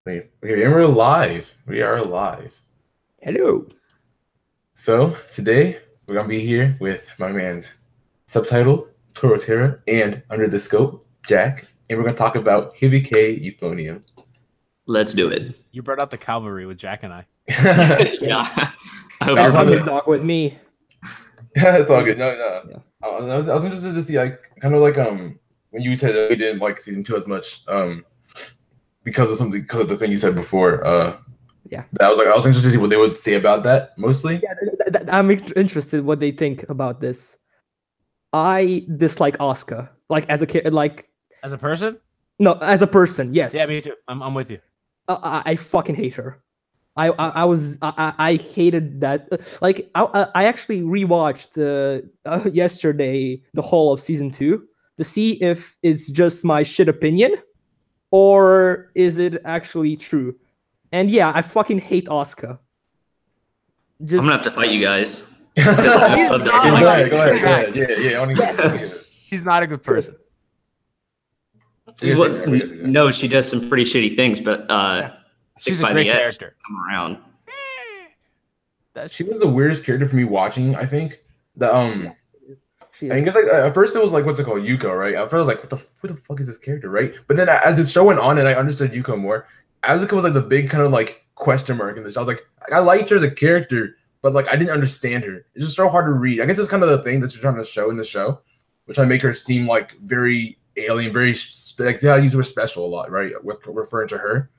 Wait, we're live. We are live. Hello. So today we're gonna be here with my man's Subtitled, Torotera, and Under the Scope, Jack, and we're gonna talk about HBK Euphonium. Let's do it. You brought out the cavalry with Jack and I. Yeah. I hope That's you're on Under the- dog with me. Yeah, it's all good. No. Yeah. I was interested to see like kind of like when you said that we didn't like season 2 as much because of the thing you said before Yeah. I was interested to see what they would say about that mostly. Yeah, I'm interested what they think about this. I dislike Asuka, like as a kid, like As a person? no, as a person. Yes. Yeah, me too. I'm with you. I fucking hate her. I hated that. Like I actually rewatched yesterday the whole of season 2 to see if it's just my shit opinion or is it actually true. And yeah, I fucking hate Asuka. I'm gonna have to fight you guys. Go Also doesn't ahead, like- go ahead. Yeah. I want to get She's not a good person. No, she does some pretty shitty things, but She's a by great the end, character. come around. She was the weirdest character for me watching. I think that She I is. guess like at first it was like what's it called, Yuko, right? At first I was like, what the fuck is this character, right? But then as the show went on and I understood Yuko more, Asuka was like the big kind of like question mark in this. I was like, I liked her as a character, but like I didn't understand her. It's just so hard to read. I guess it's kind of the thing that you're trying to show in the show, which I make her seem like very alien, very like I use the word special a lot, right? With referring to her.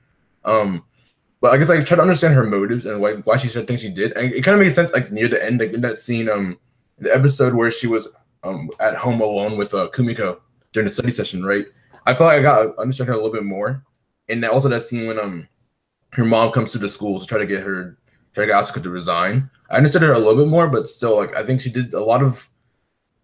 But I guess I try to understand her motives and why she said things she did. And it kind of made sense like near the end, like in that scene, the episode where she was at home alone with Kumiko during the study session, right? I felt like I got to understand her a little bit more. And then also that scene when her mom comes to the school to try to get Asuka to resign. I understood her a little bit more, but still, like I think she did a lot of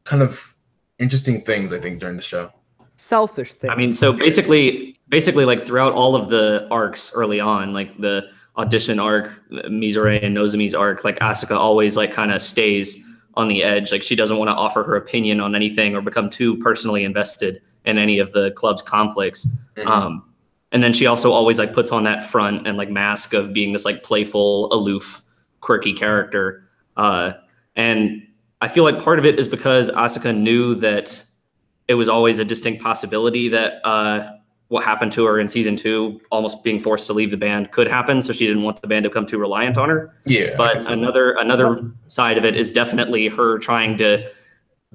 kind of interesting things, I think, during the show. Selfish thing. I mean, so basically, like throughout all of the arcs early on, like the audition arc, Mizore and Nozomi's arc, like Asuka always like kind of stays on the edge. Like she doesn't want to offer her opinion on anything or become too personally invested in any of the club's conflicts. Mm-hmm. And then she also always like puts on that front and like mask of being this like playful, aloof, quirky character. And I feel like part of it is because Asuka knew that it was always a distinct possibility that what happened to her in season 2, almost being forced to leave the band, could happen. So she didn't want the band to become too reliant on her. Yeah. But another side of it is definitely her trying to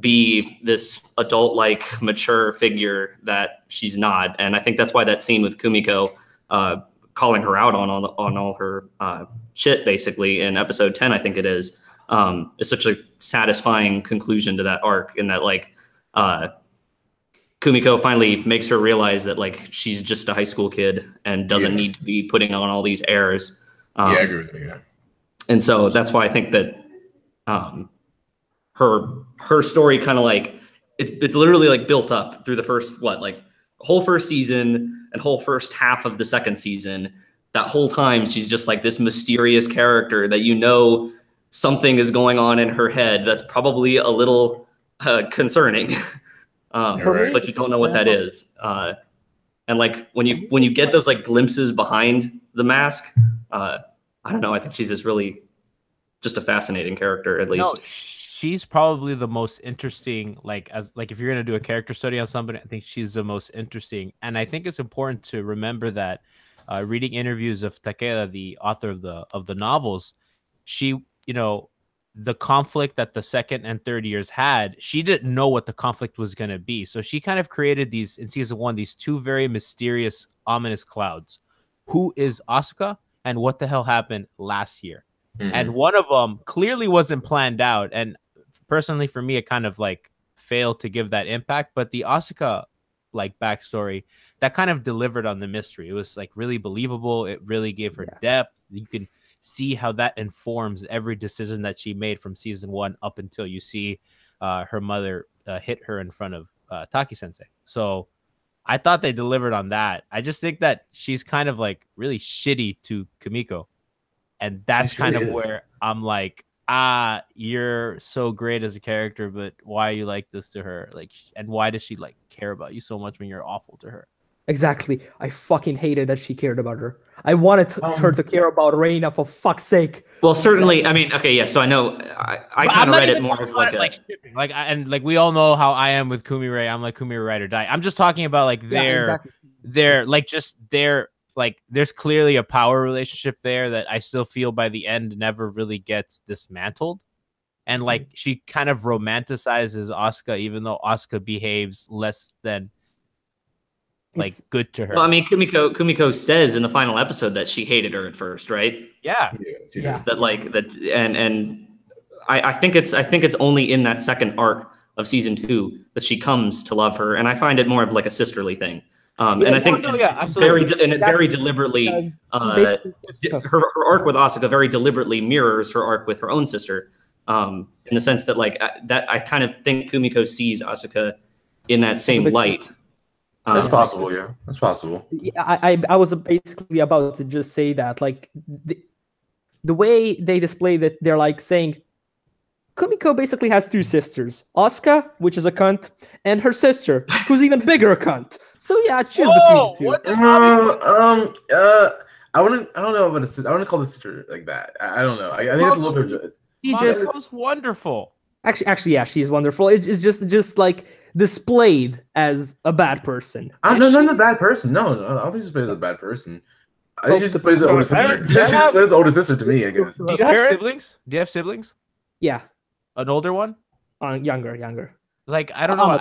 be this adult-like, mature figure that she's not. And I think that's why that scene with Kumiko calling her out on all her shit, basically, in episode 10, I think it is such a satisfying conclusion to that arc, in that, like, Kumiko finally makes her realize that, like, she's just a high school kid and doesn't need to be putting on all these airs. I agree with you. Yeah. And so that's why I think that her story kind of like it's literally like built up through the first whole first season and whole first half of the second season. That whole time she's just like this mysterious character that, you know, something is going on in her head that's probably a little concerning. But you don't know what that is. And like when you get those like glimpses behind the mask, I don't know, I think she's just a fascinating character, at least. No, she's probably the most interesting, like if you're gonna do a character study on somebody, I think she's the most interesting. And I think it's important to remember that reading interviews of Takeda, the author of the novels, she, you know, the conflict that the second and third years had, she didn't know what the conflict was going to be. So she kind of created these, in season 1, these two very mysterious, ominous clouds. Who is Asuka and what the hell happened last year? Mm-hmm. And one of them clearly wasn't planned out. And personally, for me, it kind of like failed to give that impact. But the Asuka like backstory, that kind of delivered on the mystery. It was like really believable. It really gave her depth. You can see how that informs every decision that she made from season 1 up until you see her mother hit her in front of Taki Sensei. So I thought they delivered on that. I just think that she's kind of like really shitty to Kumiko. And that's kind of where I'm like, you're so great as a character, but why are you like this to her? Like, and why does she like care about you so much when you're awful to her? Exactly. I fucking hated that she cared about her. I wanted her to care about Reina, for fuck's sake. Well, certainly. I mean, okay, yeah. So I know I kind of read it more of like a shipping. And we all know how I am with Kumirai. I'm like Kumirai ride or die. I'm just talking about like their like there's clearly a power relationship there that I still feel by the end never really gets dismantled. And like she kind of romanticizes Asuka, even though Asuka behaves less than like good to her. Well, I mean, Kumiko says in the final episode that she hated her at first, right? Yeah. That like that, and I think it's only in that second arc of season 2 that she comes to love her, and I find it more of like a sisterly thing. And I think it's very deliberately her arc with Asuka very deliberately mirrors her arc with her own sister, in the sense that like that I kind of think Kumiko sees Asuka in that same light. That's possible, yeah. That's possible. Yeah, I was basically about to just say that, like, the way they display that, they're like saying, Kumiko basically has 2 sisters, Asuka, which is a cunt, and her sister, who's even bigger a cunt. So yeah, choose between the 2. I don't know about a sister. I want to call the sister like that. I don't know. I think it's a little bit. She just was wonderful. Actually, yeah, she's wonderful. It's just like displayed as a bad person. No, not a bad person. No, I don't think she's displayed as a bad person. I think she displays as the older sister. She displays as the older sister to me, I guess. Do you have siblings? Do you have siblings? Yeah. An older one? Younger. Like, I don't know.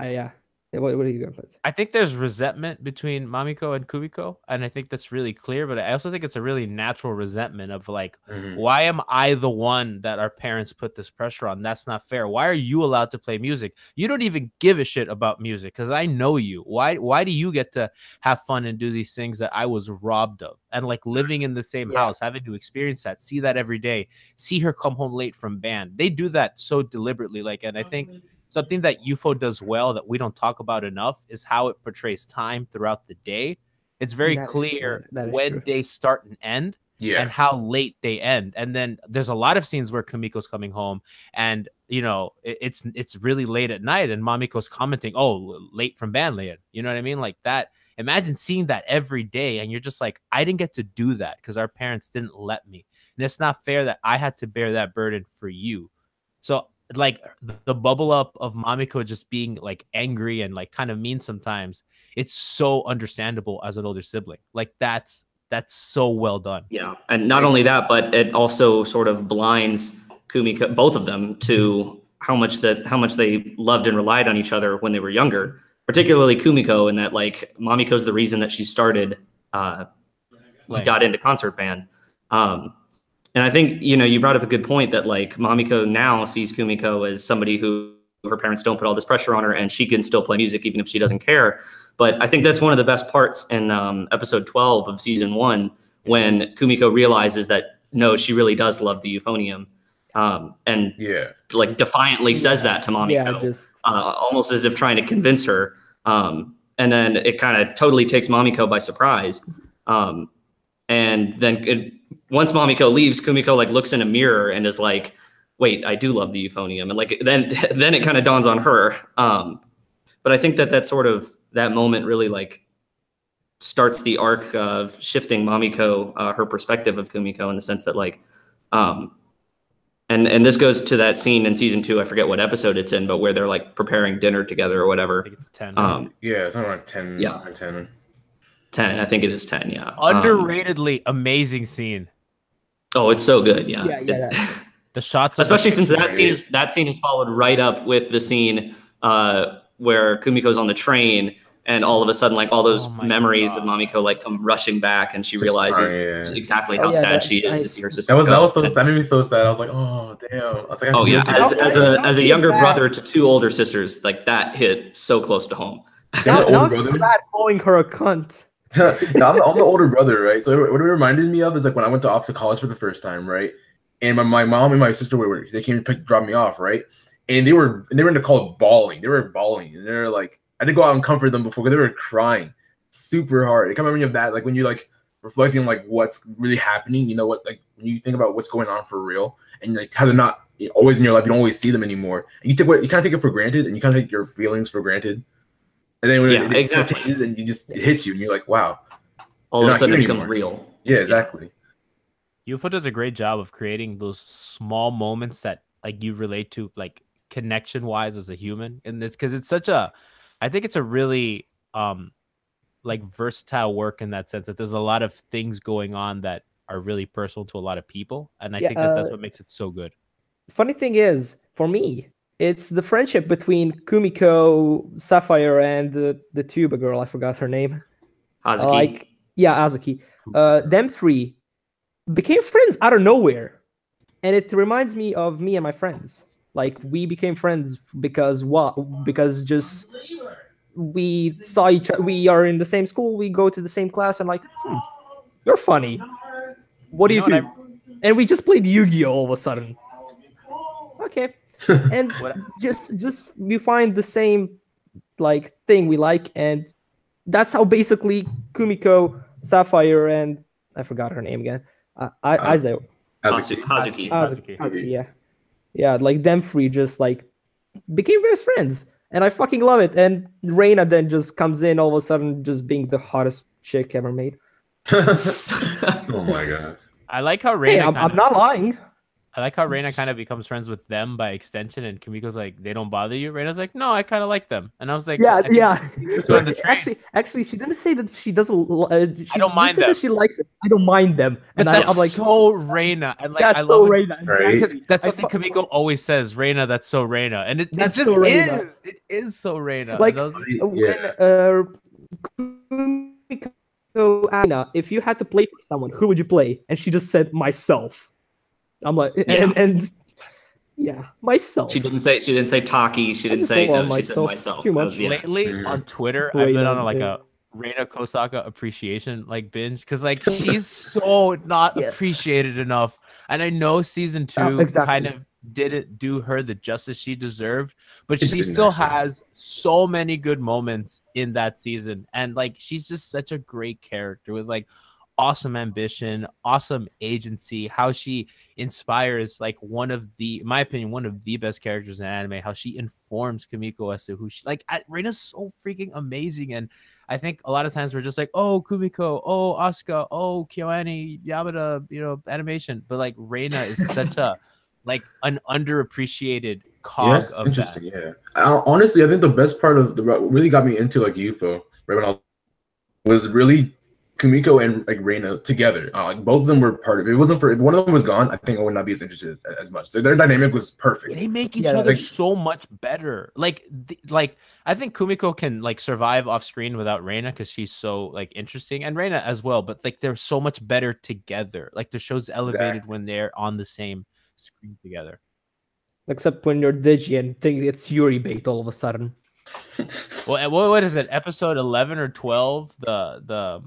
Yeah. What are you going to put? I think there's resentment between Mamiko and Kumiko, and I think that's really clear. But I also think it's a really natural resentment of like, why am I the one that our parents put this pressure on? That's not fair. Why are you allowed to play music? You don't even give a shit about music because I know you. Why do you get to have fun and do these things that I was robbed of? And like living in the same house, having to experience that, see that every day, see her come home late from band. They do that so deliberately. Like, and I think something that UFO does well that we don't talk about enough is how it portrays time throughout the day. It's very clear when they start and end and how late they end. And then there's a lot of scenes where Kamiko's coming home and, you know, it's really late at night and Mamiko's commenting, oh, late from band land. You know what I mean? Like that. Imagine seeing that every day and you're just like, I didn't get to do that because our parents didn't let me. And it's not fair that I had to bear that burden for you. So like the bubble up of Mamiko just being like angry and like kind of mean sometimes, it's so understandable as an older sibling. Like that's so well done. Yeah, and not only that, but it also sort of blinds Kumiko, both of them, to how much they loved and relied on each other when they were younger. Particularly Kumiko, in that like Mamiko's the reason that she started, got into concert band. And I think, you know, you brought up a good point that like Mamiko now sees Kumiko as somebody who her parents don't put all this pressure on her and she can still play music even if she doesn't care. But I think that's one of the best parts in episode 12 of season 1 when Kumiko realizes that, no, she really does love the euphonium. And like defiantly says that to Mamiko, almost as if trying to convince her. And then it kind of totally takes Mamiko by surprise. And then once Mamiko leaves, Kumiko like looks in a mirror and is like, wait, I do love the euphonium. And like, then it kind of dawns on her. But I think that sort of, that moment really like starts the arc of shifting Mamiko, her perspective of Kumiko in the sense that like, and this goes to that scene in season 2, I forget what episode it's in, but where they're like preparing dinner together or whatever. I think it's 10. Yeah, it's around 10. Yeah. 10. 10, I think it is 10, yeah. Underratedly amazing scene. Oh, it's so good, yeah. The shots, especially since that scene is followed right up with the scene where Kumiko's on the train, and all of a sudden, like all those memories of Mamiko like come rushing back, and she realizes exactly how sad she is to see her sister. That was so sad. That made me so sad. I was like, oh damn. I was like, oh yeah. As a younger brother to 2 older sisters, like that hit so close to home. Now I'm glad calling her a cunt. I'm the older brother, right? So what it reminded me of is like when I went off to college for the first time, right? And my mom and my sister they came to drop me off, right? And they were in the call bawling. They were bawling, and they're like, I had to go out and comfort them before because they were crying super hard. It kind of reminds me of that, like when you like reflecting on like what's really happening. You know what? Like when you think about what's going on for real, and like how they're not always in your life, you don't always see them anymore, and you kind of take it for granted, and you kind of take your feelings for granted. And then when it changes and it hits you, and you're like, wow, all of a sudden it becomes real. Yeah, exactly. UFO does a great job of creating those small moments that like you relate to, like connection wise as a human, and it's because it's such a, I think it's a really like versatile work in that sense that there's a lot of things going on that are really personal to a lot of people, and I think that that's what makes it so good. Funny thing is, for me, it's the friendship between Kumiko, Sapphire, and the tuba girl. I forgot her name. Hazuki. Azuki. Them three became friends out of nowhere, and it reminds me of me and my friends. Like, we became friends because what? Because just we saw each other. We are in the same school. We go to the same class, and like, you're funny. What do you do? And we just played Yu-Gi-Oh! All of a sudden. Okay, and just we find the same like thing we like, and that's how basically Kumiko, Sapphire, and I forgot her name again. Hazuki. Yeah, like them three just like became best friends, and I fucking love it. And Reina then just comes in all of a sudden, just being the hottest chick ever made. Oh my god! I like how Reina. Hey, I'm not lying. I like how Reina kind of becomes friends with them by extension, and Kimiko's like, they don't bother you. Reina's like, no, I kind of like them, and I was like, yeah. Actually, she didn't say that she doesn't. I don't mind them. That she likes it. I don't mind them, and I'm like, so Reina, and like, I love Reina, right? Because that's something Kimiko always says, Reina. That's so Reina, and it just so is. It is so Reina. Like Anna, if you had to play for someone, who would you play? And she just said myself. I'm like, and myself. She didn't say Taki. She didn't say no. She said myself. Too much. Lately on Twitter, I've been on like a Reina Kosaka appreciation like binge because like she's so not appreciated enough, and I know season 2 kind of didn't do her the justice she deserved, but she still has so many good moments in that season, and like she's just such a great character with like awesome ambition, awesome agency, how she inspires like one of the, in my opinion, one of the best characters in anime, how she informs Kumiko as to who she like. Reina's so freaking amazing, and I think a lot of times we're just like, oh, Kumiko, oh, Asuka, oh, Kyoani, Yamada, you know, animation, but like Reina is such a like an underappreciated cog of interesting, that. Yeah. Honestly, I think the best part of really got me into like UFO right when I was really Kumiko and like Reina together. Like both of them were part of it. It wasn't for if one of them was gone, I think I would not be as interested as much. Their dynamic was perfect. They make each other so much better. Like I think Kumiko can like survive off screen without Reina because she's so like interesting, and Reina as well. But like they're so much better together. Like the show's elevated when they're on the same screen together. Except when you're Digi and think it's Yuri bait all of a sudden. Well, what is it? Episode 11 or 12? What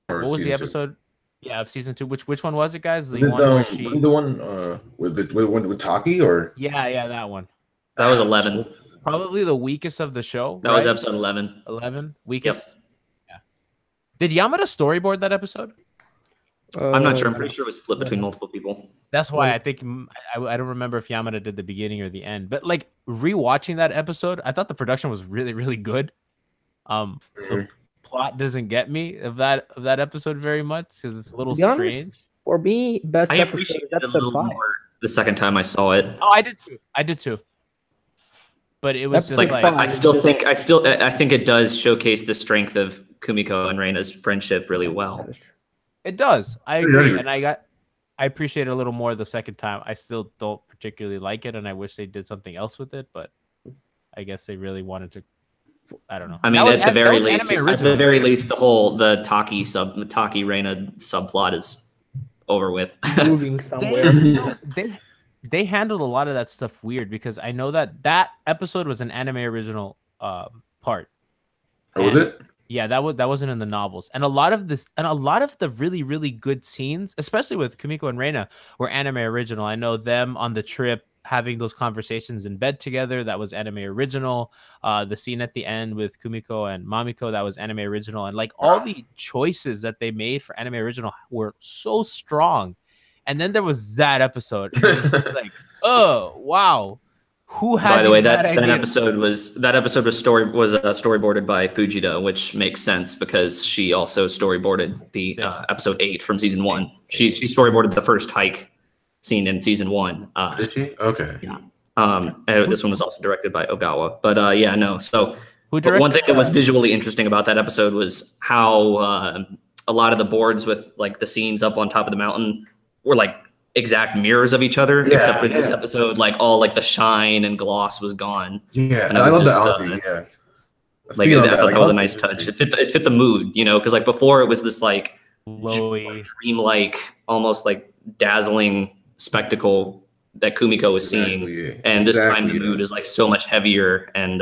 was the episode? 2. Yeah, of season 2. Which one was it, guys? The one where she the one with Taki or yeah, that one. That was 11. Probably the weakest of the show. That was episode 11. 11 weakest. Yep. Yeah. Did Yamada storyboard that episode? I'm not sure. I'm pretty sure it was split between multiple people. That's why I think I don't remember if Yamada did the beginning or the end. But like rewatching that episode, I thought the production was really, really good. The plot doesn't get me of that episode very much because it's a little strange. Honest, for me, best episode is episode 5. The second time I saw it. Oh, I did too. But it was just like I think it does showcase the strength of Kumiko and Reina's friendship really well. It does. I agree, and I appreciate it a little more the second time. I still don't particularly like it, and I wish they did something else with it. But I guess they really wanted to. I don't know. I mean, at the very least, the Taki Reina subplot is over with. Moving somewhere. They handled a lot of that stuff weird because I know that episode was an anime original part. Oh, was it? Yeah, that wasn't in the novels, and a lot of the really, really good scenes, especially with Kumiko and Reina, were anime original. I know them on the trip having those conversations in bed together, that was anime original. The scene at the end with Kumiko and Mamiko, that was anime original, and like all the choices that they made for anime original were so strong. And then there was that episode. It was just like, oh wow, Who had By the way, that that idea? episode was storyboarded by Fujita, which makes sense because she also storyboarded the episode 8 from season 1. She storyboarded the first hike scene in season 1. Did she? Okay. Yeah. This one was also directed by Ogawa. But yeah, no. So Who one thing that was visually interesting about that episode was how a lot of the boards with like the scenes up on top of the mountain were like exact mirrors of each other, except for this episode, like all like the shine and gloss was gone. Yeah, and I love just, that outfit. Yeah. Like I thought that was a nice touch. It fit the mood, you know, because like before it was this like glowy, dreamlike, almost like dazzling spectacle that Kumiko was seeing, and this time the mood is like so much heavier and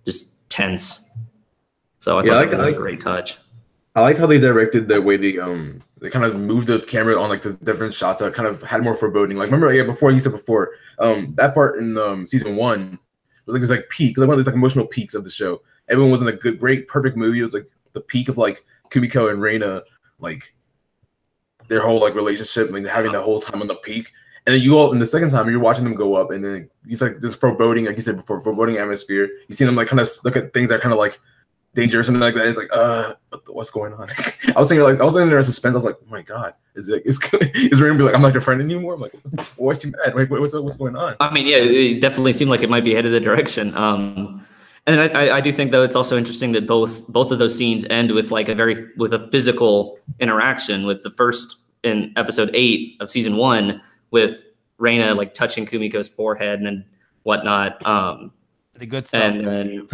just tense. So I thought that was a great touch. I liked how they directed the way they kind of moved the camera on like the different shots that kind of had more foreboding. Like remember, you said before, that part in season 1 was like this like peak, like one of these like emotional peaks of the show. Everyone was in a great, perfect movie. It was like the peak of like Kumiko and Reina, like their whole like relationship, like having the whole time on the peak. And then you all in the second time you're watching them go up, and then it's like this foreboding, like you said before, foreboding atmosphere. You see them like kind of look at things that are kind of like dangerous and like that. It's like, what's going on? I was sitting there in suspense. I was like, oh my god, is Rain be like, I'm not your friend anymore? I'm like, what's you mad? Like, what's going on? I mean, yeah, it definitely seemed like it might be headed the direction. And I do think though it's also interesting that both of those scenes end with like a physical interaction, with the first in episode 8 of season 1 with Reina like touching Kumiko's forehead and whatnot. The good stuff. And then,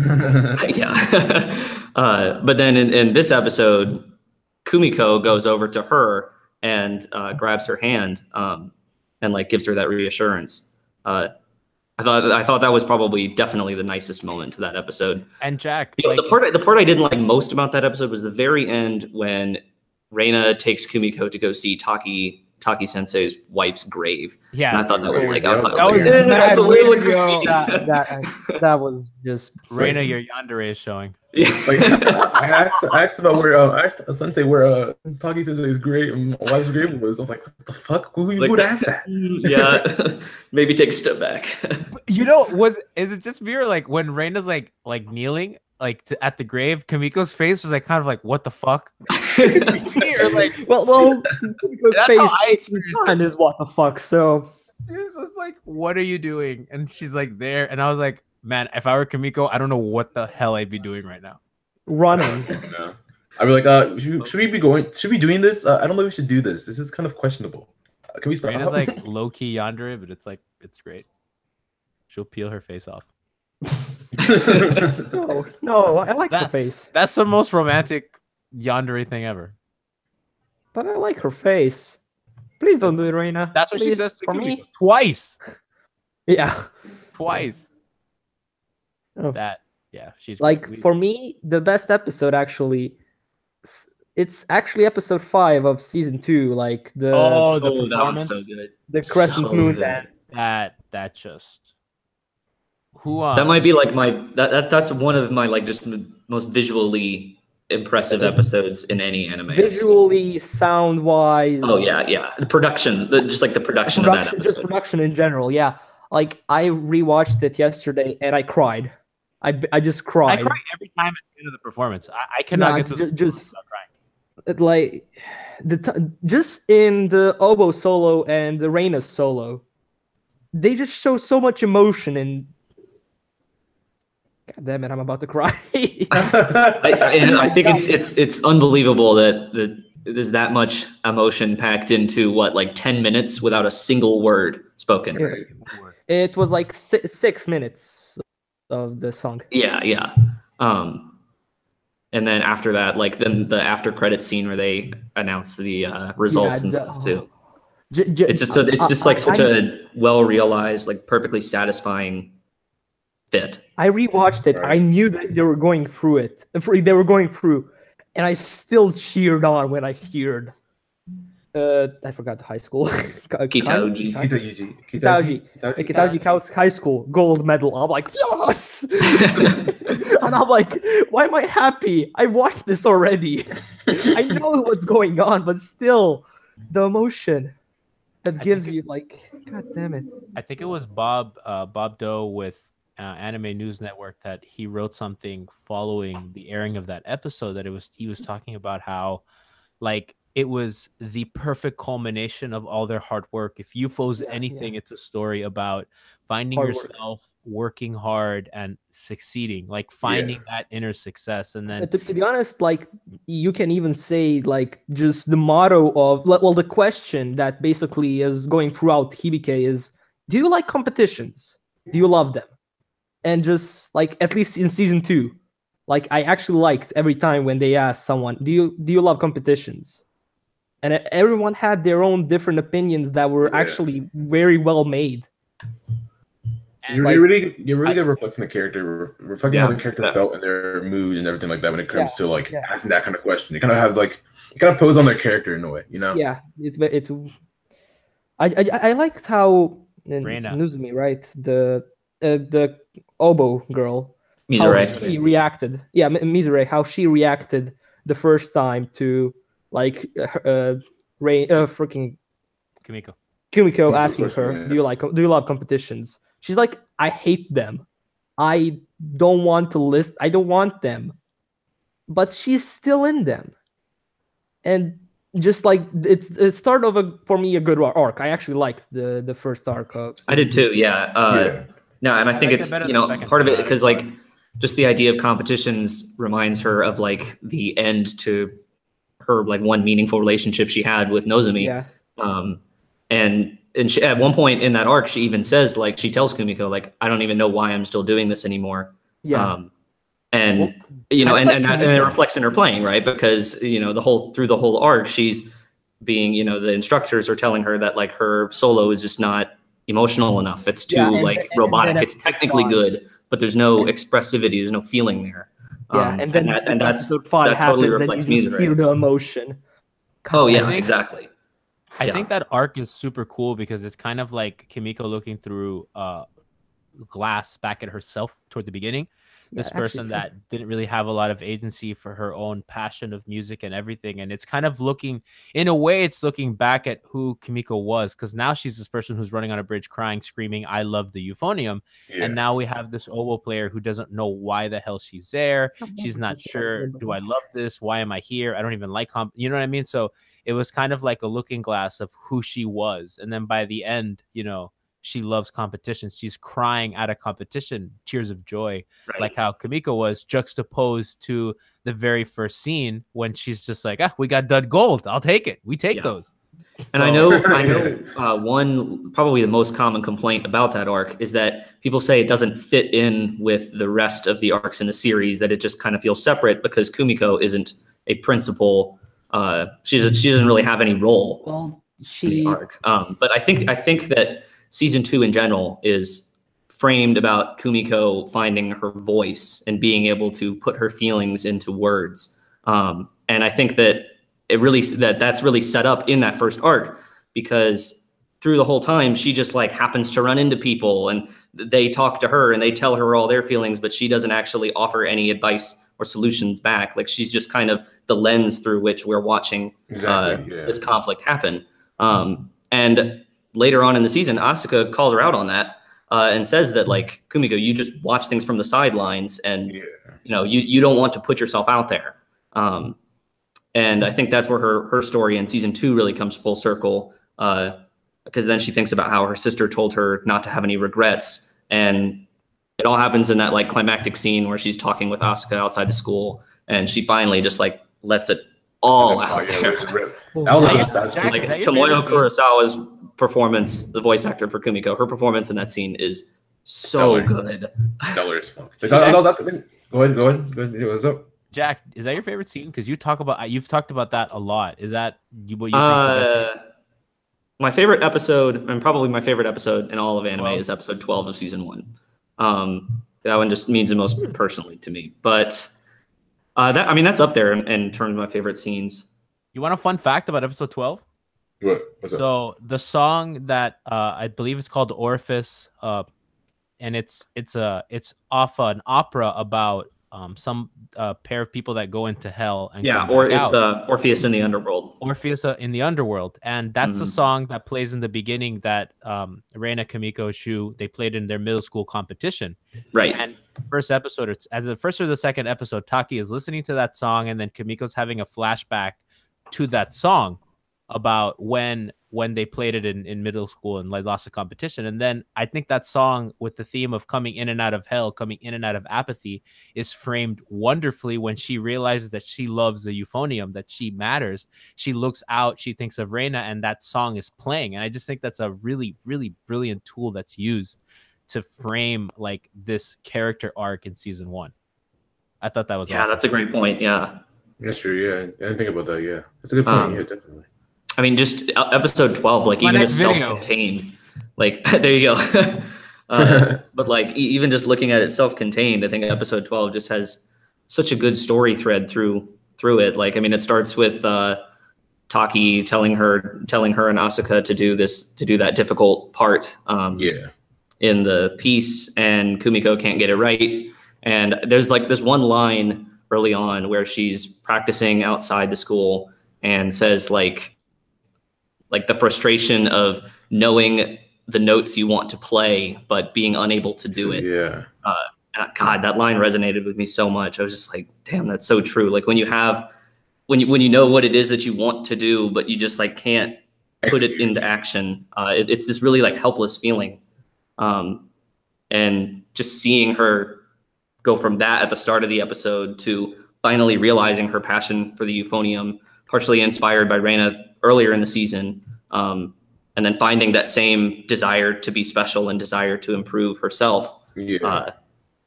yeah. But then in this episode, Kumiko goes over to her and grabs her hand and like gives her that reassurance. I thought that was probably definitely the nicest moment to that episode. And Jack, the part I didn't like most about that episode was the very end when Reina takes Kumiko to go see Taki Sensei's wife's grave. Yeah, and I thought that was like, that was just Reina, your yandere is showing. Like, I asked about where Sensei where Taki Sensei's wife's grave was. I was like, what the fuck? Who would ask that? Yeah, maybe take a step back. You know, is it just me or like when Reina's like kneeling at the grave, Kamiko's face was like kind of like, what the fuck? Or like, well, Kamiko's face is what the fuck. So she was just like, what are you doing? And she's like there, and I was like, man, if I were Kamiko, I don't know what the hell I'd be doing right now. Running. No. I'd be like, should we be doing this? I don't know if we should do this. This is kind of questionable. Can we stop? Reina's like low key yandere, but it's great. She'll peel her face off. No, I like her face. That's the most romantic yandere thing ever. But I like her face. Please don't do it, Reina. That's what she says to me twice. Yeah, twice. Oh. She's like for me the best episode actually. It's actually episode 5 of season 2. Like the performance, that one's so good. The crescent moon dance. That just. That might be like that's one of my like just most visually impressive episodes in any anime. Visually, sound wise. Oh yeah. The production, just like the production of that episode. Just production in general, yeah. Like I rewatched it yesterday and I cried. I just cried. I cry every time at the end of the performance. I cannot get to just crying. Like just in the oboe solo and the Reina solo, they just show so much emotion and. God damn it! I'm about to cry. I think it's unbelievable that there's that much emotion packed into like 10 minutes without a single word spoken. It was like 6 minutes of the song. Yeah. And then after that, like then the after credit scene where they announce the results and stuff too. It's just like such a well realized, like perfectly satisfying. I rewatched it. Right. I knew that they were going through it. They were going through, and I still cheered on when I heard. I forgot the high school. Kitauji High School gold medal. I'm like, yes, and I'm like, why am I happy? I watched this already. I know what's going on, but still, the emotion. that gives you like, God damn it. I think it was Bob Doe with Anime News Network that he wrote something following the airing of that episode that he was talking about how like it was the perfect culmination of all their hard work. If UFO's anything, it's a story about finding yourself, working hard, and succeeding, like finding that inner success. And then to be honest, like you can even say like just the motto of, well, the question that basically is going throughout Hibike is, do you like competitions? Do you love them? And just like, at least in season 2, like I actually liked every time when they asked someone, do you love competitions? And everyone had their own different opinions that were actually very well made. And you're really good reflecting the character, reflecting how the character felt and their mood and everything like that when it comes to like asking that kind of question. You kind of have like, you kind of pose on their character in a way, you know? Yeah, I liked how Reina. Nuzumi, right? The oboe girl, Mizure. how she reacted. Yeah, Mizure, how she reacted the first time to like freaking Kumiko asking her, do you love competitions? She's like, I hate them. I don't want them. But she's still in them. And just like it's start of for me a good arc. I actually liked the first arc of. I did too. Yeah. No, and I think it's part of it because like just the idea of competitions reminds her of like the end to her like one meaningful relationship she had with Nozomi. Yeah. And she, at one point in that arc, she even says like she tells Kumiko like, I don't even know why I'm still doing this anymore. Yeah. And you know, and it reflects in her playing, right? Because you know through the whole arc, she's being, you know, the instructors are telling her that like her solo is just not emotional enough. It's too robotic. It's technically good, but there's no expressivity. There's no feeling there. Yeah, and that's that happens, totally reflects and you just feel the emotion. Oh yeah, exactly. I think that arc is super cool because it's kind of like Kimiko looking through glass back at herself toward the beginning. This person that didn't really have a lot of agency for her own passion of music and everything. And it's kind of looking, in a way, it's looking back at who Kimiko was, because now she's this person who's running on a bridge crying, screaming, I love the euphonium. Yeah. And now we have this oboe player who doesn't know why the hell she's there. She's not sure, do I love this? Why am I here? I don't even like you know what I mean? So it was kind of like a looking glass of who she was. And then by the end, you know, she loves competition. She's crying at a competition, tears of joy, like how Kimiko was, juxtaposed to the very first scene when she's just like, we got dud gold. I'll take it. We take those. And I know one, probably the most common complaint about that arc is that people say it doesn't fit in with the rest of the arcs in the series, that it just kind of feels separate because Kumiko isn't a principal. She doesn't really have any role in the arc. But I think that season 2 in general is framed about Kumiko finding her voice and being able to put her feelings into words. And I think that that's really set up in that first arc, because through the whole time, she just like happens to run into people and they talk to her and they tell her all their feelings, but she doesn't actually offer any advice or solutions back. Like she's just kind of the lens through which we're watching this conflict happen. And later on in the season, Asuka calls her out on that and says that like, Kumiko, you just watch things from the sidelines and you know, you don't want to put yourself out there. And I think that's where her story in season 2 really comes full circle, because then she thinks about how her sister told her not to have any regrets, and it all happens in that like climactic scene where she's talking with Asuka outside the school, and she finally just like lets it all out there. Like Tomoyo Kurosawa's performance, the voice actor for Kumiko, her performance in that scene is so good. Stellar as fuck. Go ahead. What's up? Jack, is that your favorite scene? Because you've talked about that a lot. Is that what you think is the best scene? My favorite episode, and probably my favorite episode in all of anime, is episode 12 of season 1. That one just means the most personally to me. But that's up there in terms of my favorite scenes. You want a fun fact about episode 12? What's up? So the song that I believe it's called Orifice, and it's off an opera about some pair of people that go into hell and Yeah, come or back it's out. Orpheus in the underworld. Orpheus in the underworld, and that's a song that plays in the beginning that Reina, Kimiko, Shu, they played in their middle school competition. Right. And first episode, it's as the first or the second episode, Taki is listening to that song, and then Kimiko's having a flashback to that song about when they played it in middle school and like lost the competition. And then I think that song with the theme of coming in and out of hell, coming in and out of apathy, is framed wonderfully when she realizes that she loves the euphonium, that she matters. She looks out, she thinks of Reina, and that song is playing. And I just think that's a really, really brilliant tool that's used to frame like this character arc in season 1. I thought that was awesome. That's a great point. Yeah, that's true. Yeah, I didn't think about that. Yeah, that's a good point. Yeah, definitely. I mean, just episode 12, like even it's self-contained. Like there you go. But like even just looking at it self-contained, I think episode 12 just has such a good story thread through it. Like I mean, it starts with Taki telling her and Asuka to do that difficult part. In the piece, and Kumiko can't get it right. And there's like this one line early on where she's practicing outside the school and says like the frustration of knowing the notes you want to play, but being unable to do it. Yeah. God, that line resonated with me so much. I was just like, damn, that's so true. Like when you know what it is that you want to do, but you just like can't put it into action. It's this really like helpless feeling. And just seeing her go from that at the start of the episode to finally realizing her passion for the euphonium, partially inspired by Reina earlier in the season, and then finding that same desire to be special and desire to improve herself, and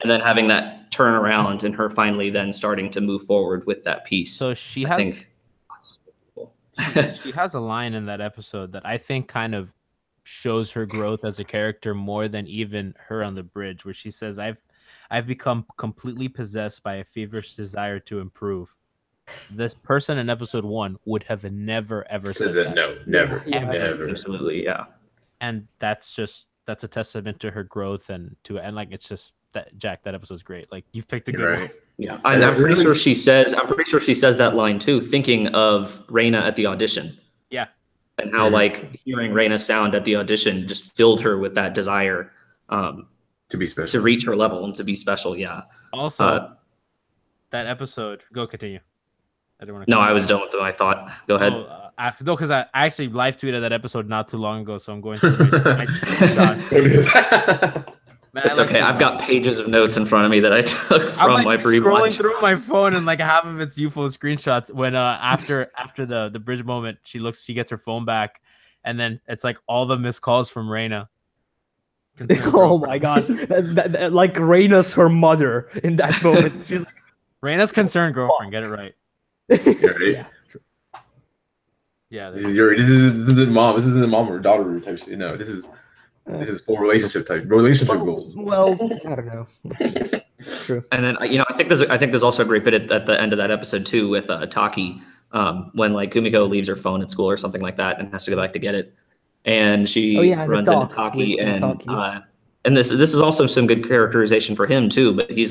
then having that turn around and her finally then starting to move forward with that piece. So she has a line in that episode that I think kind of shows her growth as a character more than even her on the bridge, where she says, I've become completely possessed by a feverish desire to improve. This person in episode 1 would have never ever said that. No, never. Never. Absolutely, yeah. And that's a testament to her growth and like it's just that Jack, that episode's great. Like you've picked a good one. Yeah. And I'm pretty sure she says that line too, thinking of Reina at the audition. Yeah. And how like hearing Reina's sound at the audition just filled her with that desire to be special, to reach her level and to be special. Yeah. Also, that episode. Go continue. I don't want to. No, I was done with my thought. Go ahead. No, because I actually live tweeted that episode not too long ago, so I'm going through my screenshots. Man, it's okay. I've got pages of notes in front of me that I took from my pre-watch. Scrolling through my phone and like half of it's UFO screenshots. When after the bridge moment, she gets her phone back, and then it's like all the missed calls from Reina. Oh my god! Like Reina's her mother in that moment. She's like, Reina's concerned girlfriend. Get it right. Yeah. Yeah. This is the mom. This isn't the mom or daughter type shit. No, this is full relationship goals. Well, I don't know. True. And then I think there's also a great bit at the end of that episode too with Taki, when like Kumiko leaves her phone at school or something like that and has to go back to get it, and she runs into Taki and this is also some good characterization for him too. But he's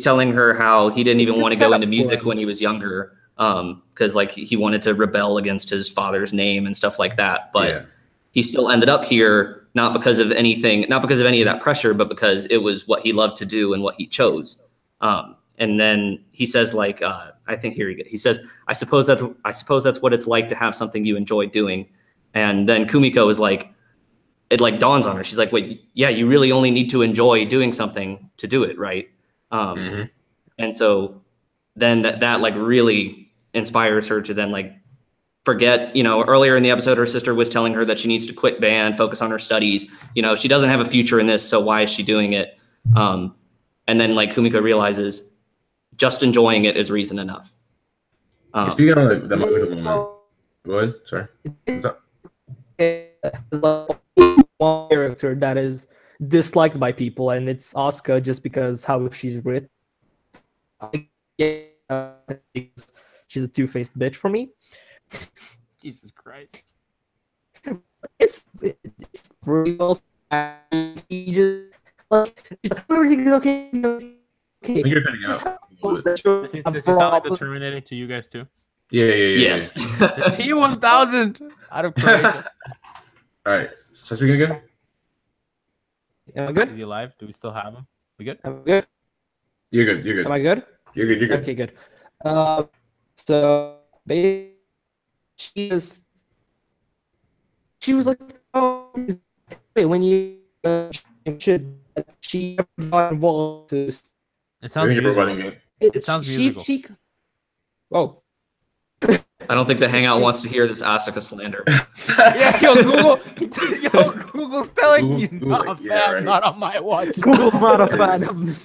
telling her how he didn't even want to go into music when he was younger, because like he wanted to rebel against his father's name and stuff like that, but he still ended up here. Not because of any of that pressure, but because it was what he loved to do and what he chose. And then he says, like, I think he says, I suppose that's what it's like to have something you enjoy doing. And then Kumiko is like, it like dawns on her. She's like, wait, yeah, you really only need to enjoy doing something to do it, right? And so then that like really inspires her to then like forget, earlier in the episode, her sister was telling her that she needs to quit band, focus on her studies. She doesn't have a future in this, so why is she doing it? And then like Kumiko realizes just enjoying it is reason enough. Speaking of the moment, go ahead. Sorry. One character that is disliked by people, and it's Asuka just because how she's written. She's a two-faced bitch for me. Jesus Christ. It's real. He just like everything is okay. Okay. You're cutting out. That show Does he a sound like the problem. Terminator to you guys too? Yeah. Yes. The T-1000 out of Croatia. All right. So speaking again. Am I Is good? he alive? Do we still have him? We good? Am I good? You're good. You're Am good. I good? You're good. You're good. Okay, good. So she was like, oh, wait, when you should she got involved to It sounds You're musical. providing it. It sounds musical. Oh, I don't think the Hangout wants to hear this Asuka slander. Yeah, yo, Google. Yo, Google's telling you Google not it, a fan, yeah, right. not on my watch. Google's not a fan of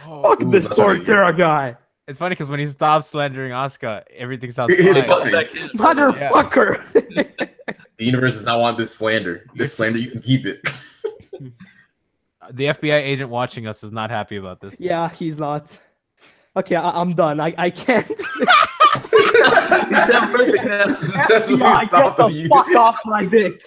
Oh, fuck Ooh, this that's funny. Torterra guy. it's funny because when he stops slandering Asuka, everything sounds It's fine. funny. Motherfucker. The universe does not want this slander. This slander, you can keep it. The FBI agent watching us is not happy about this. Yeah, he's not. Okay, I'm done. I can't. You sound perfect now. Successfully Yeah, get stopped the the fuck off my dick.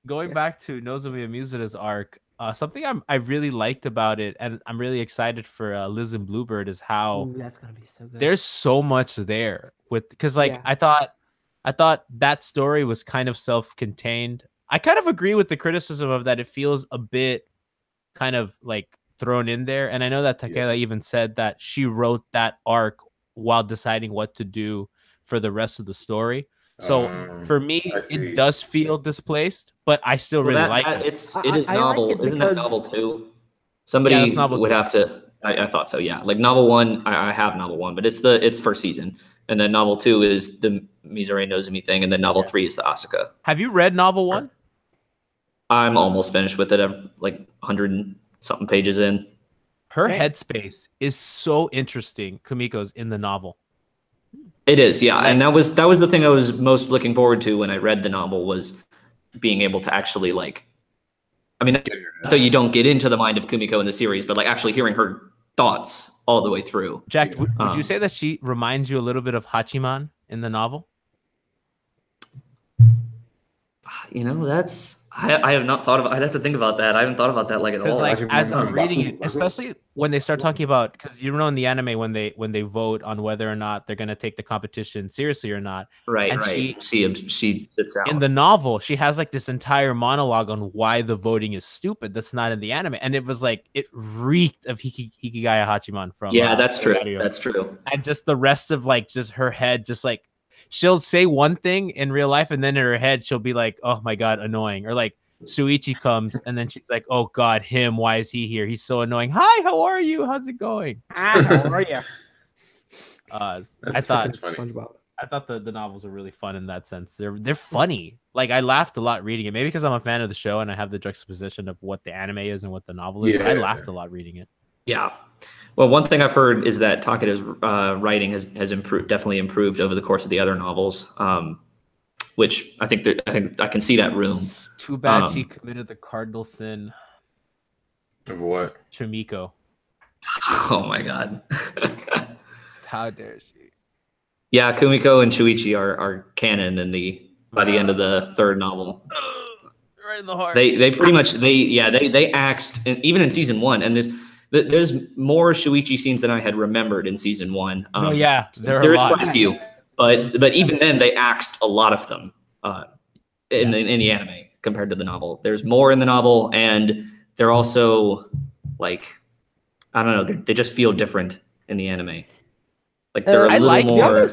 Going back to Nozomi Amusa's arc, something I really liked about it, and I'm really excited for Liz and Bluebird, is how Ooh, that's gonna be so good. there's so much there with, because like Yeah. I thought that story was kind of self-contained. I kind of agree with the criticism of that. It feels a bit kind of like thrown in there, and I know that Takeda even said that she wrote that arc while deciding what to do for the rest of the story. So for me, I see. it does feel displaced, but I still really like it. It is I like novel. it Isn't that because- novel two? Somebody Yeah, it's novel would two. have to. I thought so. Yeah, like novel one. I have novel one, but it's first season, and then novel two is the Mizure Nozomi thing, and then novel three is the Asuka. Have you read novel one? I'm almost finished with it. I'm like 100 and something pages in. Her Okay. headspace is so interesting. Kumiko's in the novel. It is, yeah, and that was the thing I was most looking forward to when I read the novel, was being able to actually like, I mean, though you don't get into the mind of Kumiko in the series, but like actually hearing her thoughts all the way through. Jack, would you Um, say that she reminds you a little bit of Hachiman in the novel? You know, I have not thought of. I'd have to think about that. I haven't thought about that like at Because all. like Hachiman as from I'm reading it, Baku. especially when they start talking about, because you know in the anime when they vote on whether or not they're gonna take the competition seriously or not. Right, and right. She sits out. In the novel, she has like this entire monologue on why the voting is stupid. That's not in the anime, and it was like it reeked of Hikigaya Hachiman from. Yeah, that's true. Mario. That's true. And just the rest of like just her head, just like she'll say one thing in real life, and then in her head she'll be like, "Oh my god, annoying," or like Suichi comes, and then she's like, "Oh god, him, why is he here? He's so annoying. Hi, how are you? How's it going?" How are you? I That's thought funny. SpongeBob. the novels are really fun in that sense. They're funny. Like I laughed a lot reading it. Maybe because I'm a fan of the show and I have the juxtaposition of what the anime is and what the novel is. But I Yeah. laughed a lot reading it. Yeah. Well, one thing I've heard is that Takeda's writing has improved, definitely improved over the course of the other novels, which I think I can see that room. Too bad she Um, committed the cardinal sin, Of what? Chimiko. Oh my god. How dare she? Yeah, Kumiko and Shuichi are canon by the end of the third novel. Right in the heart. They pretty much they axed, and even in season one, and there's more Shuichi scenes than I had remembered in season one. No, yeah, there are a there's lot. quite a few, but even then they axed a lot of them in the anime compared to the novel. There's more in the novel, and they're also like, I don't know, they just feel different in the anime. Like they're a I little like- more.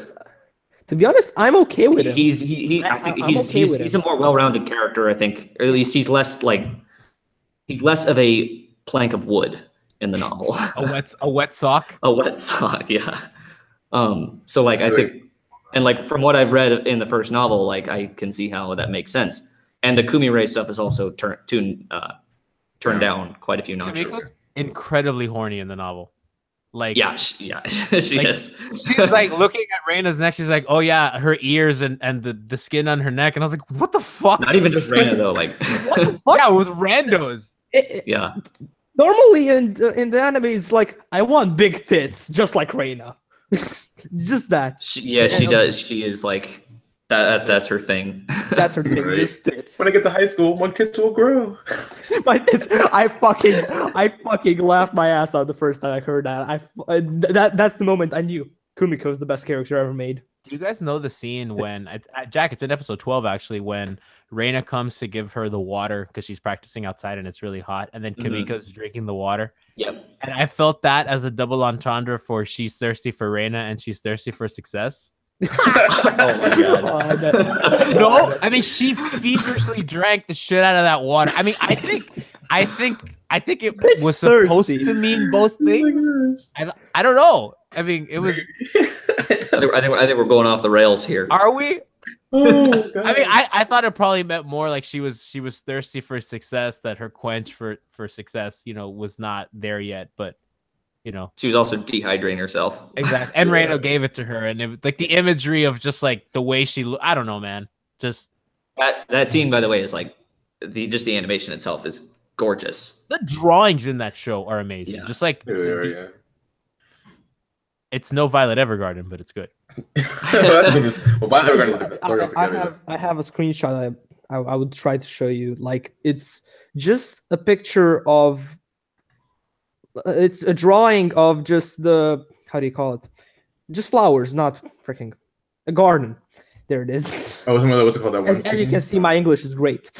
To be honest, I'm okay with him. I think I'm he's okay with he's him. a more well-rounded character, I think, or at least he's less of a plank of wood in the novel. a wet sock. A wet sock, yeah. So like I think, and like from what I've read in the first novel, like I can see how that makes sense. And the Kumire stuff is also turned down quite a few notches. Chimiko's incredibly horny in the novel. Like Yeah, she Like, is. she's like looking at Reina's neck. She's like, "Oh yeah, her ears and the skin on her neck." And I was like, "What the fuck?" Not even just Reina though. Like, What the fuck? Yeah, with randos. yeah, Normally in the anime, it's like I want big tits, just like Reina. Just that. she does. She is like That's her thing. That's her thing. Right. Just tits. When I get to high school, my tits will grow. I fucking laughed my ass out the first time I heard that. That's the moment I knew Kumiko's the best character ever made. Do you guys know the scene when Jack? It's in episode 12 actually, when Reina comes to give her the water because she's practicing outside and it's really hot, and then Kimiko's drinking the water. Yep. And I felt that as a double entendre for she's thirsty for Reina and she's thirsty for success. Oh my god. No, I mean she feverishly drank the shit out of that water. I mean, I think it was supposed to mean both things. I don't know. I mean, it was. I think we're going off the rails here. Are we? Oh, I mean, I thought it probably meant more like she was thirsty for success, that her quench for success, was not there yet, but she was also dehydrating herself. Exactly. And Reino gave it to her, and it was like the imagery of just like the way she I don't know, man. Just that scene, by the way, is like the animation itself is gorgeous. The drawings in that show are amazing. Yeah. Just like yeah. It's no Violet Evergarden, but it's good. Well, Violet Evergarden is a different story altogether. I have a screenshot I would try to show you. Like, it's just a picture of. It's a drawing of just the, how do you call it? Just flowers, not freaking a garden. There it is. Oh, what's it called? That one. As you can see, my English is great.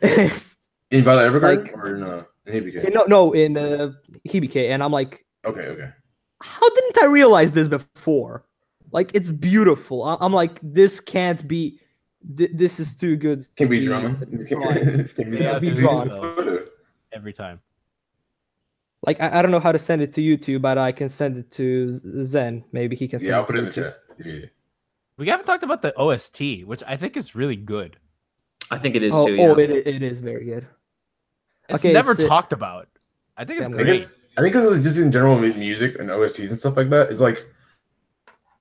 In Violet Evergarden or no? In Hibike? No, in Hibike, and I'm like, okay. How didn't I realize this before? Like, it's beautiful. I'm like, this can't be. This is too good. Can be drawn. Can be drawn every time. Like, I don't know how to send it to you two, but I can send it to Zen. Maybe he can send it. Yeah, I'll put it in the chat. Yeah. We haven't talked about the OST, which I think is really good. I think it is too. Oh, it is very good. It's never talked about. I think it's great. I think it's just in general with music and OSTs and stuff like that. It's like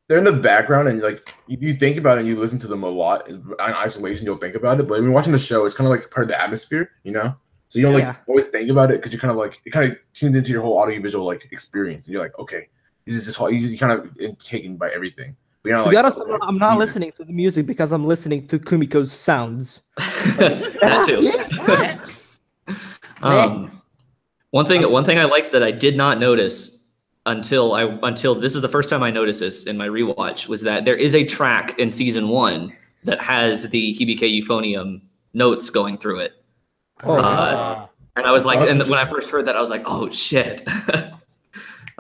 they're in the background, and like you think about it and you listen to them a lot. In isolation, you'll think about it, but when you're watching the show, it's kind of like part of the atmosphere, So you don't always think about it because you kind of like it kind of tunes into your whole audiovisual like experience, and you're like, okay, this is just how you kind of taken by everything. But to be honest, I'm not listening to the music because I'm listening to Kumiko's sounds. That too. One thing I liked that I did not notice until this is the first time I noticed this in my rewatch was that there is a track in season 1 that has the Hibike Euphonium notes going through it. And I was like, and when I first heard that, I was like, oh shit.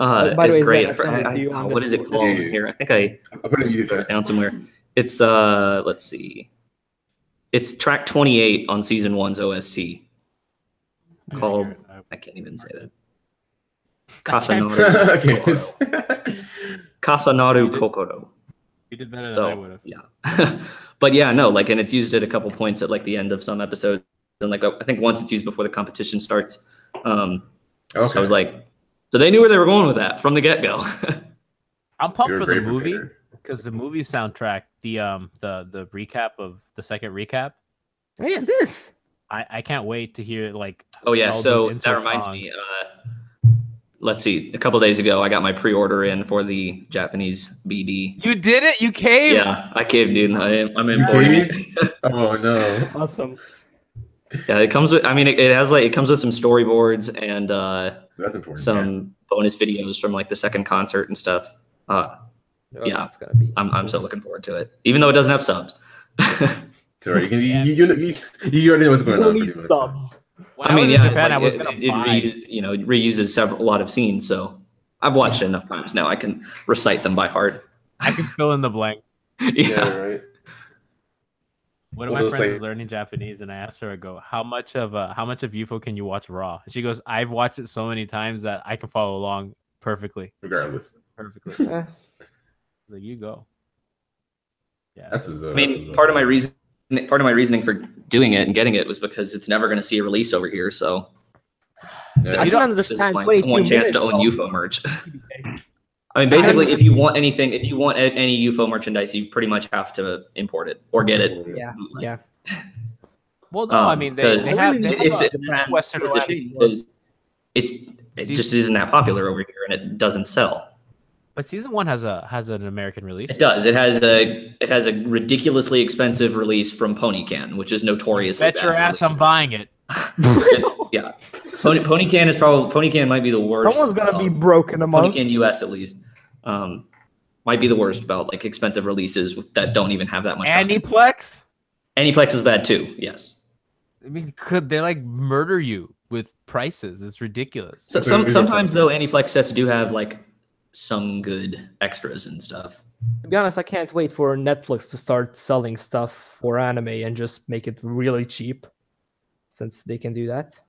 It's great. What is it called here? I think I put it down somewhere. It's let's see. It's track 28 on season 1's OST. Called I can't even say that. Kasanaru Kokoro. You did better than I would have. Yeah. But yeah, no, like, and it's used at a couple points at like the end of some episodes. And like, I think once it's used before the competition starts. So I was like, so they knew where they were going with that from the get-go. I'm pumped for the movie because the movie soundtrack, the recap of the second recap. Yeah, this. I can't wait to hear like. Oh yeah, so that reminds me. Let's see. A couple days ago, I got my pre-order in for the Japanese BD. You did it? You caved? Yeah, I caved, dude. I'm importing it. Oh no! Awesome. Yeah, it comes with. I mean, it comes with some storyboards and that's important. Some bonus videos from like the second concert and stuff. Yeah, it's gonna be. I'm so looking forward to it, even though it doesn't have subs. Sorry, you already know what's going on. Subs. I mean, yeah, Japan, like, I was gonna buy. Reuses a lot of scenes, so I've watched it enough times now. I can recite them by heart. I can fill in the blank. Yeah, right. One of my friends is learning Japanese, and I asked her, I go, how much of UFO can you watch raw? She goes, I've watched it so many times that I can follow along perfectly. Regardless. Perfectly. Like, you go. Yeah. I mean, part of my reasoning for doing it and getting it was because it's never going to see a release over here. So I don't understand. One chance to own UFO merch. I mean, basically, if you want any UFO merchandise, you pretty much have to import it or get it. Yeah. Well, no, I mean, they have Western it just isn't that popular over here, and it doesn't sell. But season 1 has an American release. It does. It has a ridiculously expensive release from Ponycan, which is notoriously Bet bad your ass I'm releases. buying it. Yeah, Ponycan might be the worst. Someone's gonna be broke in a month. Ponycan US at least might be the worst about like expensive releases that don't even have that much. Aniplex. Aniplex is bad too. Yes. I mean, could they like murder you with prices? It's ridiculous. So sometimes though, Aniplex sets do have like some good extras and stuff. To be honest, I can't wait for Netflix to start selling stuff for anime and just make it really cheap, since they can do that.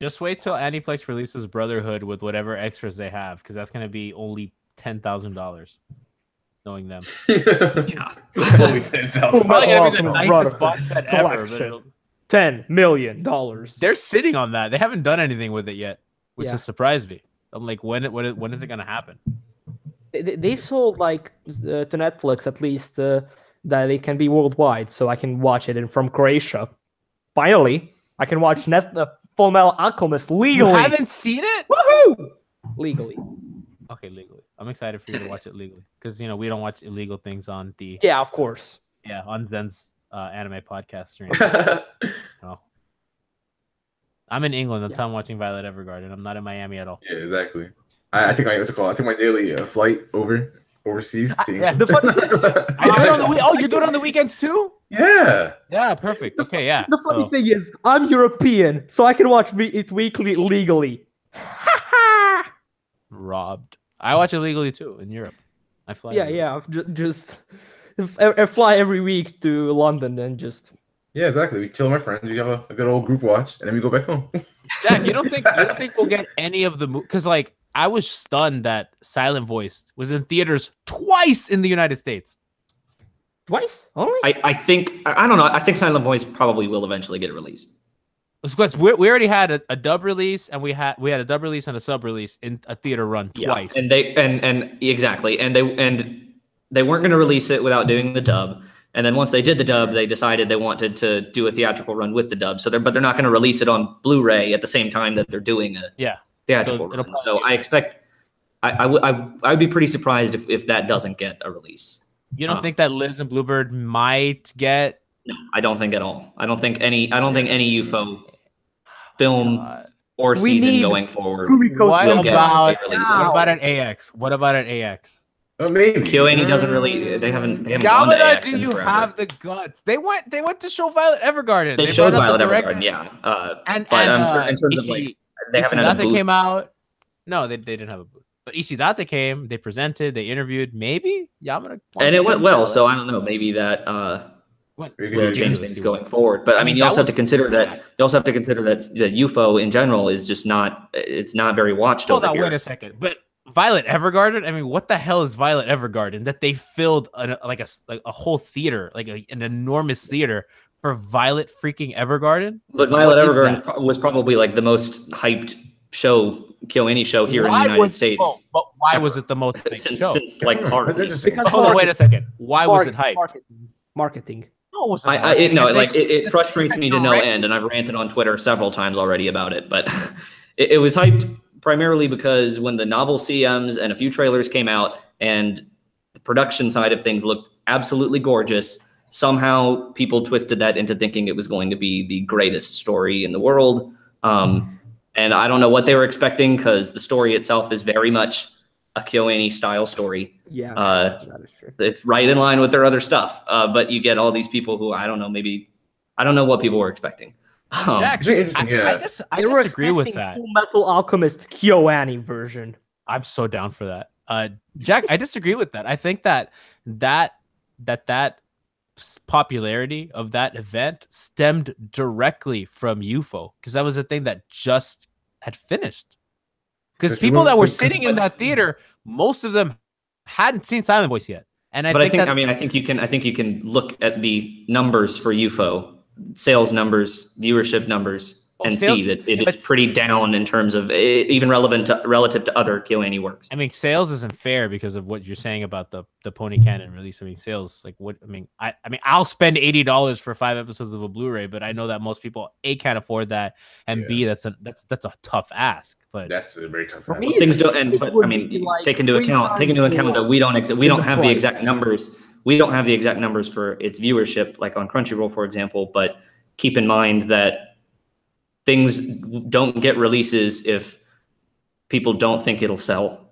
Just wait till Aniplex releases Brotherhood with whatever extras they have, because that's gonna be only $10,000. Knowing them, Yeah. Only 10,000. probably gonna be the Welcome, nicest Brotherhood box set ever. But Collection. $10 million. they're sitting on that. They haven't done anything with it yet, which Yeah. has surprised me. I'm like, when is it gonna happen? They sold like to Netflix at least that it can be worldwide, so I can watch it from Croatia. Finally, I can watch Full Metal Alchemist legally. You haven't seen it? Woohoo! Legally. Okay, legally. I'm excited for you to watch it legally, because we don't watch illegal things on the Yeah, of course. on Zen's anime podcast stream. No. I'm in England. That's how I'm watching Violet Evergarden. I'm not in Miami at all. Yeah, exactly. I think I took my daily flight overseas. Yeah, the funny I do it on the you do it on the weekends too? Yeah. Yeah, perfect. Okay, yeah. The funny So- thing is, I'm European, so I can watch it weekly legally. Robbed. I watch it legally too in Europe. I fly. Yeah, everywhere. yeah. Just I fly every week to London and just. Yeah, exactly. We chill with my friends. We have a good old group watch, and then we go back home. Jack, you don't think we'll get any of the because like I was stunned that Silent Voice was in theaters twice in the United States. Twice only? I think I don't know. I think Silent Voice probably will eventually get a release. We already had a dub release, and we had a dub release and a sub release in a theater run twice. Yeah, and they weren't going to release it without doing the dub. And then once they did the dub, they decided they wanted to do a theatrical run with the dub. So they're not going to release it on Blu-ray at the same time that they're doing a theatrical run. So I expect I would be pretty surprised if that doesn't get a release. You don't think that Liz and Bluebird might get? No, I don't think at all. I don't think any UFO film or season going forward. What will get a release. what about an AX? What about an AX? Oh, maybe. KyoAni doesn't really. They haven't gone to Yamada, AX do in you forever. have the guts? They went to show Violet Evergarden. They showed brought up Violet the director. Evergarden, yeah. And In terms of like, they haven't had a Ishidate booth. came out. No, they didn't have a booth. But Ishidate came. They presented. They interviewed. Maybe Yamada. And it went well. So I don't know. Maybe that will change things going forward. But I mean, you also have to consider that. You also have to consider that UFO in general is just not. It's not very watched over here. Wait a second. But Violet Evergarden. I mean, what the hell is Violet Evergarden that they filled a whole theater, like an enormous theater for Violet freaking Evergarden? But Violet Evergarden was probably like the most hyped KyoAni show here in the United States. But why was it the most hyped show? Since like hard. Hold on, wait a second. Why was it hyped? Marketing. No, it wasn't. It frustrates me to no end, and I've ranted on Twitter several times already about it. But it was hyped primarily because when the novel CMs and a few trailers came out, and the production side of things looked absolutely gorgeous, somehow people twisted that into thinking it was going to be the greatest story in the world. And I don't know what they were expecting, because the story itself is very much a KyoAni style story. Yeah, that is true. It's right in line with their other stuff. But you get all these people who, I don't know what people were expecting. Jack, I disagree with that. Full Metal Alchemist KyoAni version. I'm so down for that. Jack, I disagree with that. I think that popularity of that event stemmed directly from UFO, because that was the thing that just had finished. Because people that were sitting in that theater, most of them hadn't seen Silent Voice yet. And I think you can look at the numbers for UFO, sales numbers, viewership numbers, and see that it is pretty down in terms of even relative to other KyoAni works. I mean, sales isn't fair because of what you're saying about the Pony Cannon release. I mean, sales like what? I mean, I'll spend $80 for 5 episodes of a Blu-ray, but I know that most people can't afford that, and B that's a tough ask. But that's a very tough ask. Things don't. But I mean, take into account that we don't have the exact numbers. We don't have the exact numbers for its viewership, like on Crunchyroll, for example. But keep in mind that things don't get releases if people don't think it'll sell.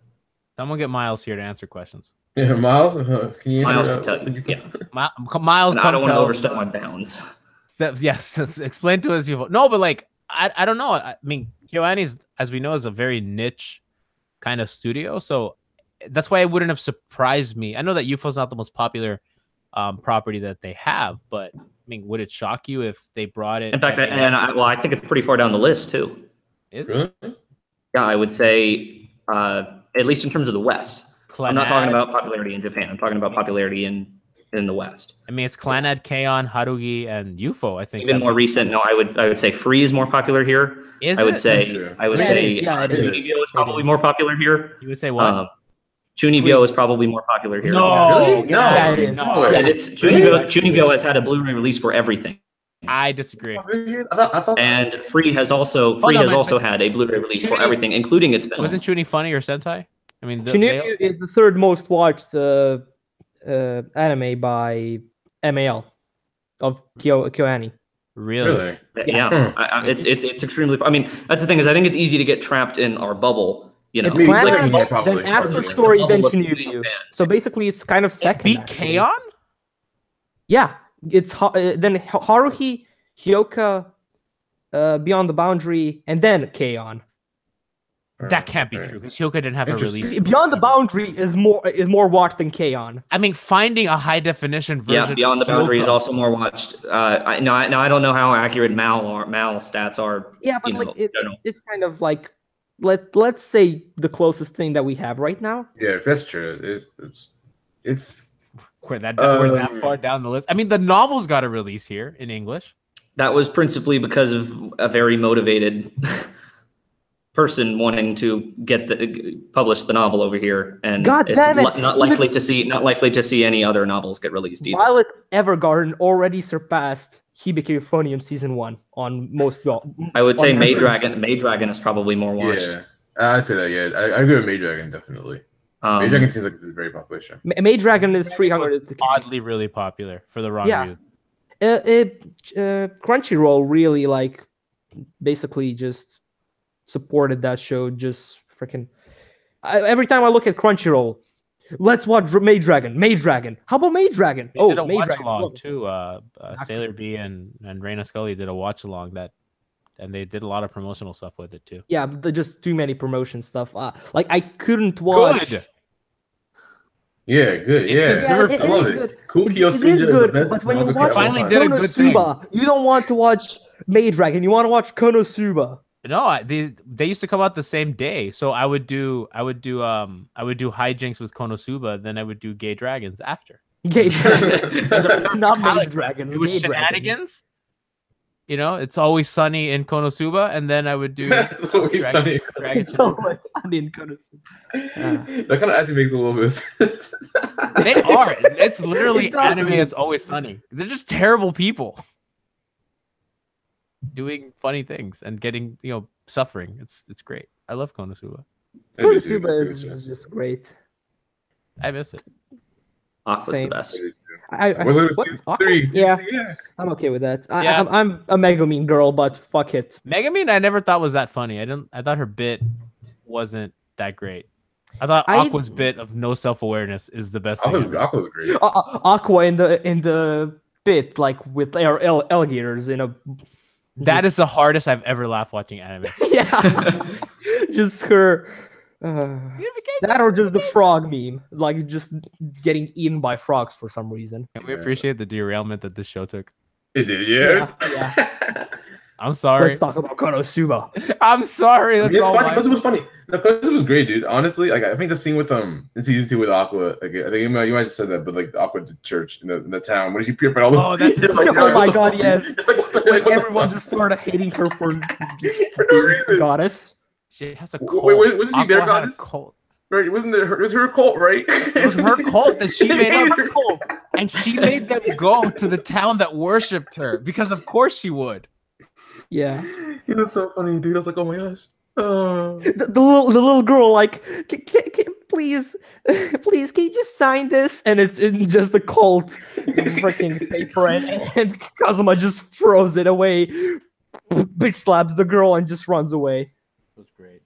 Someone get Miles here to answer questions. Yeah, Miles, can you Miles can tell you. Yeah. Miles, I don't want to overstep my bounds. Yes, explain to us. No, but like I don't know. I mean, KyoAni's, as we know, is a very niche kind of studio, so that's why it wouldn't have surprised me. I know that UFO's not the most popular property that they have, but I mean, would it shock you if they brought it? In fact, I think it's pretty far down the list too. Is it? Yeah, I would say at least in terms of the West. Clannad. I'm not talking about popularity in Japan. I'm talking about popularity in the West. I mean, it's Clannad, K-On, Harugi, and UFO. I think even more recent. No, I would say Free is more popular here. I would say Chunibyo is probably more popular here. You would say what? Chunibyo is probably more popular here. No, really? Chunibyo has had a Blu-ray release for everything. I disagree. And Free has also had a Blu-ray release for everything, including its film. Wasn't Chuni Funny or Sentai? I mean, Chunibyo is the third most watched anime by MAL of KyoAni. Really? Yeah. It's extremely. I mean, that's the thing is, I think it's easy to get trapped in our bubble. You know, it's Clannad, then After Story, then Chunibyo. So basically, it's kind of second. Beat K-On? Yeah, it's then Haruhi, Hyoka, Beyond the Boundary, and then K-On. That can't be true because Hyoka didn't have a release. Beyond the Boundary is more watched than K-On. I mean, finding a high definition version. Yeah, Beyond the Boundary is also more watched. I don't know how accurate Mal stats are. Yeah, but it's kind of like let's say the closest thing that we have right now. Yeah, that's true. It's we're that far down the list. I mean, the novel's got a release here in English. That was principally because of a very motivated person wanting to publish the novel over here, and not likely to see any other novels get released either. Violet Evergarden already surpassed Hibiki Euphonium season 1 on most. I would say Maid Dragon is probably more watched. Yeah, I'd say that. Yeah, I agree with Maid Dragon definitely. Maid Dragon seems like it's a very popular show. Maid Dragon is 300. Oddly, really popular for the wrong reason. Crunchyroll really basically just supported that show. Just freaking every time I look at Crunchyroll, let's watch Maid Dragon. How about Maid Dragon? They did a watch along too. Sailor B and Raina Scully did a watch along and they did a lot of promotional stuff with it too. Yeah, but just too many promotion stuff. I couldn't watch. Good. Yeah, good. Yeah, I love it. Cool Kyosuja is the best. But when you watch finally did a good thing. You don't want to watch Maid Dragon. You want to watch Konosuba. No, they used to come out the same day. So I would do hijinks with Konosuba, then I would do Gay Dragons after. Gay Dragons. Not Maid Dragons. It was shenanigans. You know, It's Always Sunny in Konosuba, and then I would do It's Always Sunny. It's Always Sunny in Konosuba. That kind of actually makes a little bit of sense. They are. It's literally anime It's Always Sunny. They're just terrible people doing funny things and getting, suffering. It's great. I love Konosuba. Konosuba is just great. I miss it. Aqua's the best. Yeah, I'm okay with that. I'm a Megumin girl, but fuck it. Megumin, I never thought was that funny. I thought her bit wasn't that great. I thought Aqua's bit of no self-awareness is the best thing. Aqua's great. Aqua in the bit with their alligators in a. That is the hardest I've ever laughed watching anime. Yeah, just her. That or just the frog meme, just getting eaten by frogs for some reason. And we appreciate the derailment that this show took. It did, yeah. I'm sorry. Let's talk about Konosuba. I'm sorry. I That's mean, it's all funny. my- Because it was funny. No, because it was great, dude. Honestly, like I think the scene with in season 2 with Aqua, like I think you might have said that, but like Aqua to church in the town when she appeared all the. Oh, that's you're like, oh what my the god, fuck? yes. Like, what the, When like, what the everyone fuck? just started hating her for For no being a reason. goddess. She has a Wait, cult. wasn't she their Aqua had a goddess? cult. Right? It was her cult, right? It was her cult that she made hated up. her. Cult. And she made them go to the town that worshipped her because of course she would. Yeah. It was so funny, dude. I was like, oh my gosh. Oh. The little girl, like, please, please, can you just sign this? And it's in just the cult freaking paper, and Kazuma just throws it away, bitch slaps the girl, and just runs away. It was great.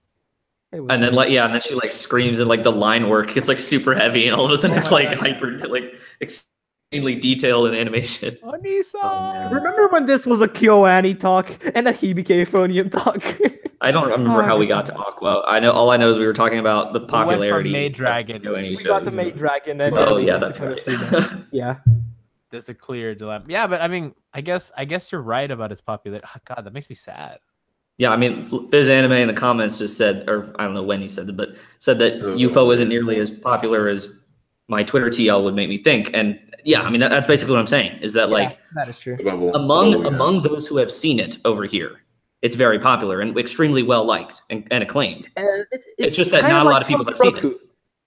It was And then great. and then she like screams and like the line work gets like super heavy and all of a sudden it's like hyper like extremely detailed in animation. Onisa. Remember when this was a KyoAni talk and a Hibike Euphonium talk? I don't remember how we got to Aqua. All I know is we were talking about the We went from popularity. Maid Dragon. of any We got the shows. Maid Dragon and Oh then yeah, we that's went to right. Konosuba. Yeah. There's a clear dilemma. Yeah, but I mean, I guess you're right about its popularity. Oh, God, that makes me sad. Yeah, I mean, Fizz Anime in the comments just said, or I don't know when he said it, but said that UFO isn't nearly as popular as my Twitter TL would make me think. And yeah, I mean, that's basically what I'm saying, is that like that is true. among those who have seen it over here, it's very popular and extremely well liked and acclaimed. And It's just that kind not a like lot of people have Shogun seen it. Roku.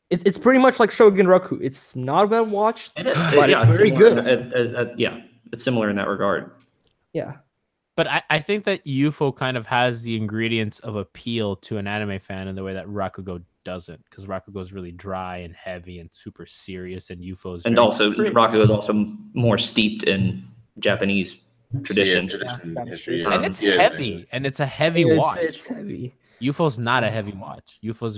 It's pretty much like Shogun Roku. It's not well watched, It is, but yeah, it's very similar. good. Yeah, it's similar in that regard. Yeah. But I think that UFO kind of has the ingredients of appeal to an anime fan in the way that Rakugo doesn't, because Rakugo is really dry and heavy and super serious, and UFO is And very also, Rakugo is also more steeped in Japanese tradition. History, and it's yeah, heavy, and it's a heavy watch. It's heavy. UFO's not a heavy watch. UFO's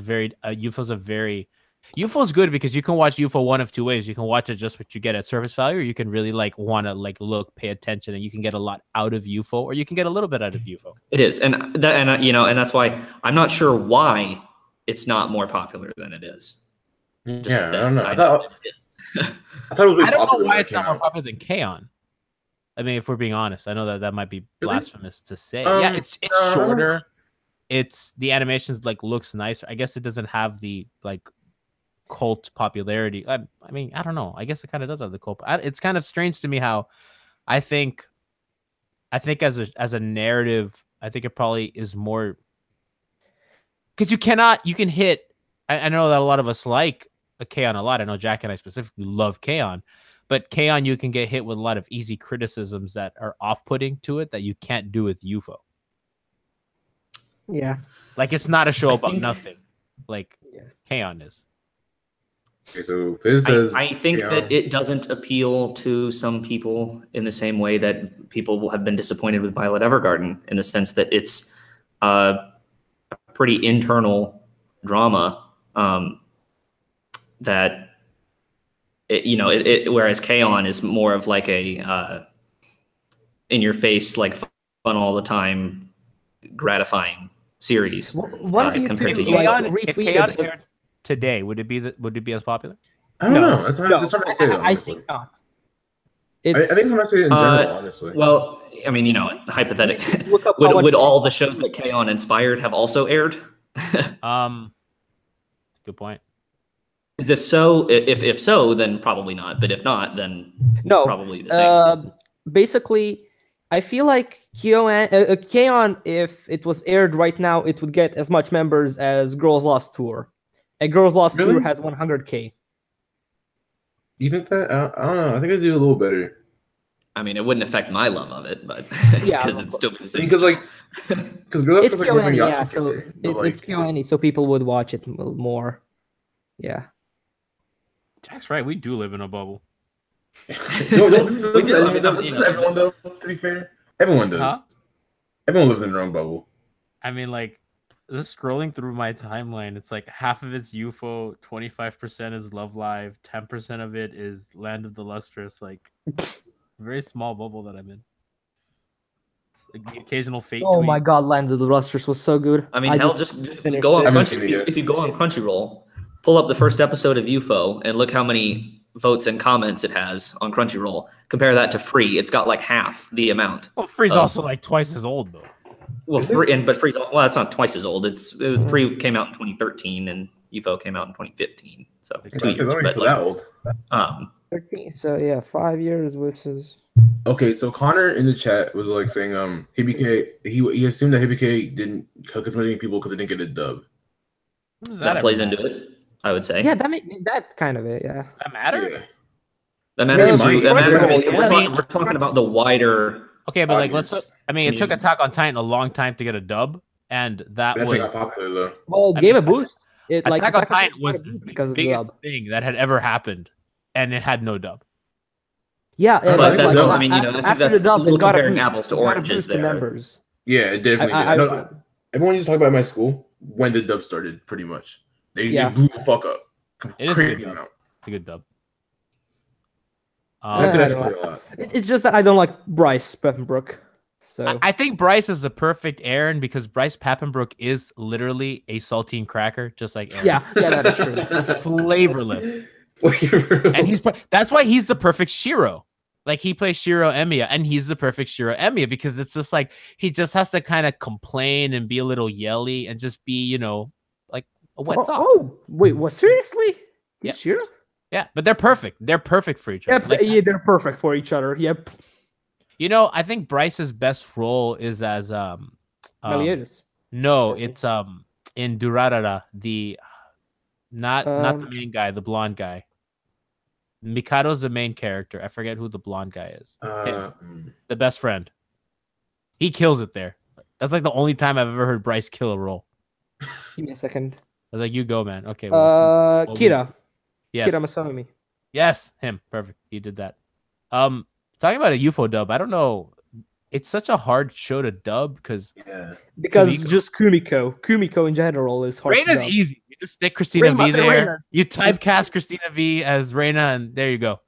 good because you can watch UFO one of two ways. You can watch it just what you get at surface value, or you can really like want to like look, pay attention, and you can get a lot out of UFO, or you can get a little bit out of UFO. It is, and that's why I'm not sure why it's not more popular than it is. Just Yeah, I that don't know. I thought it was. Really I don't know popular why when it's it not came more out. popular than K-On! I mean, if we're being honest, I know that might be Really? blasphemous to say. Yeah, it's I don't know. shorter. It's the animations like looks nicer. I guess it doesn't have the like cult popularity. I mean, I don't know. I guess it kind of does have the cult. It's kind of strange to me how I think as a narrative, I think it probably is more because you can hit. I know that a lot of us like a K-On! A lot. I know Jack and I specifically love K-On!, but K-On! You can get hit with a lot of easy criticisms that are off-putting to it that you can't do with UFO. Yeah. Like it's not a show I about think- nothing. Like K-On! Is. Okay, so Fizz says, I think yeah. that it doesn't appeal to some people in the same way that people have been disappointed with Violet Evergarden, in the sense that it's a pretty internal drama that whereas K-On! Is more of like a in your face, like fun all the time, gratifying series. What do you compared think? to Like, K-On! If retweeted K-On! it- aired today, would it be as popular? I don't No, know. That's no, just hard to say. Though, I honestly. think not. I think it's hard to say in general, honestly. Well, I mean, hypothetically, Look up how much- would all the shows that K-On! Inspired have also aired? Good point. If so, then probably not. But if not, then No, probably the same. basically, I feel like K-On! If it was aired right now, it would get as much members as Girls Lost Tour. And Girls Lost Really? Tour has 100K. You think that? I don't know. I think I do a little better. I mean, it wouldn't affect my love of it, but Yeah, because it's still the same. Because girls It's like KyoAni, Yasuke, yeah, so but, it's KyoAni, so people would watch it more. Yeah. Jack's right. We do live in a bubble. no, this is do. everyone though. To be fair, everyone does. Huh? Everyone lives in their own bubble. I mean, like, just scrolling through my timeline, it's like half of it's UFO, 25% is Love Live, 10% of it is Land of the Lustrous. Like, very small bubble that I'm in. It's like the occasional fate. Oh tweet. my god, Land of the Lustrous was so good. I mean, just finished go on it. Haven't Crunchy. seen it yet. If you go on Crunchyroll, pull up the first episode of UFO and look how many votes and comments it has on Crunchyroll. Compare that to Free. It's got like half the amount. Well, Free's also like twice as old though. Well, Free's it's not twice as old. It's Free came out in 2013 and UFO came out in 2015. So 2 years, but like, that old. 13. So yeah, 5 years versus. Okay, so Connor in the chat was like saying Hibike he assumed that Hibike didn't cook as many people because they didn't get a dub. That plays into it, I would say. Yeah, that kind of it. Yeah. That matter? Yeah. That matters too. That matters. Yeah. We're talking about the wider. Okay, but like audience. it took Attack on Titan a long time to get a dub, and that That's like was popular though. Well, it gave a boost. It like Attack on Titan was because the of the biggest dub. thing that had ever happened, and it had no dub. Yeah, But that's, like, I mean, you know, I think after that's the dub, a little it got a comparing boost. apples to It got a oranges boost in there. numbers. Yeah, it definitely I- did. Everyone used to talk about it in my school when the dub started, pretty much. They blew the fuck up. It is a Crazy good dub. amount. It's a good dub. I liked it I actually don't a lot. It's just that I don't like Bryce Peppenbrook. So I think Bryce is the perfect Aaron because Bryce Pappenbrook is literally a saltine cracker, just like Aaron. yeah, that is true. Flavorless. And that's why he's the perfect Shiro. Like he plays Shiro Emiya, and he's the perfect Shiro Emiya because it's just like he just has to kind of complain and be a little yelly and just be, you know, like a wet sock. Oh, wait, what? Seriously? Yeah. Sure. Yeah, but they're perfect. They're perfect for each other. Yeah, they're perfect for each other. Yep. You know, I think Bryce's best role is as Meliodas. No, it's in Durarara, the not the main guy, the blonde guy. Mikado's the main character. I forget who the blonde guy is. The best friend. He kills it there. That's like the only time I've ever heard Bryce kill a role. Give me a second. I was like, you go, man. Okay. Kira. Yes. Kira Masami. Yes, him. Perfect. He did that. Talking about a UFO dub, I don't know. It's such a hard show to dub because Just Kumiko. Kumiko in general is hard. Reina's to dub. easy. You just stick Christina V there. Reina. You typecast Christina V as Reina, and there you go.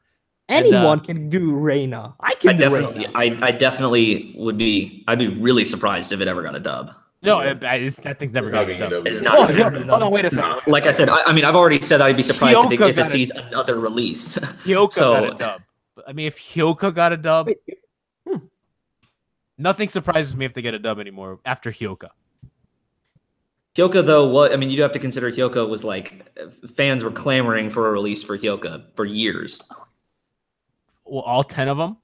Anyone can do Reina. I can do Reina. I definitely would be. I'd be really surprised if it ever got a dub. No, that thing's never going to get dub. It's not. Hold on, wait a second. Like I said, I mean, I've already said I'd be surprised if it sees another release. Hyoka got a dub. I mean, if Hyoka got a dub, nothing surprises me if they get a dub anymore after Hyoka. Hyoka, though, I mean, you do have to consider Hyoka was like fans were clamoring for a release for Hyoka for years. Well, all 10 of them?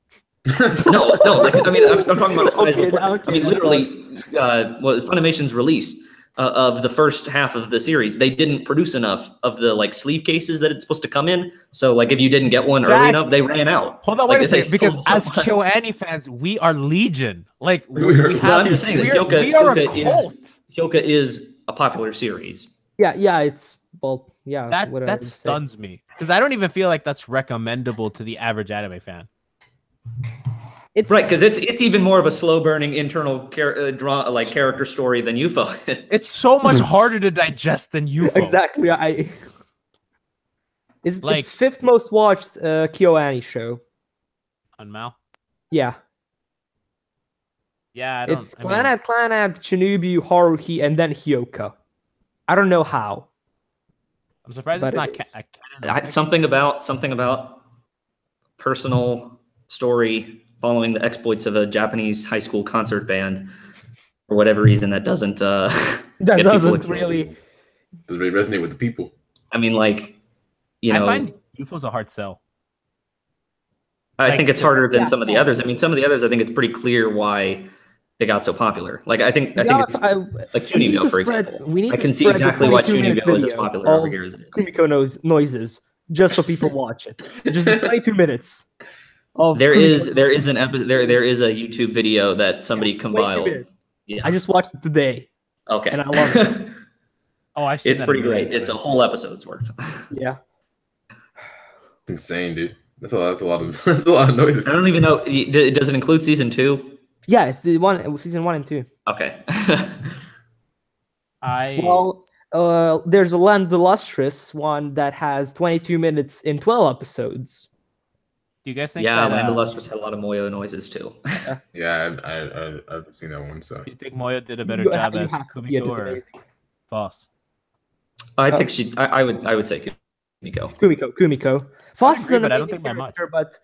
no. Like, I mean, I'm talking about a sizable. Okay, I mean, literally, Funimation's release of the first half of the series, they didn't produce enough of the like sleeve cases that it's supposed to come in. So, like, if you didn't get one early enough, they ran out. Hold on, wait a second. Because as KyoAni fans, we are legion. Like, we are Hyoka is a popular series. Yeah, it's yeah. That stuns me because I don't even feel like that's recommendable to the average anime fan. It's right, because it's even more of a slow burning internal character story than UFO is. It's so much harder to digest than UFO. Exactly. It's fifth most watched KyoAni show. On Mal? Yeah. Yeah, It's Clannad, Shinobu, Haruhi, and then Hyoka. I don't know how. I'm surprised it's not canon. Something about personal story following the exploits of a Japanese high school concert band for whatever reason that doesn't doesn't really resonate with the people. I mean, like, you know, I find UFO's a hard sell. I think it's harder than some of the others. I mean, some of the others, I think it's pretty clear why they got so popular. Like, I think it's like Chunibyo, for example. I can see exactly why Chunibyo is as popular over here as it is. Kumiko noises, just so people watch it. Just 22 minutes. There is a YouTube video that somebody compiled. Yeah. I just watched it today. Okay. And I love it. I've seen it's pretty great. It's a whole episode's worth. Yeah. It's insane, dude. That's a lot of noises. I don't even know. Does it include season 2? Yeah, it's season 1 and 2. Okay. There's a Land the Lustrous one that has 22 minutes in 12 episodes. Do you guys think? Yeah, Land the Lustrous had a lot of Moyo noises too. Yeah, I've seen that one. So do you think Moyo did a better job as Kumiko or Boss? I think I would say Kumiko. Kumiko. Foss is agree, an but I don't amazing think by much. character, but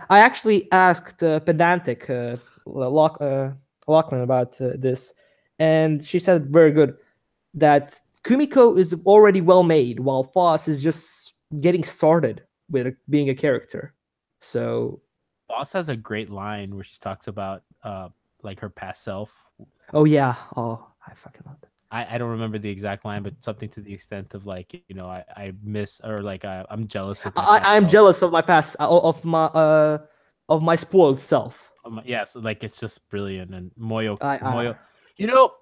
I actually asked Pedantic Lachlan about this, and she said very good that Kumiko is already well made, while Foss is just getting started with being a character. So Boss has a great line where she talks about like her past self. oh yeah, oh I fucking love that. I don't remember the exact line, but something to the extent of like, you know, I miss, or like I'm jealous of my past I'm self. jealous of my past of my spoiled self. Yeah, so like it's just brilliant. And Moyo, I you know,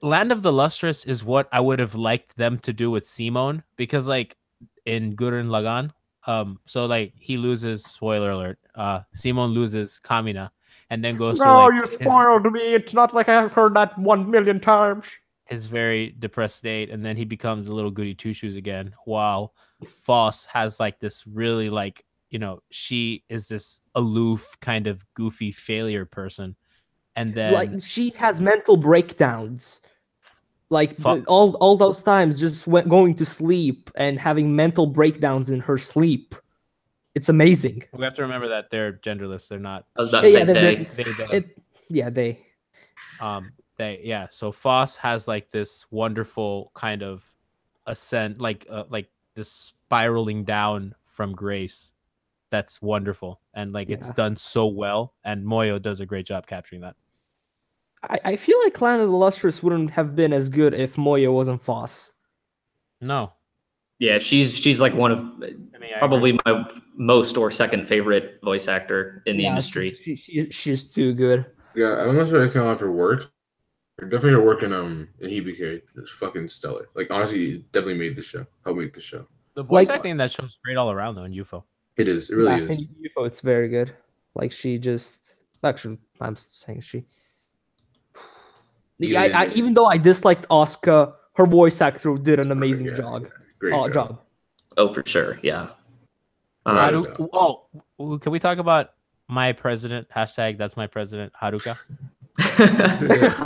Land of the Lustrous is what I would have liked them to do with Simone, because like in Gurren Lagann, so like he loses, spoiler alert, Simone loses Kamina, and then goes through like you spoiled me. It's not like I've heard that 1,000,000 times. his very depressed state, and then he becomes a little goody two shoes again, while Foss has like this really like, you know, she is this aloof kind of goofy failure person, and then Like she has mental breakdowns. Like Fu- all those times, just going to sleep and having mental breakdowns in her sleep. It's amazing. we have to remember that they're genderless. They're not. I was about to say They. Yeah. So Foss has like this wonderful kind of ascent, like this spiraling down from grace. That's wonderful, and like it's Yeah. done so well. And Moyo does a great job capturing that. I feel like Clan of the Lustrous wouldn't have been as good if Moyo wasn't Foss. No, Yeah, she's like one of I probably my most or second favorite voice actor in the industry. She's too good. Yeah, I'm not sure I've seen a lot of her work. Definitely her work in Hibike is fucking stellar. Like honestly, it definitely made the show. Helped make the show. the voice Like- acting in that show's great all around though in UFO. It is. It really Yeah, is. in UFO, it's very good. Like she just actually, I'm saying she. Yeah. Even though I disliked Asuka, her voice actor did an amazing Yeah, job. Great Job. Oh, for sure. Yeah. Can we talk about my president? Hashtag that's my president, Haruka.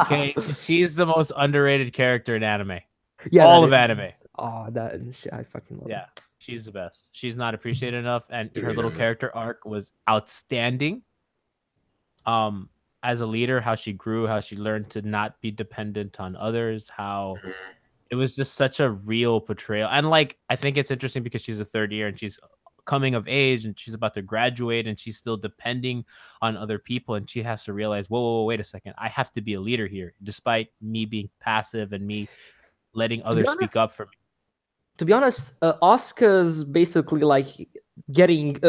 Okay, she's the most underrated character in anime. Yeah, All that of is- anime. Oh, that shit, I fucking love. Yeah, she's the best. She's not appreciated enough, and her Yeah. little character arc was outstanding. As a leader, how she grew, how she learned to not be dependent on others, how it was just such a real portrayal. And like, I think it's interesting because she's a third year and she's coming of age and she's about to graduate and she's still depending on other people, and she has to realize, whoa, wait a second, I have to be a leader here, despite me being passive and me letting others speak up for me. To be honest, Asuka's basically like getting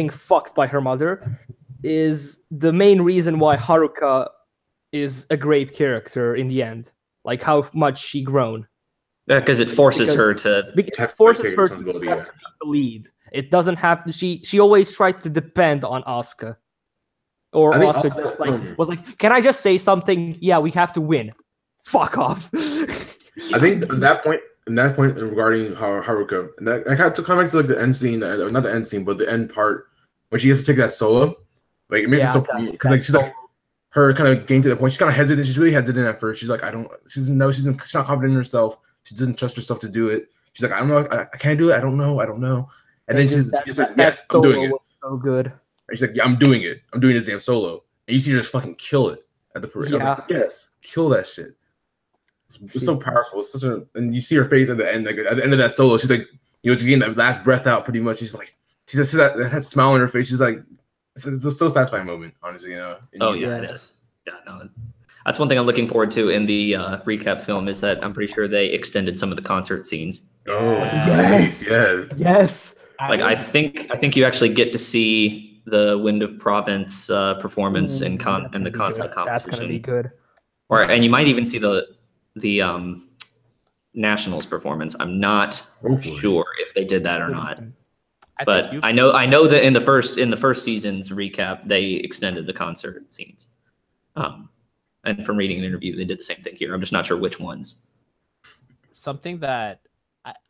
fucked by her mother is the main reason why Haruka is a great character in the end. Like how much she grown. Because it forces her to. Because Have it to forces take her to responsibility, have yeah. to be the lead. It doesn't have to. She always tried to depend on Asuka. Or I think Asuka Asuka- just like was like, "Can I just say something? Yeah, we have to win. Fuck off." I think at that point regarding Haruka, and that kind of back to like the end scene, not the end scene, but the end part when she has to take that solo. Like it makes it so because like she's like her kind of getting to the point. She's kind of hesitant. She's really hesitant at first. She's like, she's not confident in herself. She doesn't trust herself to do it. She's like, I don't know, I can't do it. I don't know. And then she says, yes, I'm doing it. Was so good. And she's like, yeah, I'm doing it. I'm doing this damn solo. And you see her just fucking kill it at the parade. I was like, yes, kill that shit. It's so powerful. It's such a, and you see her face at the end, like at the end of that solo, she's like, you know, she's getting that last breath out pretty much. She's like, she just that smile on her face. She's like, it's a so satisfying moment, honestly. You know. Oh yeah, it is. Yeah, no, that's one thing I'm looking forward to in the recap film is that I'm pretty sure they extended some of the concert scenes. Oh yes. Like I think you actually get to see the Wind of Province performance in the concert competition. That's gonna be good. And you might even see the Nationals performance. I'm not sure if they did that or not. But I know that in the first season's recap they extended the concert scenes. And from reading an interview, they did the same thing here. I'm just not sure which ones. Something that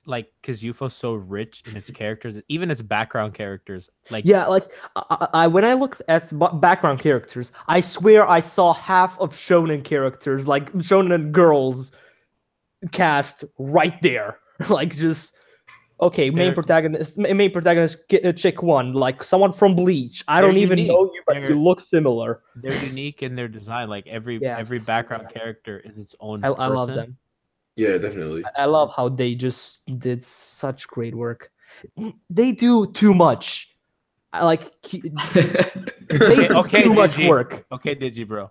like, because UFO's so rich in its characters, even its background characters. Like I when I looked at background characters, I swear I saw half of shonen characters, like shonen girls, cast right there. Like just Okay, main protagonist, chick one, like someone from Bleach. I They're don't even unique. know you, but you look similar. They're unique in their design. Like every background character is its own I person. love them. Yeah, definitely. I love how they just did such great work. They do too much. I like they do too much work. Okay, Digi, bro.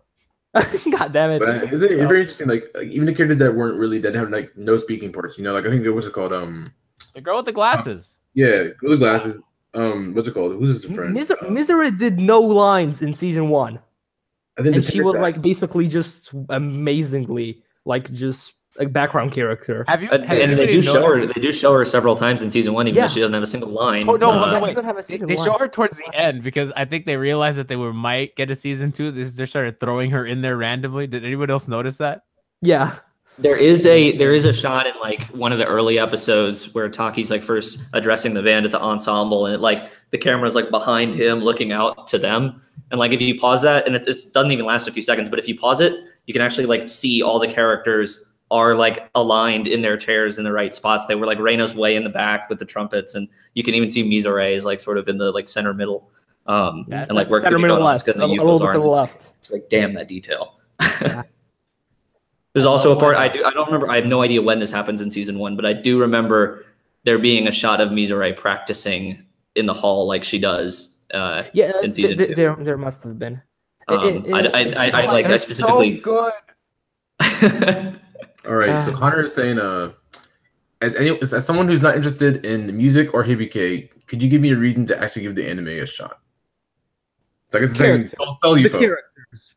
God damn it! But isn't it very interesting? Like even the characters that weren't really that have like no speaking parts. You know, like I think what's it called? The girl with the glasses. Yeah, with the glasses. What's it called? Who's his friend? Misery did no lines in season 1, and she was like basically just amazingly like just a background character. And they do show her several times in season 1, even though she doesn't have a single line. Oh, no, wait. They show her towards the end because I think they realized that they might get a season 2. They started throwing her in there randomly. Did anyone else notice that? Yeah. There is a shot in like one of the early episodes where Taki's like first addressing the band at the ensemble, and the camera's like behind him looking out to them. And like if you pause that, and it doesn't even last a few seconds, but if you pause it, you can actually like see all the characters are like aligned in their chairs in the right spots. They were like Reina's way in the back with the trumpets, and you can even see Misery is like sort of in the like center middle. And like where center middle left, a little bit to the left. It's like damn that detail. Yeah. There's also a part I don't remember. I have no idea when this happens in season 1, but I do remember there being a shot of Misery practicing in the hall like she does. In season 2. There must have been. I specifically. So good. All right, so Connor is saying, as someone who's not interested in music or Hibike, could you give me a reason to actually give the anime a shot? So I guess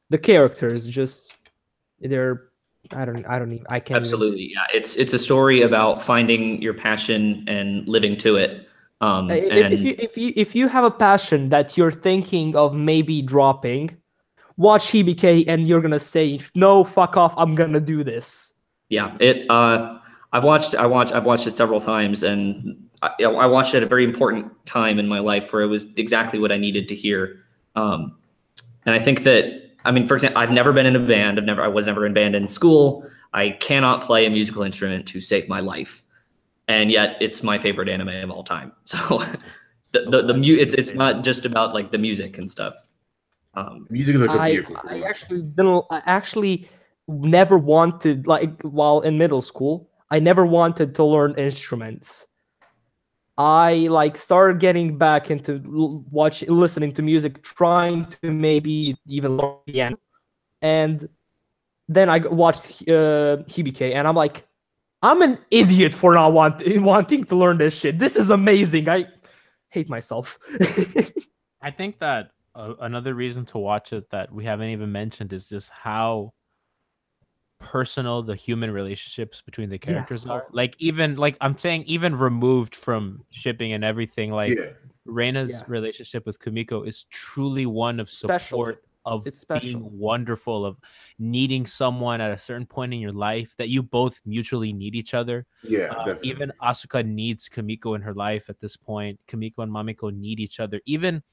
the characters just they're I can't absolutely yeah. It's a story about finding your passion and living to it. If you have a passion that you're thinking of maybe dropping, watch Hibike and you're gonna say no, fuck off, I'm gonna do this. Yeah, I've watched it several times, and I watched it at a very important time in my life where it was exactly what I needed to hear. And I think that, I mean, for example, I've never been in a band. I was never in band in school. I cannot play a musical instrument to save my life, and yet it's my favorite anime of all time. So it's not just about like the music and stuff. Music is like a vehicle. I actually never wanted, like while in middle school, I never wanted to learn instruments. I like started getting back into listening to music, trying to maybe even learn piano, and then I watched Hibike, and I'm like, I'm an idiot for not wanting to learn this shit. This is amazing. I hate myself. I think that another reason to watch it that we haven't even mentioned is just how personal the human relationships between the characters are. Like even like I'm saying, even removed from shipping and everything, like Reina's relationship with Kumiko is truly one of support, of being wonderful, of needing someone at a certain point in your life that you both mutually need each other. Definitely. Even Asuka needs Kumiko in her life at this point. Kumiko and Mamiko need each other. Even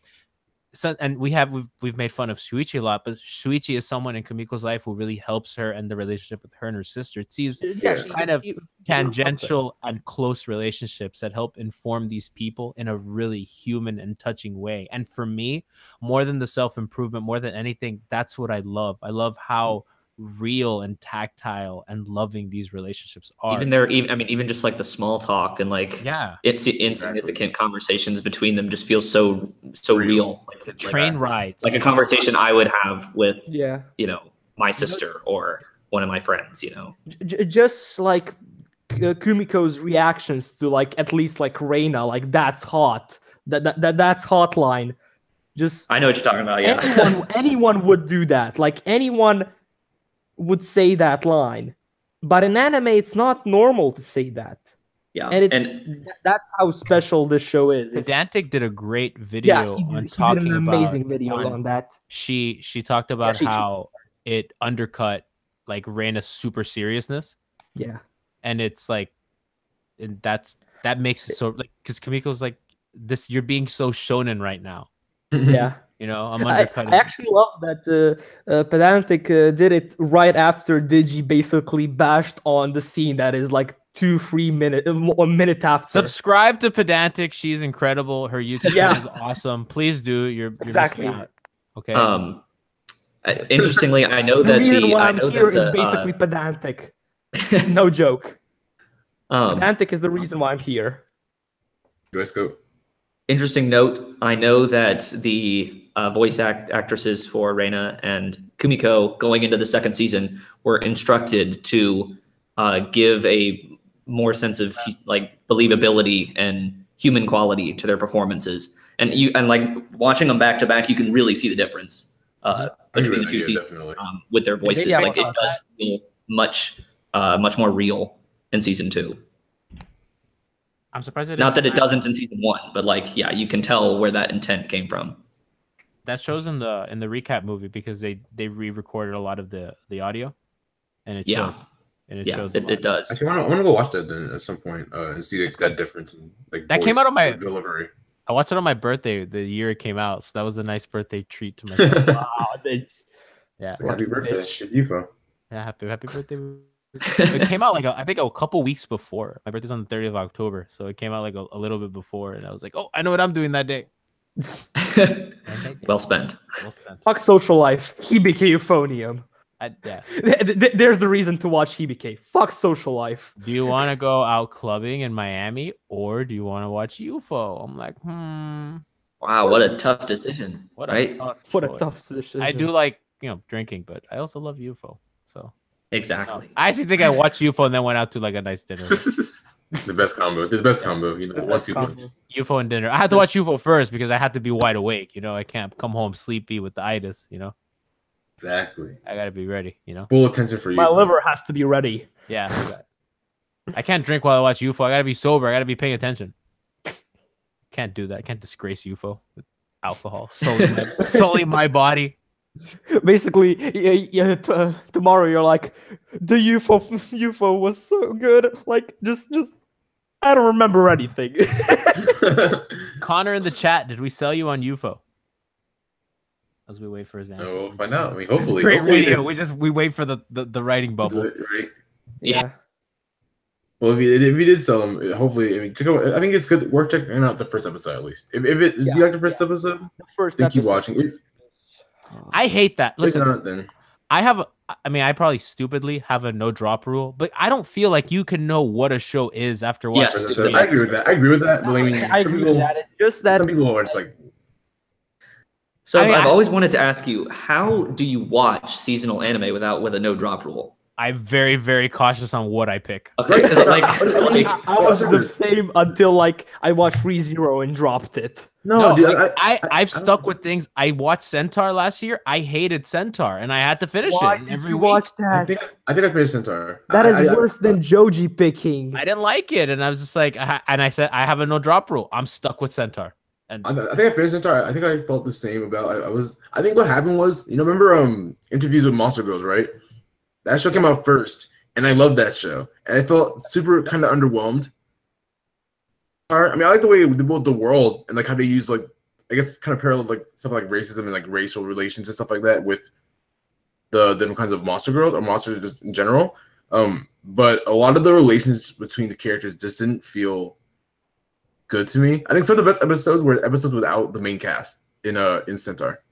so, and we've made fun of Shuichi a lot, but Shuichi is someone in Kamiko's life who really helps her and the relationship with her and her sister. It sees kind of tangential and close relationships that help inform these people in a really human and touching way. And for me, more than the self-improvement, more than anything, that's what I love. I love how real and tactile and loving these relationships are. Even just like the small talk and like it's insignificant conversations between them just feel so real. Like train rides, like a conversation I would have with my sister or one of my friends. Just like Kumiko's reactions to like at least like Reina, like that's hot. That's hotline. Just I know what you're talking about. Yeah, anyone would do that. Like anyone would say that line, but in anime it's not normal to say that. And that's how special this show is. Pedantic did a great video on talking did an amazing about video on that. She talked about how it undercut like Reina's super seriousness. And it's like, and that makes it so like, because Kamiko's like, this, you're being so shonen right now. I'm undercutting. I actually love that Pedantic did it right after Digi basically bashed on the scene that is like 2-3 minutes, a minute after. Subscribe to Pedantic. She's incredible. Her YouTube Yeah. channel is awesome. Please do. You're Exactly. missing out. Okay. Interestingly, I know The that reason why I I'm know here that is basically pedantic. No joke. Pedantic is the reason why I'm here. Let's go. Interesting note. I know that the voice actresses for Reina and Kumiko going into the second season were instructed to give a more sense of like believability and human quality to their performances. And like watching them back to back, you can really see the difference between the two seasons with their voices. Yeah, like it does feel much more real in season 2. I'm surprised. Not that it doesn't in season 1, but like, yeah, you can tell where that intent came from. That shows in the recap movie because they re-recorded a lot of the audio, and it shows. And it shows. It does. Actually, I want to go watch that then at some point and see like, that difference in like that came out of my delivery. I watched it on my birthday the year it came out, so that was a nice birthday treat to myself. Wow, yeah. Happy birthday, it's UFO. Yeah, happy birthday. It came out like I think a couple weeks before. My birthday's on the 30th of October, so it came out like a little bit before, and I was like, oh, I know what I'm doing that day. Well spent. Fuck social life. Hibike Euphonium. Yeah. There's the reason to watch Hibike. Fuck social life. Do you want to go out clubbing in Miami or do you want to watch UFO? I'm like, Wow, what a tough decision. What right? A tough decision. I do like, drinking, but I also love UFO. So exactly. I actually think I watched UFO and then went out to like a nice dinner. The best combo. The best combo. Once you UFO and dinner. I had to watch UFO first because I had to be wide awake. I can't come home sleepy with the itis. Exactly. I gotta be ready. Full attention for you. My liver has to be ready. Yeah. I can't drink while I watch UFO. I gotta be sober. I gotta be paying attention. Can't do that. I can't disgrace UFO with alcohol. Solely my body. Basically, tomorrow you're like, the UFO was so good. Like, just I don't remember anything. Connor in the chat, did we sell you on UFO? As we wait for his answer. We'll find out. Hopefully. Great radio. We wait for the writing bubbles. Right? Yeah. Well, if you did sell them, hopefully, I think it's good. Worth checking out the first episode at least. If you like the first episode, then keep watching. I hate that. Listen, not, then I probably stupidly have a no drop rule, but I don't feel like you can know what a show is after watching. Yes, I agree with that. I agree with that. But I agree with that. It's just that some people are just like. So I've always wanted to ask you, how do you watch seasonal anime with a no drop rule? I'm very, very cautious on what I pick. Okay, I was the same until like I watched ReZero and dropped it. No, dude, I've stuck with things. I watched Centaur last year. I hated Centaur, and I had to finish it every week. Watch that? I think I finished Centaur. That is worse than Joji picking. I didn't like it, and I was just like, I said I have a no drop rule. I'm stuck with Centaur. And I think I finished Zentaray. I think I felt the same about. I think what happened was, remember Interviews with Monster Girls, right? That show came out first, and I loved that show, and I felt super kind of underwhelmed. I like the way they built the world and like how they use like I guess kind of parallel like stuff like racism and like racial relations and stuff like that with the different kinds of monster girls or monsters just in general. But a lot of the relations between the characters just didn't feel good to me. I think some of the best episodes were episodes without the main cast in Centaur.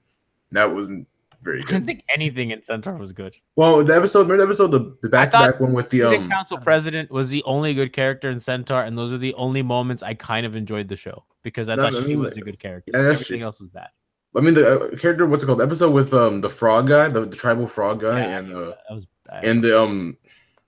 That wasn't very good. I didn't think anything in Centaur was good. Well, remember the episode, the back-to-back one with the Council President was the only good character in Centaur, and those are the only moments I kind of enjoyed the show because I thought she was a good character. Yeah, everything else was bad. I mean, the character, what's it called? The episode with the frog guy, the tribal frog guy, and that was bad. And the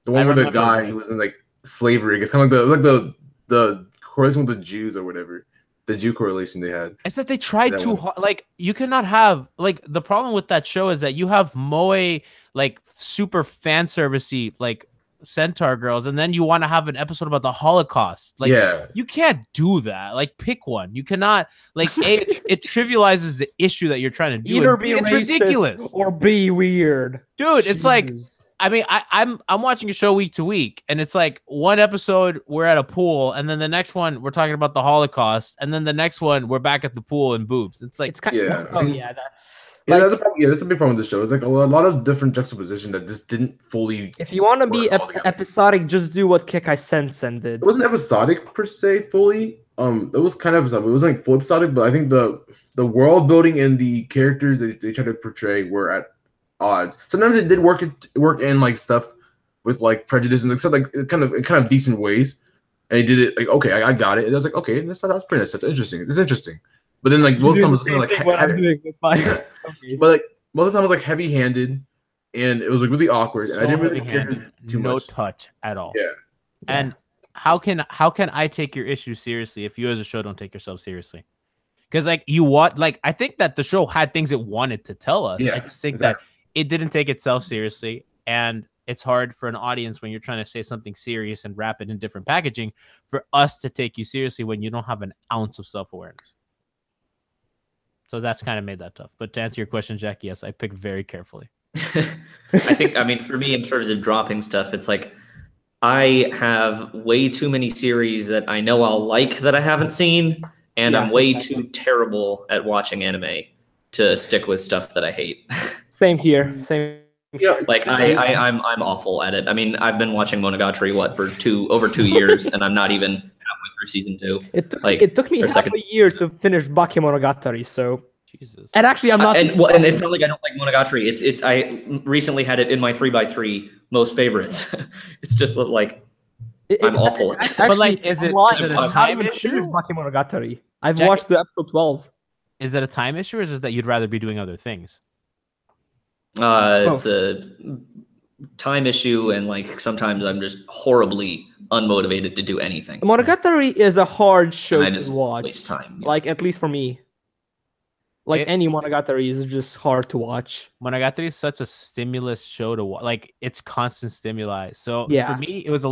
one with the guy who was in like slavery. It's kind of like the correlation with the Jews or whatever. The Jew correlation they had. It's that they tried too hard. Like, you cannot have like the problem with that show is that you have moe like super fan servicey like Centaur girls, and then you want to have an episode about the Holocaust. Like, you can't do that. Like, pick one. You cannot like it trivializes the issue that you're trying to do. Either be it's ridiculous or be weird, dude. It's like. I mean, I'm watching a show week to week, and it's like one episode we're at a pool, and then the next one we're talking about the Holocaust, and then the next one we're back at the pool and boobs. It's like, it's kind of, Yeah, Like, that's a problem. Yeah, that's a big problem with the show. It's like a lot of different juxtaposition that just didn't fully. if you want to be work all together. episodic, just do what Kekai Sensen did. It wasn't episodic per se fully. It was kind of episodic. It wasn't like full episodic, but I think the world building and the characters that they tried to portray were at odds. Sometimes it did work in like stuff with like prejudice and stuff like kind of decent ways. And they did it like, okay, I got it. And I was like, okay, that's pretty nice. That's interesting. It's interesting. But then like most of the time it was kind of like what I'm doing with my but like most of the time it was like heavy handed and it was like really awkward. And I didn't really care too no much. touch at all. Yeah. And how can I take your issue seriously if you as a show don't take yourself seriously? Because like I think that the show had things it wanted to tell us. Yeah, I just think that it didn't take itself seriously, and it's hard for an audience when you're trying to say something serious and wrap it in different packaging for us to take you seriously when you don't have an ounce of self-awareness. So that's kind of made that tough. But to answer your question, Jack, yes, I pick very carefully. I mean, for me, in terms of dropping stuff, it's like I have way too many series that I know I'll like that I haven't seen, and I'm way too terrible at watching anime to stick with stuff that I hate. Same here. Same. Yeah. Like I'm awful at it. I mean, I've been watching Monogatari for over 2 years, and I'm not even halfway through season 2. It took me half a year to finish Bakemonogatari, so Jesus. and actually I'm not and it's not like I don't like Monogatari. It's I recently had it in my 3x3 most favorites. It's just like I'm awful. But like, is it a time issue? Bakemonogatari. I've watched the episode 12. Is it a time issue, or is it that you'd rather be doing other things? It's a time issue, and like sometimes I'm just horribly unmotivated to do anything. Monogatari is a hard show to watch. Waste time. Yeah. Like, at least for me. Like, any Monogatari is just hard to watch. Monogatari is such a stimulus show to watch. Like, it's constant stimuli. So for me, it was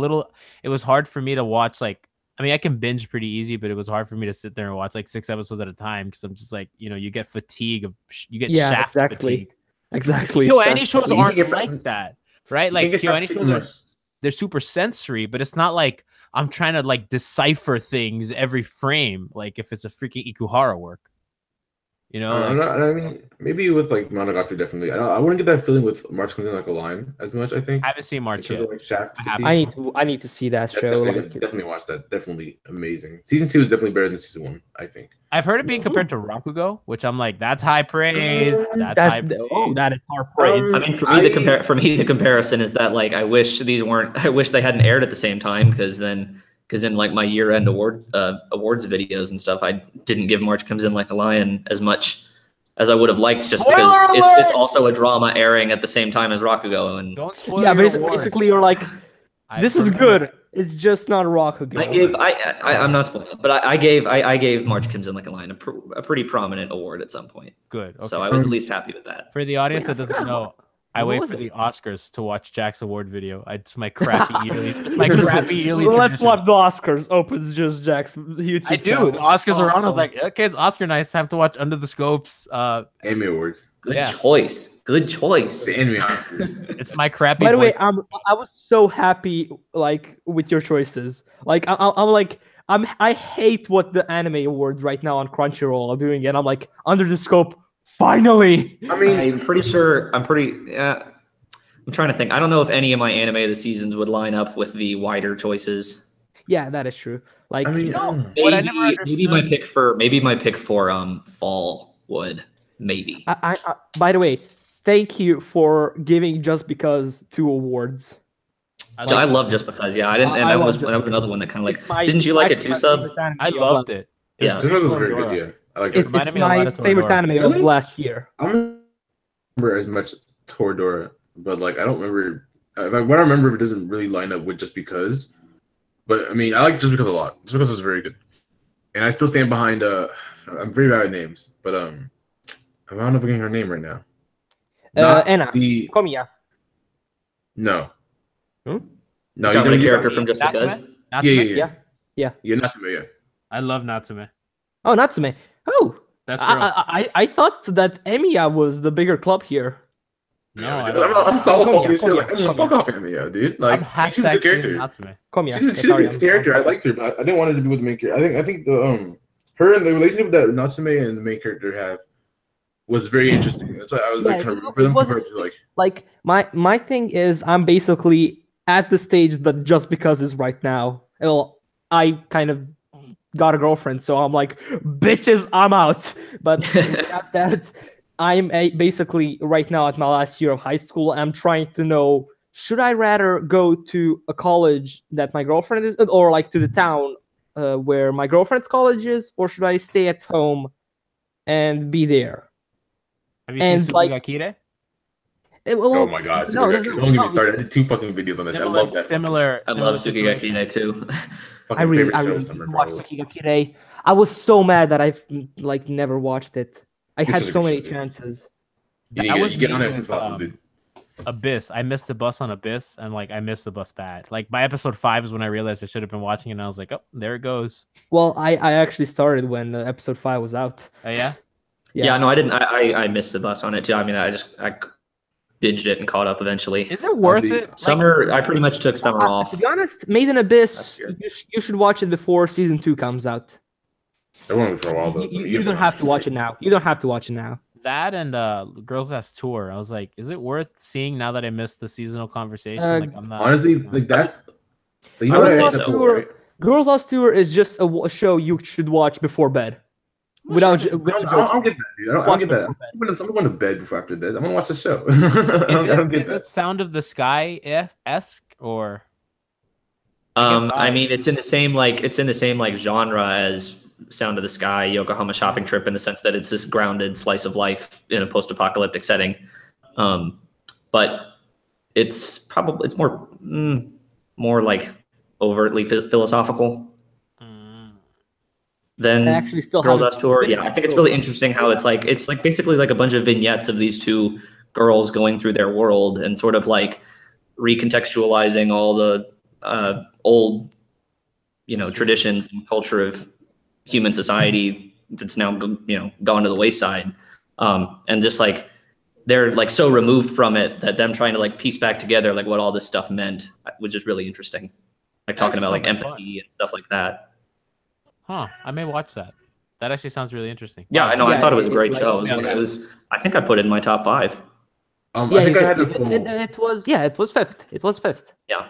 hard for me to watch. Like, I mean, I can binge pretty easy, but it was hard for me to sit there and watch like 6 episodes at a time because I'm just like, you get fatigue. You get shaft fatigue. Exactly. Any shows aren't like that, right? Like, any shows they're super sensory, but it's not like I'm trying to like decipher things every frame. Like if it's a freaking Ikuhara work. I mean, maybe with like Monogatari, definitely. I wouldn't get that feeling with March Comes In Like a Line as much. I think I haven't seen March yet. Like Shaft I need to see that show. Definitely watch that. Definitely amazing. Season 2 is definitely better than season 1. I think. I've heard it being compared to Rakugo, which I'm like, that's high praise. That's high praise. Oh, that is high praise. I mean, for me, the comparison is that like I wish they hadn't aired at the same time because in like my year-end awards videos and stuff, I didn't give March Comes In Like a Lion as much as I would have liked, just because it's also a drama airing at the same time as Rakugo. And don't spoil basically you're like, this is good. It's just not Rakugo. I'm not spoiling, but I gave March Comes In Like a Lion a pretty prominent award at some point. Good. Okay. So I was at least happy with that. For the audience that doesn't know, I wait for the Oscars to watch Jack's award video. It's my crappy yearly. It's my crappy yearly. Let's watch the Oscars. Opens just Jack's YouTube. I do. Channel. The Oscars are on. I was like, okay, it's Oscar nights. Have to watch Under the Scopes. Anime Awards. Good choice. Good choice. The anime Oscars. It's my crappy. By the way, I was so happy like with your choices. Like I hate what the anime awards right now on Crunchyroll are doing, and I'm like, Under the Scope. Finally! I mean, I'm trying to think. I don't know if any of my anime of the seasons would line up with the wider choices. Yeah, that is true. Like, I mean, maybe my pick for Fall would maybe. I by the way, thank you for giving Just Because 2 awards. I love Just Because. Yeah, I didn't, and that was another one that kind of like. Didn't you like it too, Sub? I loved it. Yeah, it was very good. Yeah. It's my favorite anime of last year. I don't remember as much Toradora, but like I don't remember. What I remember, it doesn't really line up with Just Because. But I mean, I like Just Because a lot. Just Because was very good, and I still stand behind. I'm very bad at names, but I don't know if I'm getting her name right now. Anna. Komiya. No. Hmm? No, you're talking a character from Just Because. Yeah. Natsume. Yeah. I love Natsume. Oh, Natsume. Oh, that's I thought that Emiya was the bigger club here. No, I'm so salty. Fuck off, Emiya, dude. Like, she's a good character. She's a good character. I liked her, but I didn't want her to be with the main character. I think the her and the relationship that Natsume and the main character have was very interesting. That's why I was like kind of for them compared to like my thing is I'm basically at the stage that just because is right now. Well, I kind of got a girlfriend, so I'm like, bitches, I'm out. But that I'm basically right now at my last year of high school. I'm trying to know, should I rather go to a college that my girlfriend is, or like to the town where my girlfriend's college is, or should I stay at home and be there? Have you seen Sugigakire? Oh my god, don't get me started. I did 2 fucking videos on this. I love that. I love Sugigakire too. I really watched Sugigakire. I was so mad that I've like never watched it. I had so many chances. I was get on it as possible, dude. Abyss. I missed the bus on Abyss, and like I missed the bus bad. Like by episode 5 is when I realized I should have been watching it, and I was like, oh, there it goes. Well, I actually started when episode 5 was out. Oh yeah. Yeah, no, I didn't. I missed the bus on it too. I mean, I binged it and caught up eventually. Is it worth it? Summer, I pretty much took summer off. To be honest, Made in Abyss, you should watch it before season 2 comes out. I went for a while though. You don't have to watch it now. You don't have to watch it now. That and Girls Last Tour. I was like, is it worth seeing now that I missed the seasonal conversation? Like, I'm not honestly like that's. I would say so. Right? Girls Last Tour is just a show you should watch before bed. I don't get that, dude. I don't get that. I'm going to bed before after this. I'm going to watch the show. Is it Sound of the Sky esque or? I mean, it's in the same like genre as Sound of the Sky, Yokohama Shopping Trip, in the sense that it's this grounded slice of life in a post-apocalyptic setting. But it's more like overtly philosophical. Then actually still Girls Last Tour. Yeah, I think it's really interesting how it's like basically like a bunch of vignettes of these two girls going through their world and sort of like recontextualizing all the old, traditions and culture of human society that's now gone to the wayside, and just like they're like so removed from it that them trying to like piece back together like what all this stuff meant was just really interesting. Like talking about like empathy and stuff like that. Huh. I may watch that. That actually sounds really interesting. Yeah, I know. I thought it was a great show. It was. I think I put it in my top 5. I think I had it was 5th. It was 5th. Yeah.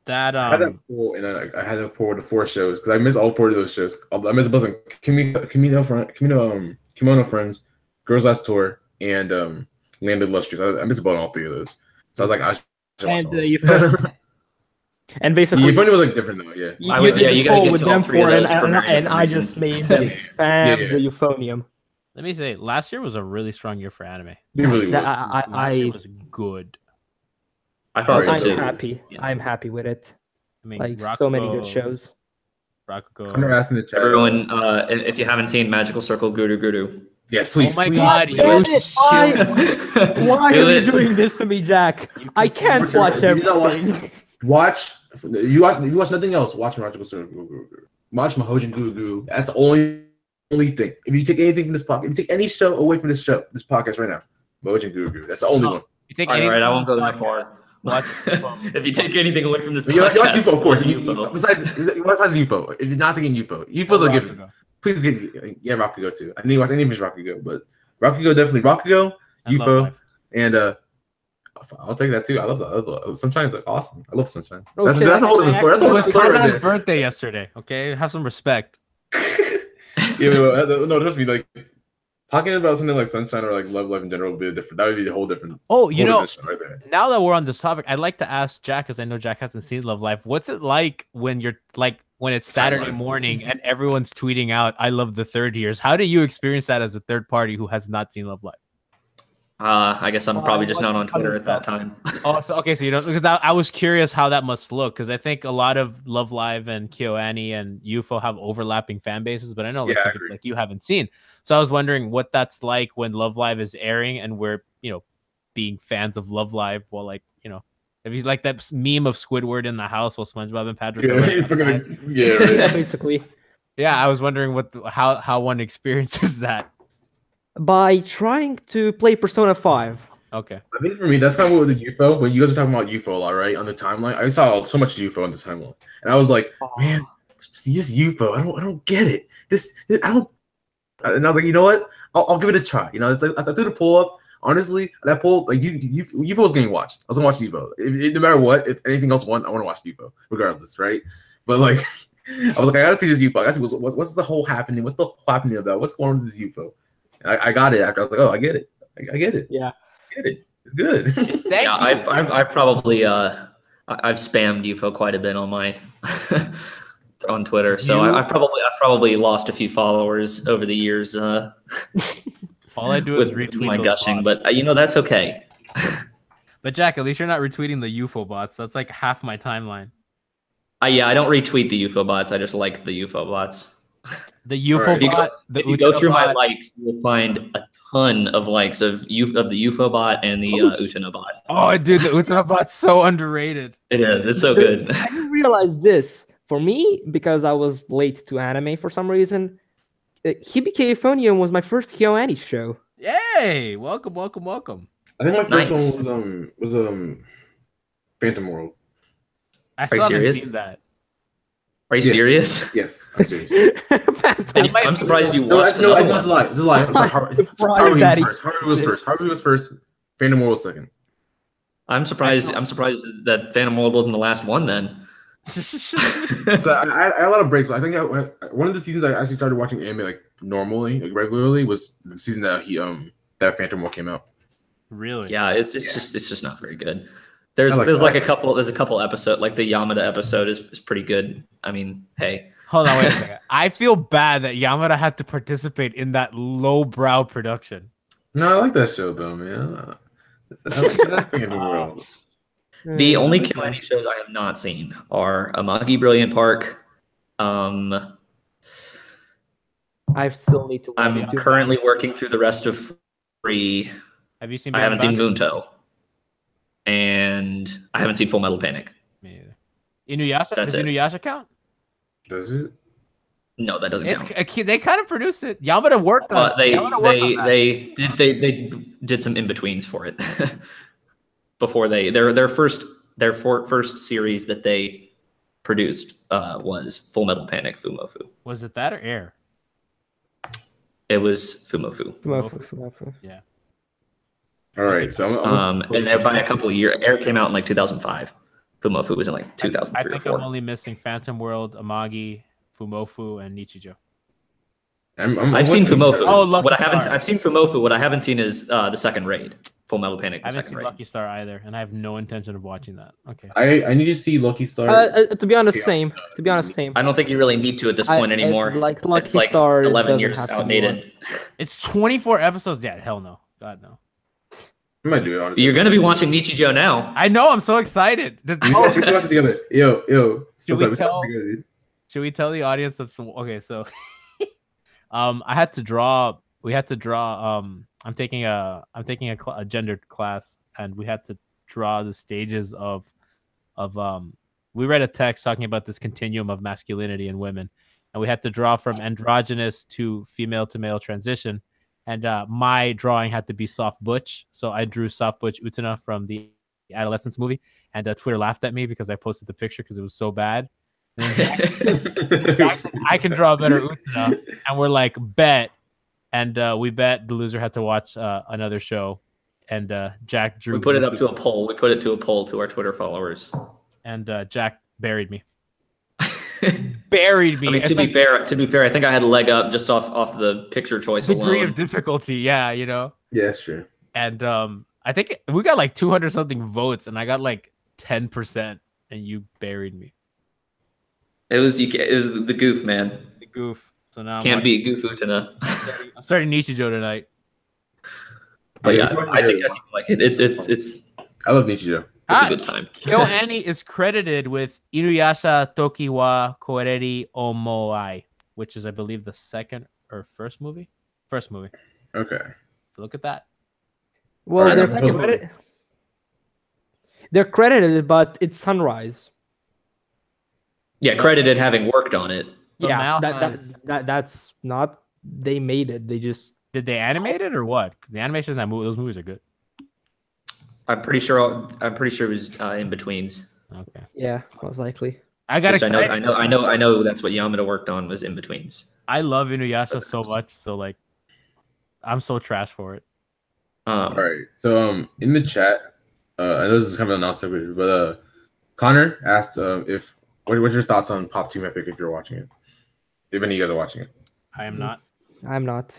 That I had that pool, and I had to pour the 4 shows because I missed all 4 of those shows. I missed a bunch of Kimono Friends, Girls Last Tour, and Land of Illustrious. I missed about all 3 of those. So I was like, I should watch all. And basically, Euphonium was like different though. Yeah, you gotta get to all 3 of those and I just made them spam the Euphonium. Let me say, last year was a really strong year for anime. It really was. Last year was good. I thought so too. I'm happy with it. I mean, like so many good shows. Rakugo. I'm asking the chat. Everyone, if you haven't seen Magical Circle Guru Guru. Yes, please. Oh my please. god, why are you doing this to me, Jack? I can't watch everything. You watch nothing else. Watch Magical Circle. Watch Mahojin Guru. That's the only thing. If you take anything from this podcast, if you take any show away from this podcast right now, Mahojin Guru. That's the only one. You take all right, I won't go that far. Watch if you take anything away from this podcast, you watch UFO, of course. Besides UFO, if you're not taking UFO, UFO's a given. Please get Rakugo too. I need to watch any of his Rakugo, but Rakugo definitely Rakugo, UFO, and I'll take that too. I love that. Sunshine's like awesome. I love Sunshine. That's a whole different story. That's a whole story. It was his birthday yesterday. Okay, have some respect. No, trust me. Like talking about something like Sunshine or like Love Life in general would be different. That would be a whole different. Oh, right there. Now that we're on this topic, I'd like to ask Jack, because I know Jack hasn't seen Love Life. What's it like when you're like when it's Saturday morning and everyone's tweeting out, "I love the third years"? How do you experience that as a third party who has not seen Love Life? I guess I'm probably just not on Twitter at that time. So you don't, because I was curious how that must look, because I think a lot of Love Live and KyoAni and UFO have overlapping fan bases, but I know like you haven't seen. So I was wondering what that's like when Love Live is airing and we're being fans of Love Live while if you like that meme of Squidward in the house while SpongeBob and Patrick basically. Yeah, I was wondering how one experiences that. By trying to play Persona 5. Okay. I think for me, that's kind of what with UFO. When you guys are talking about UFO a lot, right? On the timeline, I saw so much UFO on the timeline, and I was like, man, this UFO, I don't get it. And I was like, you know what? I'll give it a try. You know, it's like I threw the poll up. Honestly, that poll, like UFO was getting watched. I was gonna watch UFO. No matter what, if anything else won, I want to watch UFO, regardless, right? But like, I was like, I gotta see this UFO. I gotta see what's the whole happening. What's the whole happening about? What's going on with this UFO? I got it after. I was like, oh, I get it. I get it. Yeah, I get it. It's good. Yeah, I've probably I've spammed UFO quite a bit on my on Twitter, so I've probably lost a few followers over the years. All I do is retweet my those gushing, bots. but that's okay. But Jack, at least you're not retweeting the UFO bots. That's like half my timeline. Yeah, I don't retweet the UFO bots. I just like the UFO bots. The UFO bot. If you go through my likes, you'll find a ton of likes of the UFO bot and the Utana bot. Oh, dude, the Utana bot's so underrated. It is. It's so good. I didn't realize this. For me, because I was late to anime for some reason, Hibike Euphonium was my first KyoAni show. Yay! Welcome. I think my first Nice. one was Phantom World. I Are still you haven't serious? seen that. Are you Yeah. serious? Yes, I'm serious. I'm surprised you No, watched no, another it's a one. lie. It's a lie. I'm sorry. Haruhi was first. Haruhi was first. Phantom World was second. I'm surprised that Phantom World wasn't the last one then. But I had a lot of breaks. But I think one of the seasons I actually started watching anime like normally, like regularly, was the season that that Phantom World came out. Really? Yeah, it's just not very good. There's like a couple episodes, like the Yamada episode is pretty good. I mean, hey. Hold on, wait a second. I feel bad that Yamada had to participate in that lowbrow production. No, I like that show though, man. I like that Phantom World. The only KyoAni shows I have not seen are Amagi Brilliant Park. I still need to watch I'm it. currently working through the rest of Free. Have you seen? I haven't seen Beyond Munto. And I haven't seen Full Metal Panic. Me either. Inuyasha? That's Does it. Inuyasha count? Does it? No, that doesn't count. They kind of produced it. Yamada worked on it. They did some in betweens for it before their first series that they produced was Full Metal Panic Fumofu. Was it that or Air? It was Fumofu. Yeah. All right. So And then by a couple of years, Air came out in like 2005. Fumofu was in like 2003 I or think 4. I'm only missing Phantom World, Amagi, Fumofu, and Nichijou. I've seen Fumofu. Oh, Lucky Star. I've seen Fumofu. What I haven't seen is the second raid, Full Metal Panic. I haven't second seen raid. Lucky Star either, and I have no intention of watching that. Okay. I need to see Lucky Star. To be honest, same. I don't think you really need to at this point anymore. Like Lucky it's like Star 11 doesn't years have to be outdated. It's 24 episodes. Yeah, hell no. God no. I might do it honestly. You're gonna be watching Nichijou now. I know. I'm so excited. We should watch it together. Yo. Should we watch it tell- together, dude. Should we tell the audience of some? Okay, so, I had to draw. We had to draw. I'm taking a gendered class, and we had to draw the stages of. We read a text talking about this continuum of masculinity in women, and we had to draw from androgynous to female to male transition. And my drawing had to be soft butch, so I drew soft butch Utana from the Adolescence movie, and Twitter laughed at me because I posted the picture because it was so bad. And Jack said, I can draw a better Utana, and we're like, bet. And we bet the loser had to watch another show, and Jack drew. We put it up to a poll. We put it to a poll to our Twitter followers. And Jack buried me. Buried me. I mean, to be fair, I think I had a leg up just off the picture choice degree alone. of difficulty. Yeah, you know. Yeah, that's true. And I think we got like 200 something votes, and I got like 10%, and you buried me. It was the goof, man. The goof. So now Can't beat Goof Utana. I'm starting Nichijou tonight. But yeah, I think like it's I love Nichijou. a good time. KyoAni is credited with Inuyasha Toki wa Koereri Omoai, which is, I believe, the second or first movie. First movie. Okay. So look at that. Well, Alright, they're credited, but it's Sunrise. Yeah, credited having worked on it. So Yeah, Mal that's not. They made it. They just. Did they animate it or what? The animation in that movie, those movies are good. I'm pretty sure it was in betweens. Okay. Yeah, most likely. I got Which excited. I know that's what Yamada worked on was in betweens. I love Inuyasha so much, so like I'm so trash for it. All right. So in the chat, I know this is kind of a non-sequitur, but Connor asked if what's your thoughts on Pop Team Epic if you're watching it? If any of you guys are watching it. I am not. I'm not.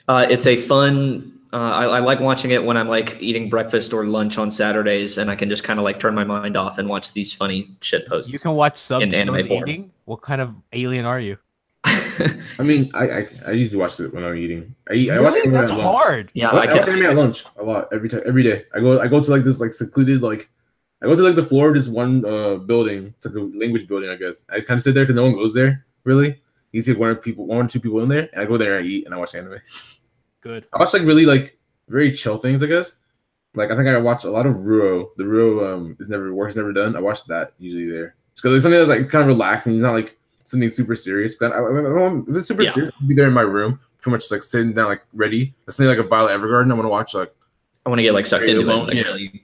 It's a fun. I like watching it when I'm like eating breakfast or lunch on Saturdays, and I can just kind of like turn my mind off and watch these funny shit posts. You can watch subs in anime form. eating. What kind of alien are you? I mean, I usually watch it when I'm eating. I watch Really? anime That's at lunch. hard. Yeah, I watch anime at lunch a lot every day. I go to like this like secluded like I go to like the floor of this one building. It's like a language building, I guess. I kind of sit there because no one goes there really. You see one or two people in there, and I go there and I eat and I watch anime. Good. I watch like really like very chill things, I guess. Like I think I watch a lot of Ruo. The Ruo is never done. I watch that usually there because it's something that's like kind of relaxing. It's not like something super serious. If it's super serious, I'll be there in my room, pretty much like sitting down, like ready. It's something like a Violet Evergarden. I want to watch like. I want to get like sucked into it. Like, yeah. really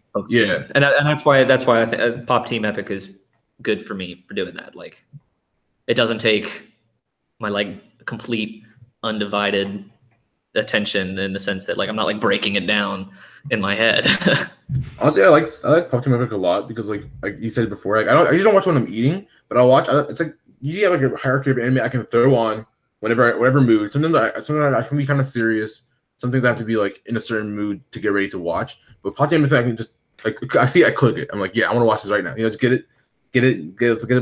and that's why I think Pop Team Epic is good for me for doing that. Like, it doesn't take my like complete undivided attention in the sense that like I'm not like breaking it down in my head. Honestly, I like Pop Team Epic a lot because like you said before, like I usually don't watch when I'm eating, but I'll watch. It's like usually have like a hierarchy of anime I can throw on whatever mood. Sometimes I can be kind of serious. Some things I have to be like in a certain mood to get ready to watch. But Pop Team Epic, I can just like I see it, I click it. I'm like, yeah, I want to watch this right now. You know, just get it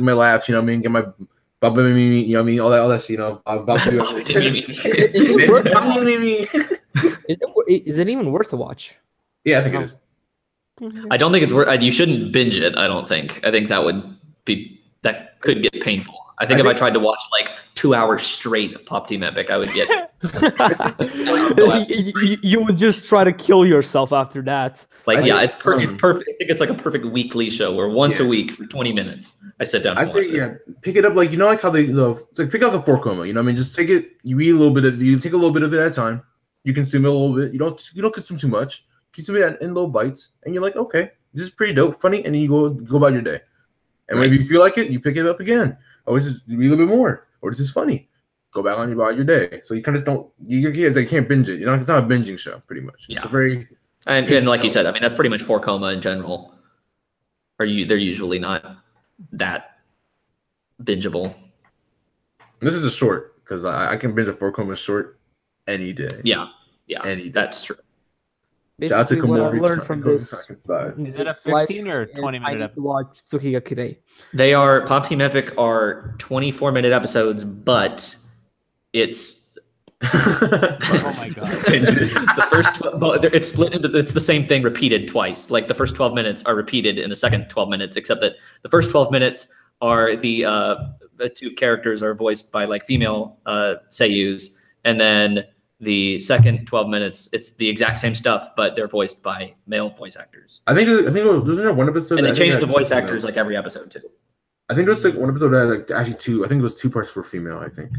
my laughs. You know what I mean? Get my Baba Mimi, you know what I mean? All that shit, you know. Is it even worth a watch? Yeah, I think it is. I don't think it's worth. You shouldn't binge it. I don't think. I think that could get painful. I think if I tried to watch like 2 hours straight of Pop Team Epic, I would get. You would just try to kill yourself after that. Like, it's perfect. I think it's like a perfect weekly show where once a week for 20 minutes I sit down. I'd say pick it up like like how they it's like pick out the 4 coma. You know what I mean? Just take it. You eat a little bit of. You take a little bit of it at a time. You consume it a little bit. You don't consume too much. Consume it in little bites, and you're like, okay, this is pretty dope, funny, and then you go about your day. And maybe you feel like it, you pick it up again. Oh, this is a little bit more, or this is funny. Go back on about your day. So you kind of just don't. You can't binge it. You know, it's not a binging show, pretty much. It's a very and like you said, I mean, that's pretty much 4 coma in general. They're usually not that bingeable. And this is a short because I can binge a 4 coma short any day. Yeah, any day. That's true. Basically, what I learned from this is it a 15 or 20-minute episode? Watch Tsukigakure. They are Pop Team Epic are 24-minute episodes, but it's oh my god. The first it's split into it's the same thing repeated twice. Like the first 12 minutes are repeated in the second 12 minutes, except that the first 12 minutes are the 2 characters are voiced by like female seiyus, and then the second 12 minutes, it's the exact same stuff, but they're voiced by male voice actors. I think wasn't there one episode and they changed the voice actors like every episode too. I think there was like one episode that had like actually 2. I think it was 2 parts for female. I think.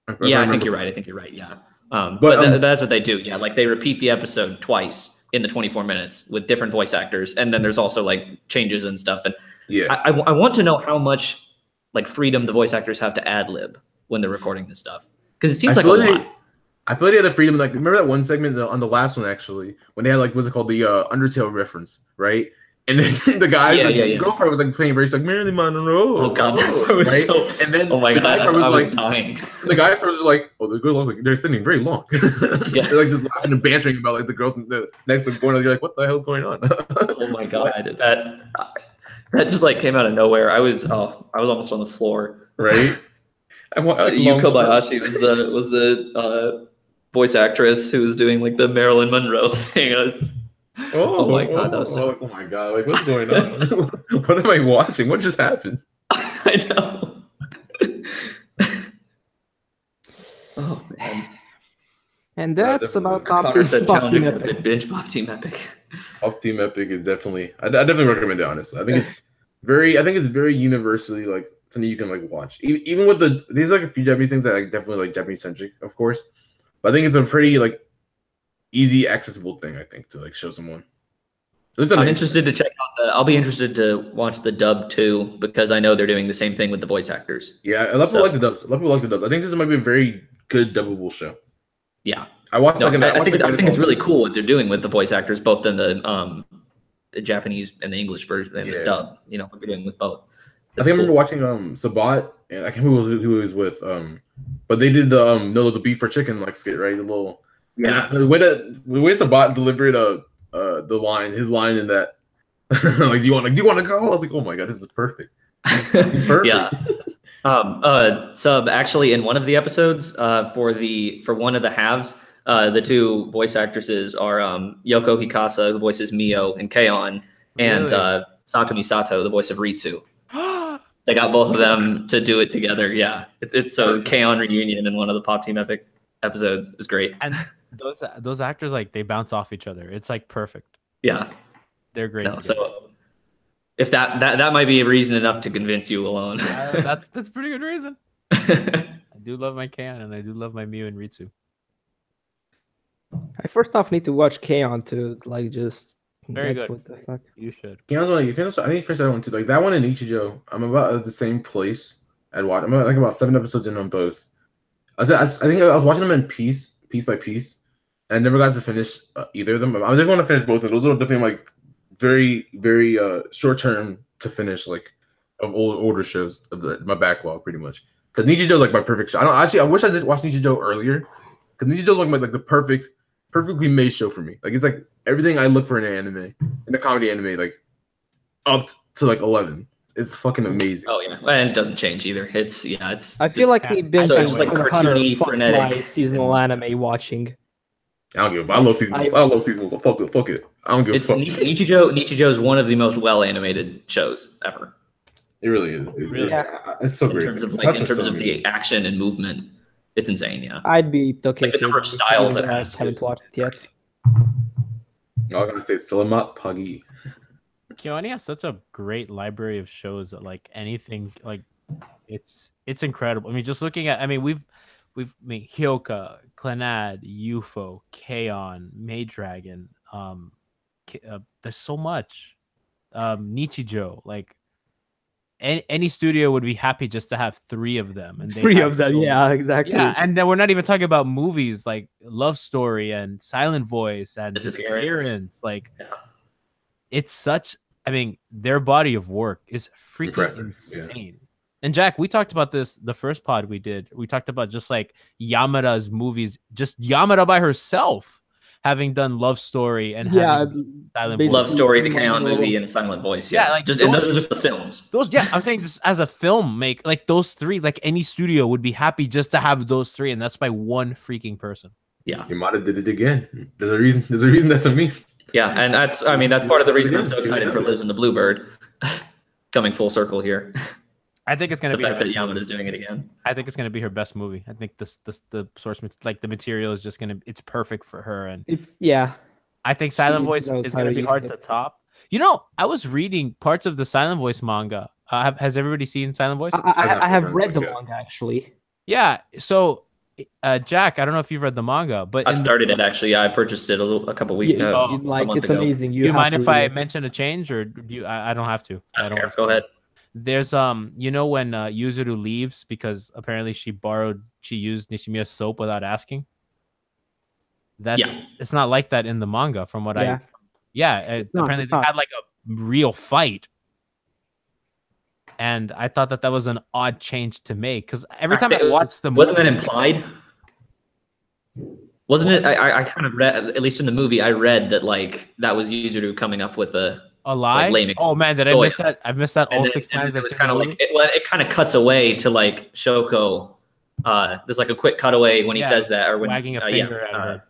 I think you're right. Yeah. But that's what they do. Yeah, like they repeat the episode twice in the 24 minutes with different voice actors, and then there's also like changes and stuff. And I want to know how much like freedom the voice actors have to ad lib when they're recording this stuff, because it seems like a lot. I feel like they had the freedom. Like, remember that one segment on the last one actually, when they had like what's it called, the Undertale reference, right? And then the guy, girlfriend was like playing very like Marilyn Monroe. Oh god, that was right? so. And then oh my god, I was like dying. The guys was like, oh, the girls was like they're standing very long. Yeah. They're like just laughing and bantering about like the girls in the next to going. You're like, what the hell's going on? Oh my god, that just like came out of nowhere. I was almost on the floor. Right. Yuko Bayashi was the voice actress who was doing like the Marilyn Monroe thing. I was just, oh my god, that was so. Oh my god, like what's going on? What am I watching? What just happened? I know. Oh man. And that's about Connor said Pop Team challenging Epic. binge Pop Team Epic. Pop Team Epic is definitely. I definitely recommend it. Honestly, I think it's very universally like something you can like watch. Even with there's like a few Japanese things that like definitely like Japanese centric, of course. But I think it's a pretty like easy, accessible thing. I think to like show someone. I'm interested to check out I'll be interested to watch the dub too, because I know they're doing the same thing with the voice actors. Yeah, a lot of people like the dubs. A lot of people like the dubs. I think this might be a very good dubbable show. Yeah. I watched No, like I think it's really cool what they're doing with the voice actors, both in the Japanese and the English version and the dub. You know, what they're doing with both. I think I remember watching Sabat, and I can't remember who he was with. But they did the no, the beef for chicken like skit, right? The little the way Sabat delivered the line, his line in that like do you want to go? I was like, oh my god, this is perfect. Perfect. Yeah. Sub actually in one of the episodes for one of the halves, the two voice actresses are Yoko Hikasa, who voices Mio and Keion, and Satomi Sato, the voice of Ritsu. They got both of them to do it together. Yeah, it's so Keion reunion in one of the Pop Team Epic episodes is great. And those actors, like, they bounce off each other. It's like perfect. Yeah, they're great. No, so if that might be a reason enough to convince you alone. That's a pretty good reason. I do love my Keion and I do love my Mew and Ritsu. I first off need to watch Keion to like just very good. What the fuck? You should. Keion's I need to finish that one too. Like that one in Ichijo, I'm about at the same place I'd watch. I'm like about 7 episodes in on both. I think I was watching them in piece by piece, and I never got to finish either of them. I just want to finish both of those. Those are definitely like very short term to finish, like of older shows of my backlog pretty much. Because Nichijou is like my perfect show. I wish I did watch Nichijou earlier, because Nichijou is like the perfectly made show for me. Like it's like everything I look for in an anime, in a comedy anime, like up to like 11. It's fucking amazing. Oh yeah, and it doesn't change either. It's I feel like we've been so it's like cartoony, frenetic seasonal anime watching. I don't give a fuck. I love seasonals. I love seasonals. Fuck it. I don't give a fuck. Nichijou is one of the most well animated shows ever. It really is. Dude. Really? Yeah, it's so great. In terms of the action and movement, it's insane. Yeah, I'd be okay. Like the number of styles it I has. haven't watched it yet. I'm gonna say Salamat Pagi. KyoAni has such a great library of shows that like anything like it's incredible. I mean, just looking at we've Hyoka, Clannad, UFO, Keion, Maid Dragon. There's so much. Nichijou, like any studio would be happy just to have 3 of them, and three of them, yeah, exactly. Yeah, and then we're not even talking about movies like Love Story and Silent Voice and Disappearance. Like, it's such. I mean, their body of work is freaking insane. Yeah. And Jack, we talked about this the first pod we did. We talked about just like Yamada's movies, just Yamada by herself having done Love Story and having Silent Voice. Love Story, the Keion movie, and Silent Voice. Yeah, like and those are just the films. I'm saying just as a film like those 3, like any studio would be happy just to have those 3, and that's by one freaking person. Yeah, Yamada did it again. There's a reason that's a me. Yeah, and that's part of the reason I'm so excited for Liz and the Bluebird coming full circle here. I think it's going to be the fact that Yamada's doing it again. I think it's going to be her best movie. I think the source, like the material, is just it's perfect for her, and I think Silent Voice is going to be hard to top. You know, I was reading parts of the Silent Voice manga. Has everybody seen Silent Voice? I have read the manga actually. Yeah, so. Jack, I don't know if you've read the manga, but I've started it actually. I purchased it a couple weeks ago. It's amazing. You mind if I mention a change, or do you? I don't have to. I don't care. Go ahead. There's when Yuzuru leaves because apparently she used Nishimiya's soap without asking. It's not like that in the manga, from what apparently they had like a real fight. And I thought that was an odd change to make, because every time I watched the movie... Wasn't that implied? Wasn't it? I kind of read, at least in the movie, I read that like that was Yuzuru coming up with a lie? Like, oh man, did I miss that? I've missed that all 6 times. It was kind of like... It kind of cuts away to like Shoko. There's like a quick cutaway when he says that, or when... Wagging a finger at her.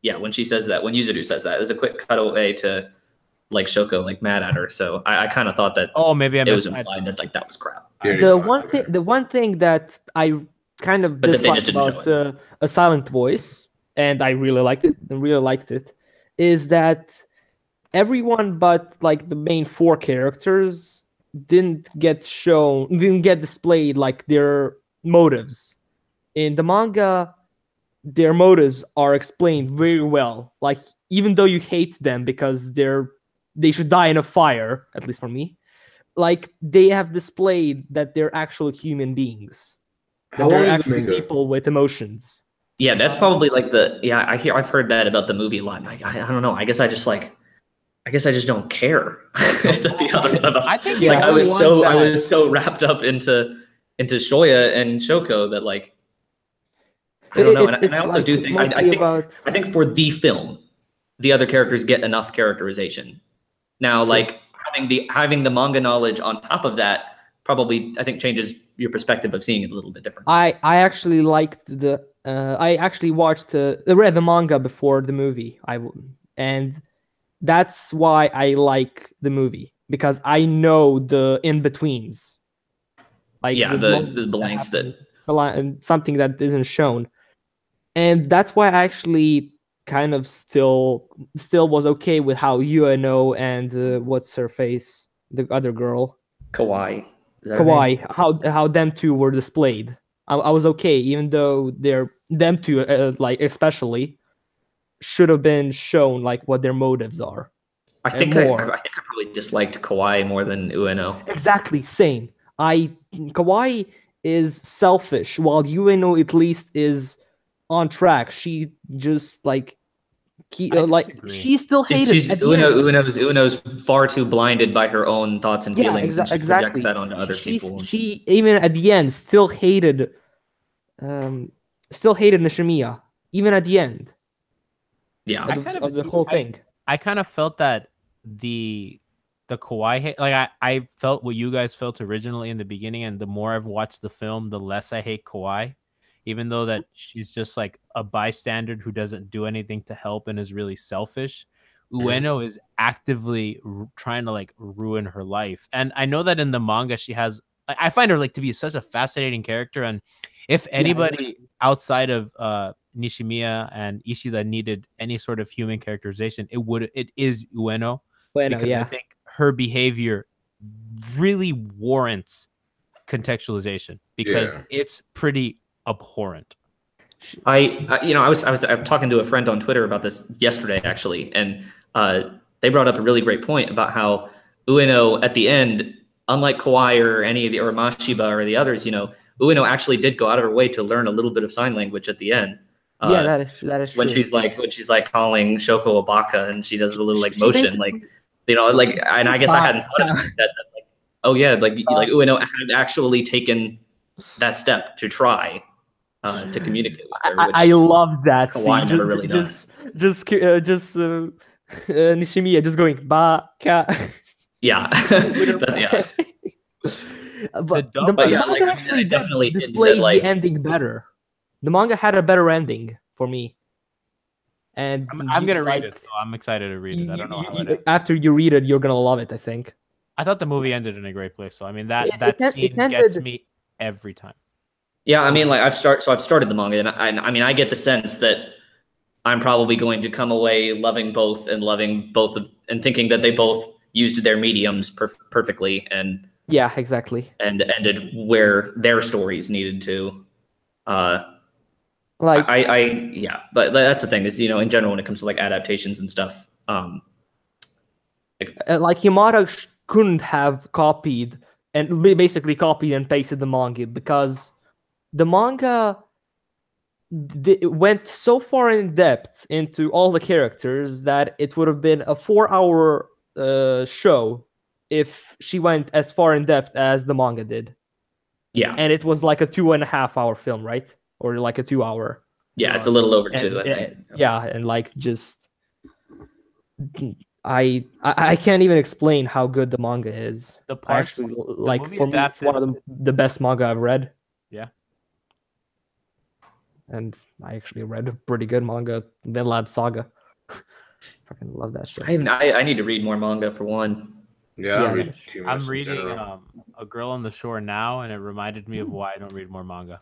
Yeah, when she says that, when Yuzuru says that, there's a quick cutaway to... like Shoko, like mad at her. So I kind of thought that maybe it was implied that like that was crap. The one thing that I kind of dislike about A Silent Voice, and I really liked it, is that everyone but like the main 4 characters didn't get displayed like their motives. In the manga, their motives are explained very well. Like, even though you hate them because they're they should die in a fire, at least for me. Like, they have displayed that they're actual human beings. How That they're long is the actually manga? people with emotions. Yeah, that's probably like I've heard that about the movie a lot. Like, I don't know. I guess I just don't care. I think Yeah, I was so wrapped up into Shoya and Shoko that like I don't know. And I also do think I think for the film, the other characters get enough characterization. Now, like having the manga knowledge on top of that probably I think changes your perspective of seeing it a little bit different. I actually liked I actually read the manga before the movie. And that's why I like the movie, because I know the in-betweens. Like the blanks something that isn't shown. And that's why I actually kind of still was okay with how Ueno and what's her face, the other girl, Kawaii. Kawaii, how them two were displayed. I was okay, even though them two like especially should have been shown like what their motives are. I think I probably disliked Kawaii more than Ueno. Exactly, same. Kawaii is selfish, while Ueno at least is on track. She just like she still hated. Ueno's far too blinded by her own thoughts and feelings, and she projects that onto other people. She even at the end still hated Nishimiya, even at the end. Yeah, of the whole thing. I kind of felt that the Kawaii like I felt what you guys felt originally in the beginning, and the more I've watched the film, the less I hate Kawaii, even though that she's just like a bystander who doesn't do anything to help and is really selfish. Ueno is actively trying to like ruin her life, and I know that in the manga she has. I find her like to be such a fascinating character, and if anybody outside of Nishimiya and Ishida needed any sort of human characterization, it is Ueno, because I think her behavior really warrants contextualization because it's pretty abhorrent. I was talking to a friend on Twitter about this yesterday actually, and they brought up a really great point about how Ueno at the end, unlike Kawaii or Mashiba or the others, Ueno actually did go out of her way to learn a little bit of sign language at the end. That is when true. she's like calling Shoko a baka, and she does a little like motion, like and I guess I hadn't thought about that. Like, oh yeah, like Ueno had actually taken that step to try to communicate with her. I love that. Kawaii never really does. Just Nishimiya just going baka. Yeah. But the manga actually definitely displayed the ending better. The manga had a better ending for me. And I'm gonna read it, so I'm excited to read it. I don't know how it ends. After you read it, you're gonna love it, I think. I thought the movie ended in a great place, so I mean that scene gets me every time. Yeah, I mean, like I've started the manga, and I mean I get the sense that I'm probably going to come away loving both and thinking that they both used their mediums perfectly, and yeah, exactly, and ended where their stories needed to. But that's the thing is, in general, when it comes to like adaptations and stuff, like Yamada couldn't have copied and pasted the manga, because the manga went so far in depth into all the characters that it would have been a 4-hour show if she went as far in depth as the manga did. Yeah, and it was like a 2.5-hour film, right? Or like a 2-hour. Yeah, it's a little over 2, I think. Yeah, and like just I can't even explain how good the manga is. The parts, actually, like for me, it's one of the best manga I've read. Yeah. And I actually read a pretty good manga, Vinland Saga. Fucking love that shit. I need to read more manga for one. Yeah, I read too much. I'm reading A Girl on the Shore now, and it reminded me of why I don't read more manga.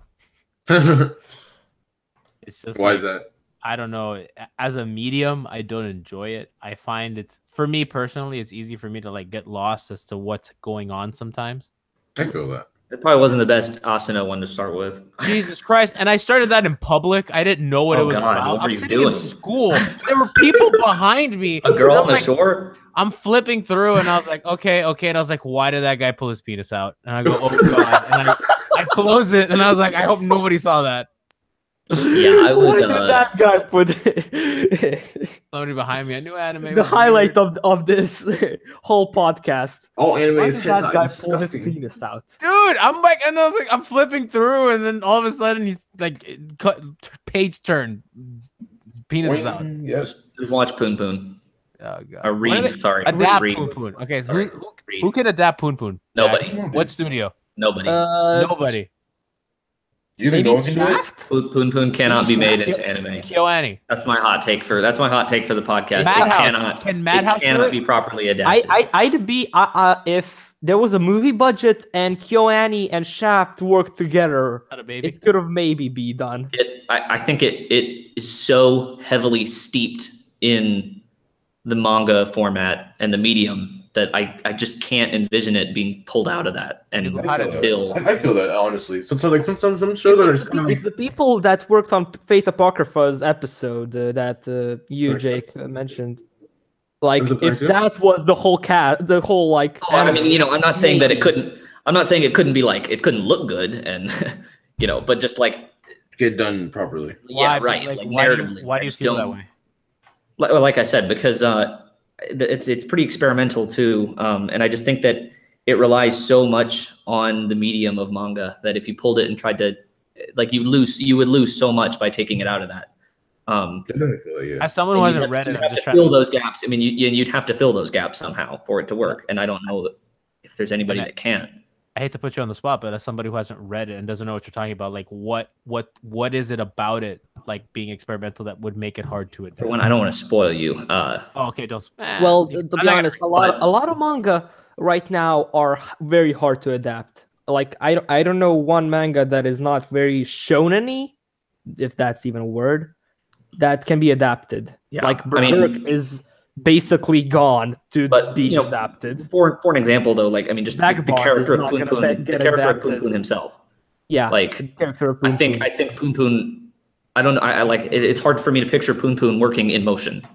It's just why is that? I don't know. As a medium, I don't enjoy it. I find it's, for me personally, it's easy for me to like get lost as to what's going on sometimes. I feel that. It probably wasn't the best Asuna one to start with. Jesus Christ! And I started that in public. I didn't know what it was God, about. what were I'm you sitting doing? in school. There were people behind me. A girl and on the shore. I'm flipping through, and I was like, okay. And I was like, why did that guy pull his penis out? And I go, oh God. And I closed it, and I was like, I hope nobody saw that. Yeah, I would. Why did that guy put Somebody behind me. I knew anime. the was highlight weird. of this whole podcast? All anime Why is did that hentai. guy pull his Disgusting. penis out? Dude, I'm like, and I was like, I'm flipping through, and then all of a sudden he's like, page turn, penis is out. Yes. Just watch Poon Poon. Oh God. Or read. Sorry, Adapt read. Poon Poon. Okay, so Sorry, who can adapt Poon Poon? Nobody. Jack? What studio? Nobody. Nobody. Do you think Maybe no one can do it? Shaft? Poon Poon cannot be made into anime. KyoAni. That's my hot take for the podcast. Madhouse. Can Madhouse do cannot it? be properly adapted. I'd be if there was a movie budget and KyoAni and Shaft worked together, Not a baby. it could have maybe be done. I think it is so heavily steeped in the manga format and the medium that I just can't envision it being pulled out of that. And still, I feel that honestly. Some shows are just gonna be. If the people that worked on Fate Apocrypha's episode that you, Jake, mentioned, like if that was the whole the whole like. I mean, I'm not saying that it couldn't. I'm not saying it couldn't be like it couldn't look good, and but just like Get done properly. Yeah, Why? right. Like, Like why narratively, do you feel that way? Like I said, because it's pretty experimental too, and I just think that it relies so much on the medium of manga that if you pulled it and tried to, like, you would lose so much by taking it out of that. Definitely feel it, yeah. As someone who hasn't read it, you I'm have just to trying fill those gaps. I mean, you'd have to fill those gaps somehow for it to work, and I don't know if there's anybody that can. I hate to put you on the spot, but as somebody who hasn't read it and doesn't know what you're talking about, like what is it about it, like being experimental, that would make it hard to adapt? For one, I don't want to spoil you. Oh, okay, don't. Well, to be honest, a lot of manga right now are very hard to adapt. Like I don't know one manga that is not very shonen-y, if that's even a word, that can be adapted. Yeah, like Berserk is basically gone to be adapted. For an example, though, like, I mean, just the character of Poon Poon, himself. Yeah, like I think Poon Poon. I don't know. I like it's hard for me to picture Poon Poon working in motion.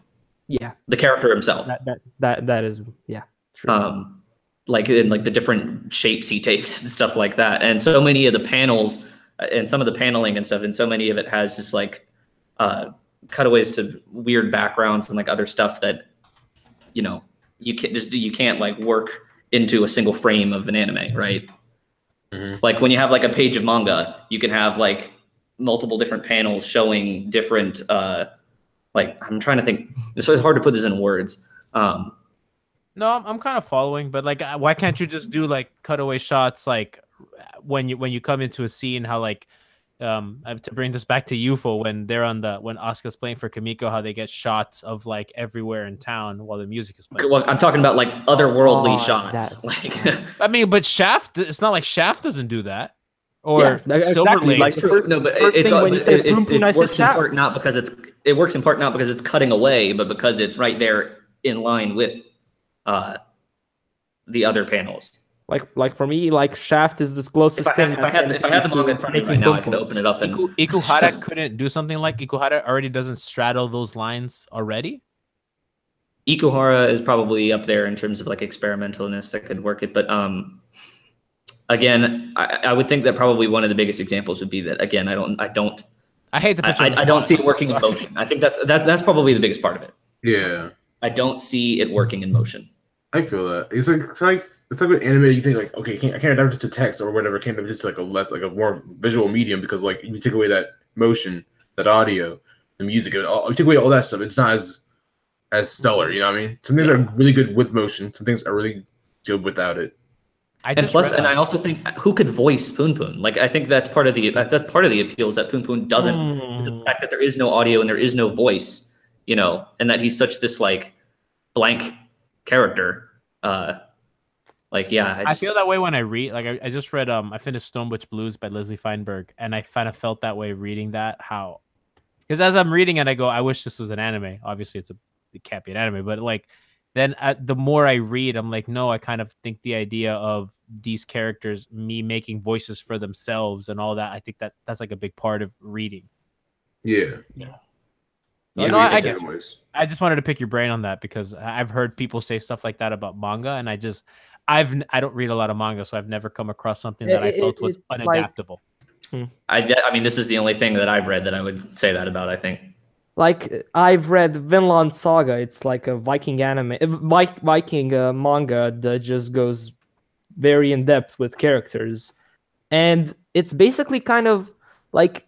Yeah, the character himself. That is true. Like in like the different shapes he takes and stuff like that, and so many of the panels and some of the paneling and stuff, and so many of it has just like cutaways to weird backgrounds and like other stuff that you can't like work into a single frame of an anime, right? Mm-hmm. Like when you have like a page of manga, you can have like multiple different panels showing different like, I'm trying to think, it's hard to put this in words. No, I'm kind of following, but like, why can't you just do like cutaway shots, like when you come into a scene, how like to bring this back to UFO, when they're when Asuka's playing for Kamiko, how they get shots of like everywhere in town while the music is playing. Well, I'm talking about like otherworldly shots. Like, I mean, but Shaft, it's not like Shaft doesn't do that. Or Silver exactly. Like it works in part not because it's cutting away, but because it's right there in line with the other panels. Like for me, like Shaft is the closest thing. If I had the manga in front of me right now, I could open it up and Ikuhara couldn't do something like Ikuhara already doesn't straddle those lines already. Ikuhara is probably up there in terms of like experimentalness that could work it, but again, I would think that probably one of the biggest examples would be that, again, I hate to put you on the spot. I don't see it working in motion. I think that's probably the biggest part of it. Yeah. I don't see it working in motion. I feel that. It's like with anime, you think like, okay, I can't adapt it to text or whatever, can't adapt it to like a more visual medium, because like you take away that motion, that audio, the music, you take away all that stuff, it's not as stellar, you know what I mean? Some things are really good with motion, some things are really good without it. I also think, who could voice Poon Poon? Like, I think that's part of the appeal, is that Poon Poon doesn't, the fact that there is no audio and there is no voice, and that he's such this like blank character. I feel that way when I read. Like, I just read I finished Stone Butch Blues by Leslie Feinberg, and I kind of felt that way reading that. Because as I'm reading it, I go, I wish this was an anime. Obviously, it can't be an anime, but like, then the more I read, I'm like, no, I kind of think the idea of these characters, me making voices for themselves and all that, I think that's like a big part of reading. Yeah. You know, I get you. I just wanted to pick your brain on that because I've heard people say stuff like that about manga, and I don't read a lot of manga, so I've never come across something that I felt was unadaptable. I mean, this is the only thing that I've read that I would say that about, I think. Like, I've read Vinland Saga. It's like a Viking anime, Viking manga that just goes very in depth with characters, and it's basically kind of like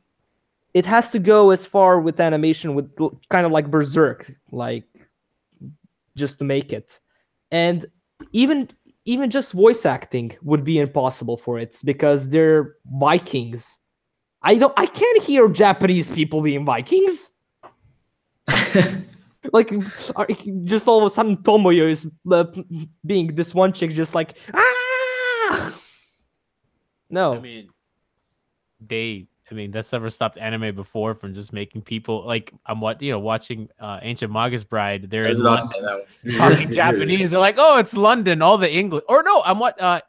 it has to go as far with animation with kind of like Berserk, like just to make it, and even just voice acting would be impossible for it because they're Vikings. I can't hear Japanese people being Vikings. Like, just all of a sudden Tomoyo is being this one chick just like, ah! No. I mean, that's never stopped anime before from just making people like watching Ancient Magus Bride. They're in London, talking Japanese. They're like, oh, it's London, all the English. Or no,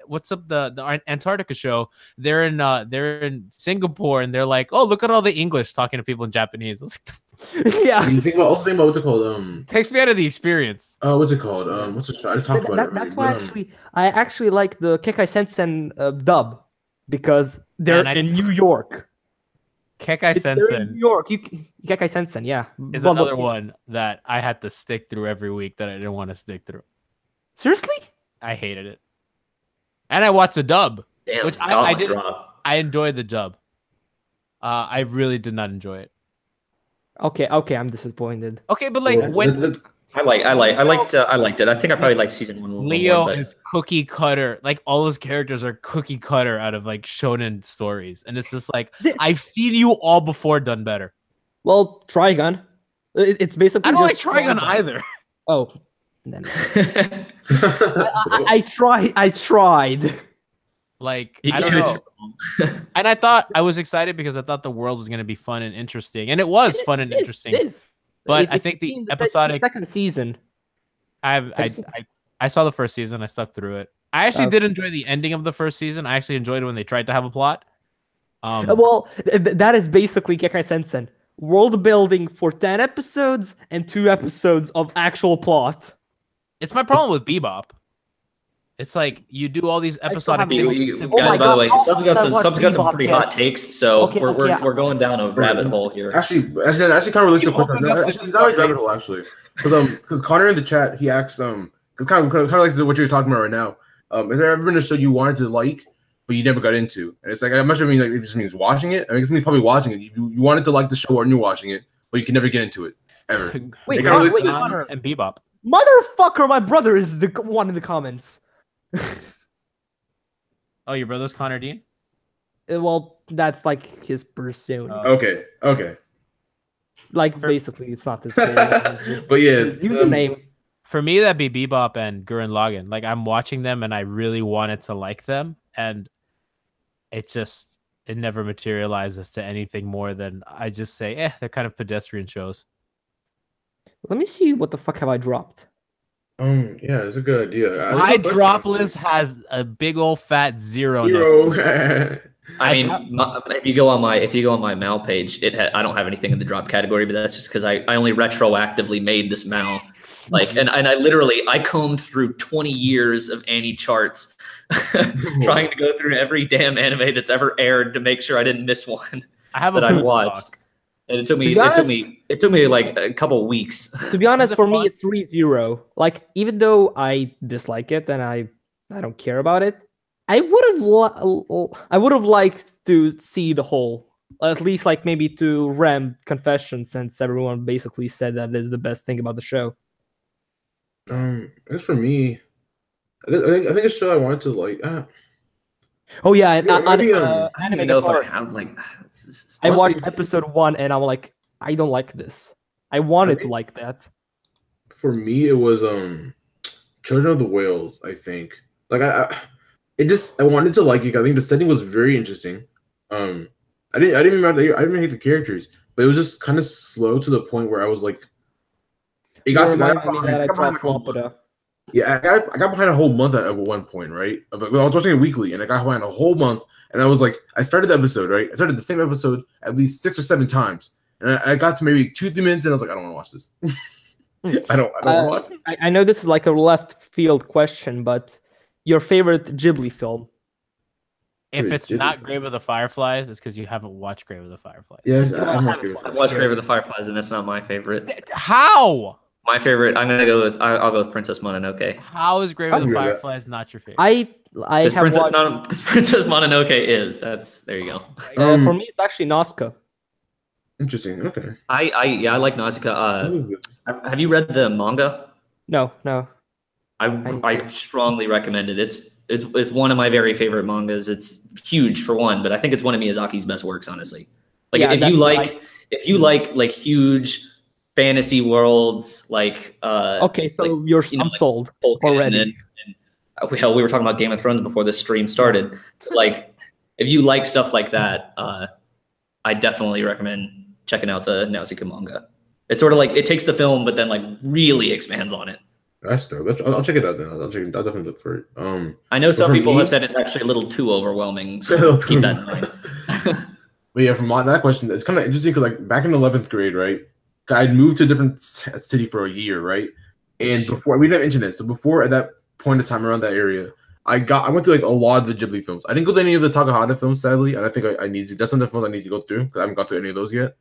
what's up the Antarctica show? They're in Singapore and they're like, oh, look at all the English talking to people in Japanese. I was like, yeah. You think about what's it called? Takes me out of the experience. What's it called? What's the show? I just talked about it. That's why I actually like the Kekai Sensen dub because they're in New York. Kekai Sensen. New York. Kekai Sensen, yeah. Is another one that I had to stick through every week that I didn't want to stick through. Seriously? I hated it. And I watched the dub. Damn, which I did. I enjoyed the dub. I really did not enjoy it. Okay, I'm disappointed. Okay, but like when I liked it. I think I probably liked season 1. Leo is cookie cutter. Like all those characters are cookie cutter out of like shonen stories, and it's just like I've seen you all before done better. Well, Trigun. It's basically. I don't like Trigun either. Oh, then. I tried. Like I don't know. And I was excited because I thought the world was going to be fun and interesting, and it was fun and interesting. It is. But I think the episodic second season. I saw the first season. I stuck through it. I actually did enjoy the ending of the first season. I actually enjoyed it when they tried to have a plot. Well, that is basically Kekai Sensen. World building for 10 episodes and 2 episodes of actual plot. It's my problem with Bebop. It's like you do all these episodic things. Guys, by the way, Sub's got some pretty hot takes, so we're going down a rabbit hole here. Actually, kind of relates to the question. It's not a rabbit hole, actually, because Connor in the chat he asked because kind of like what you're talking about right now. Has there ever been a show you wanted to like but you never got into? And it's like I'm not sure. I mean, like, it just means watching it. I mean, it means probably watching it. You wanted to like the show or you're watching it, but you can never get into it ever. Wait, Connor, and Bebop. Motherfucker, my brother is the one in the comments. Oh, your brother's Connor Dean? Well, that's like his persona. Okay. Like basically, it's not this. But yeah, his username. For me, that'd be Bebop and Gurren Lagann. Like I'm watching them, and I really wanted to like them, and it never materializes to anything more than I just say, they're kind of pedestrian shows. Let me see what the fuck have I dropped. Yeah, it's a good idea. My drop list has a big old fat zero. I mean, if you go on my Mal page, I don't have anything in the drop category, but that's just because I only retroactively made this Mal. Like, and I combed through 20 years of Annie charts, trying to go through every damn anime that's ever aired to make sure I didn't miss one I watched. And it took me like a couple weeks. To be honest, for me, it's 3-0. Like, even though I dislike it and I don't care about it, I would have liked to see the whole, at least like maybe to Rem Confession, since everyone basically said that is the best thing about the show. As for me, I think a show I wanted to like. Oh yeah, I don't even know if I have like. I watched episode 1 and I'm like, I don't like this. I wanted to like that. For me, it was Children of the Whales. I think like I wanted to like it. I think the setting was very interesting. I didn't even hate the characters, but it was just kind of slow to the point where I was like, it got to me that I dropped Laputa. Yeah, I got behind a whole month at one point, right? I was watching it weekly, and I got behind a whole month, and I was like, I started the episode, right? I started the same episode at least 6 or 7 times, and I got to maybe 2-3 minutes, and I was like, I don't want to watch this. I don't want to watch it. I know this is like a left field question, but your favorite Ghibli film? If it's not Grave of the Fireflies, it's because you haven't watched Grave of the Fireflies. Yes, I've watched Grave of the Fireflies, and that's not my favorite. How? My favorite, I'll go with Princess Mononoke. How is Grave of the Fireflies not your favorite? I have Princess watched... Princess Mononoke is. There you go. For me, it's actually Nausicaa. Interesting. Okay. I like Nausicaa. Have you read the manga? No. I strongly recommend it. It's one of my very favorite mangas. It's huge for one, but I think it's one of Miyazaki's best works, honestly. Like Yeah, if you like huge fantasy worlds, like okay, so like, I'm sold Tolkien already. Hell, we were talking about Game of Thrones before this stream started. Like, if you like stuff like that, I definitely recommend checking out the Nausicaa manga. It's sort of like it takes the film, but then like really expands on it. That's dope. I'll check it out then. I'll definitely look for it. I know some people have said it's actually a little too overwhelming, so keep that in mind. But yeah, from that question, it's kind of interesting because like back in 11th grade, right? I'd moved to a different city for a year, right? And before we didn't have internet, so before at that point in time around that area, I went through like a lot of the Ghibli films. I didn't go to any of the Takahata films, sadly, and I think I need to. That's some of the films I need to go through because I haven't got through any of those yet.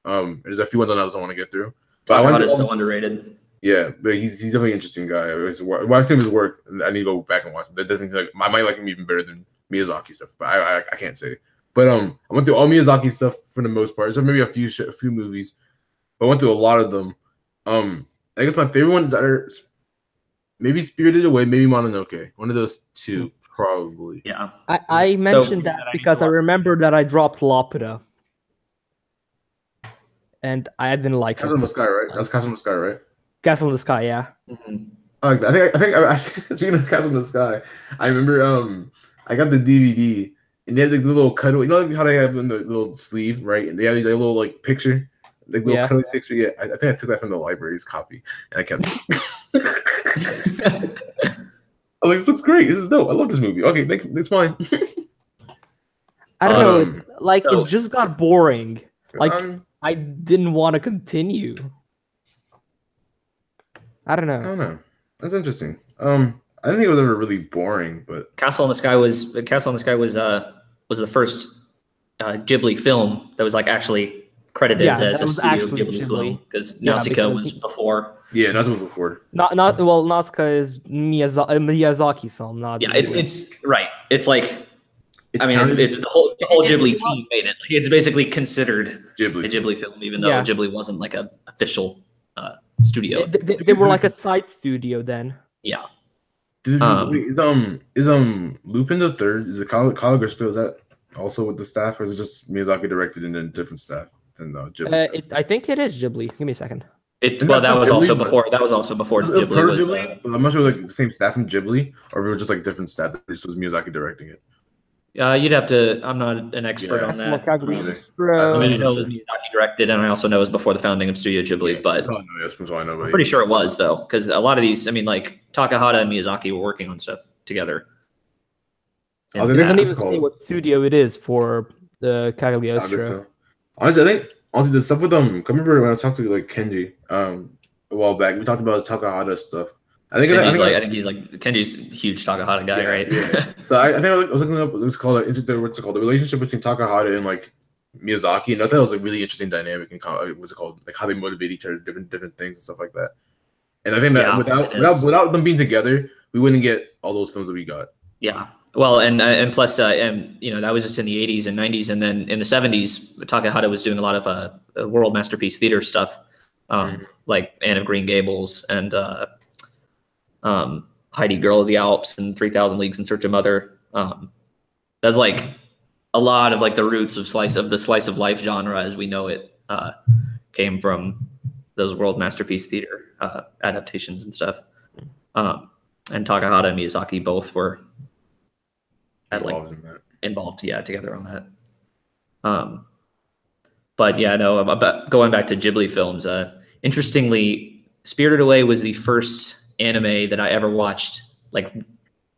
There's a few ones I want to get through. But Takahata is still underrated. Yeah, but he's definitely an interesting guy. When I see his work, I need to go back and watch it. That doesn't like I might like him even better than Miyazaki stuff, but I can't say. But I went through all Miyazaki stuff for the most part. So maybe a few movies. I went through a lot of them. I guess my favorite ones are maybe Spirited Away, maybe Mononoke. One of those two, probably. Yeah. I mentioned that because I remember that I dropped Laputa. And I didn't like Castle in the Sky, right? That's Castle in the Sky, right? Castle in the Sky, yeah. Mm-hmm. I think speaking of Castle in the Sky, I remember I got the DVD and they had like the little cuddle. You know like how they have in the little sleeve, right? And they have the little like picture. Like little cuddly picture, yeah. I think I took that from the library's copy, and I kept it. I'm like, this looks great. This is dope. I love this movie. Okay, it's fine. I don't know. Like, it just got boring. Like, I didn't want to continue. I don't know. That's interesting. I didn't think it was ever really boring, but Castle in the Sky was the first Ghibli film that was like actually credited as a studio Ghibli film because Nausicaa was before. Yeah, Nausicaa was before. Nausicaa is Miyazaki film, not. Yeah, it's right. It's like it's the whole Ghibli team made it. It's basically considered a Ghibli film, even though Ghibli wasn't like an official studio. They were like a side studio then. Yeah. Is Lupin the Third? Is it Caligari? Is that also with the staff, or is it just Miyazaki directed and then different staff than Ghibli? I think it is Ghibli. Give me a second. That was also before Ghibli. I'm not sure like the same staff from Ghibli, or if it was just like different staff. This was Miyazaki directing it. You'd have to. I'm not an expert on that. I know Miyazaki directed, and I also know it was before the founding of Studio Ghibli. But I'm pretty sure it was though, because a lot of these, like Takahata and Miyazaki were working on stuff together. It doesn't even say what studio it is for the Cagliostro. Honestly, I think the stuff with remember when I talked to like Kenji a while back, we talked about Takahata stuff. I think he's like Kenji's a huge Takahata guy, right? Yeah. So I think I was looking up what's called the relationship between Takahata and like Miyazaki, and I thought it was a really interesting dynamic and like how they motivate each other, different things and stuff like that. And I think that without them being together, we wouldn't get all those films that we got. Yeah. Well, and plus, that was just in the 80s and 90s, and then in the 70s, Takahata was doing a lot of world masterpiece theater stuff, like Anne of Green Gables and Heidi, Girl of the Alps, and 3,000 Leagues in Search of Mother. That's like a lot of like the roots of the slice of life genre as we know it came from those world masterpiece theater adaptations and stuff. And Takahata and Miyazaki both were involved together on that. But yeah, no, about going back to Ghibli films, interestingly, Spirited Away was the first anime that I ever watched, like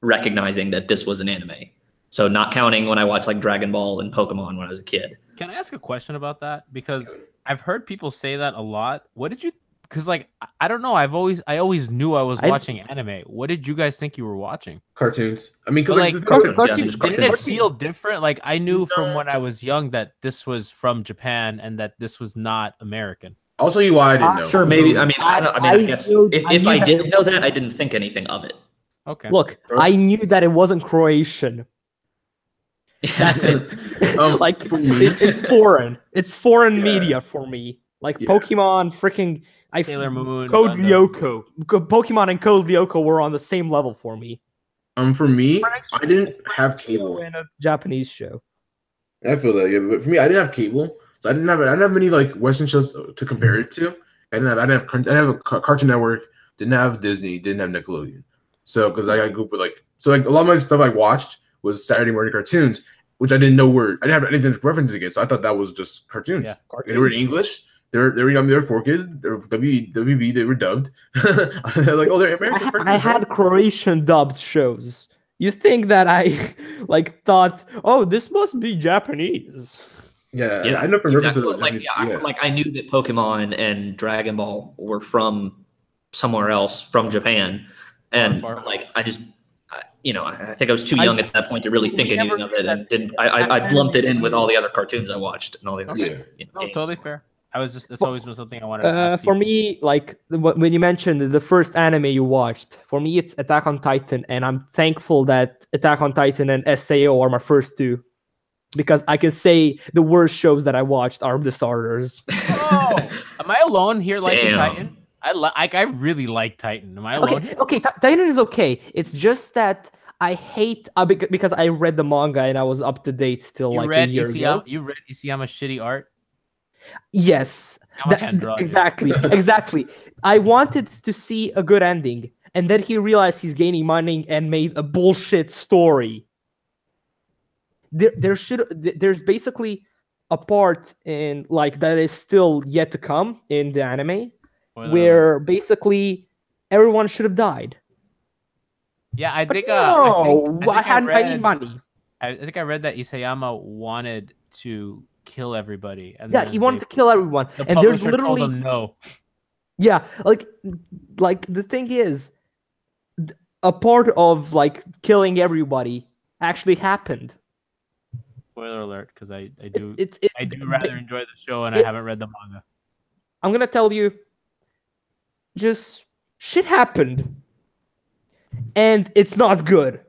recognizing that this was an anime. So not counting when I watched like Dragon Ball and Pokemon when I was a kid. Can I ask a question about that? Because I've heard people say that a lot. What did you? Because like I don't know. I always knew I was watching anime. What did you guys think you were watching? Cartoons. I mean, because like cartoons. Didn't it feel different? Like I knew from when I was young that this was from Japan and that this was not American. I'll tell you why I didn't know. Sure, maybe. I mean, I guess if I did know that, I didn't think anything of it. Okay. Look, I knew that it wasn't Croatian. That's it. Like it's foreign. It's foreign media for me. Like Pokemon, freaking Sailor Moon, Code Lyoko. Pokemon and Code Lyoko were on the same level for me. For me, I didn't have cable. In a Japanese show. I feel that, yeah. But for me, I didn't have cable, so I didn't have many like Western shows to compare it to. I didn't have a Cartoon Network. Didn't have Disney. Didn't have Nickelodeon. So because I grew up with a lot of my stuff I watched was Saturday morning cartoons, which I didn't know were. I didn't have anything to reference against. So I thought that was just cartoons. Yeah, cartoons. They were in English. They were for kids. They were WB. They were dubbed. Like, oh, they're American. I had Croatian dubbed shows. You think that I like thought, oh, this must be Japanese? Yeah. I know from exactly. Like I knew that Pokemon and Dragon Ball were from somewhere else, from Japan, and like I just. I think I was too young at that point to really think anything of it, and didn't. I lumped it in with all the other cartoons I watched and all the other. Games. Totally fair. It's always been something I wanted to ask for me, like when you mentioned the first anime you watched, for me it's Attack on Titan, and I'm thankful that Attack on Titan and SAO are my first two, because I can say the worst shows that I watched are the starters. Oh, am I alone here liking Titan? I really like Titan. Am I alone? Okay, Titan is okay. It's just that I hate because I read the manga and I was up to date still a year ago. You read Isayama's shitty art? Yes, exactly. I wanted to see a good ending, and then he realized he's gaining money and made a bullshit story. There's basically a part in like that is still yet to come in the anime, where basically everyone should have died. Yeah, I think. I need money. I think I read that Isayama wanted to kill everybody. And he wanted to kill everyone. And there's literally told him no. Yeah, like the thing is, a part of like killing everybody actually happened. Spoiler alert, because I do rather enjoy the show and I haven't read the manga. I'm gonna tell you, just shit happened, and it's not good.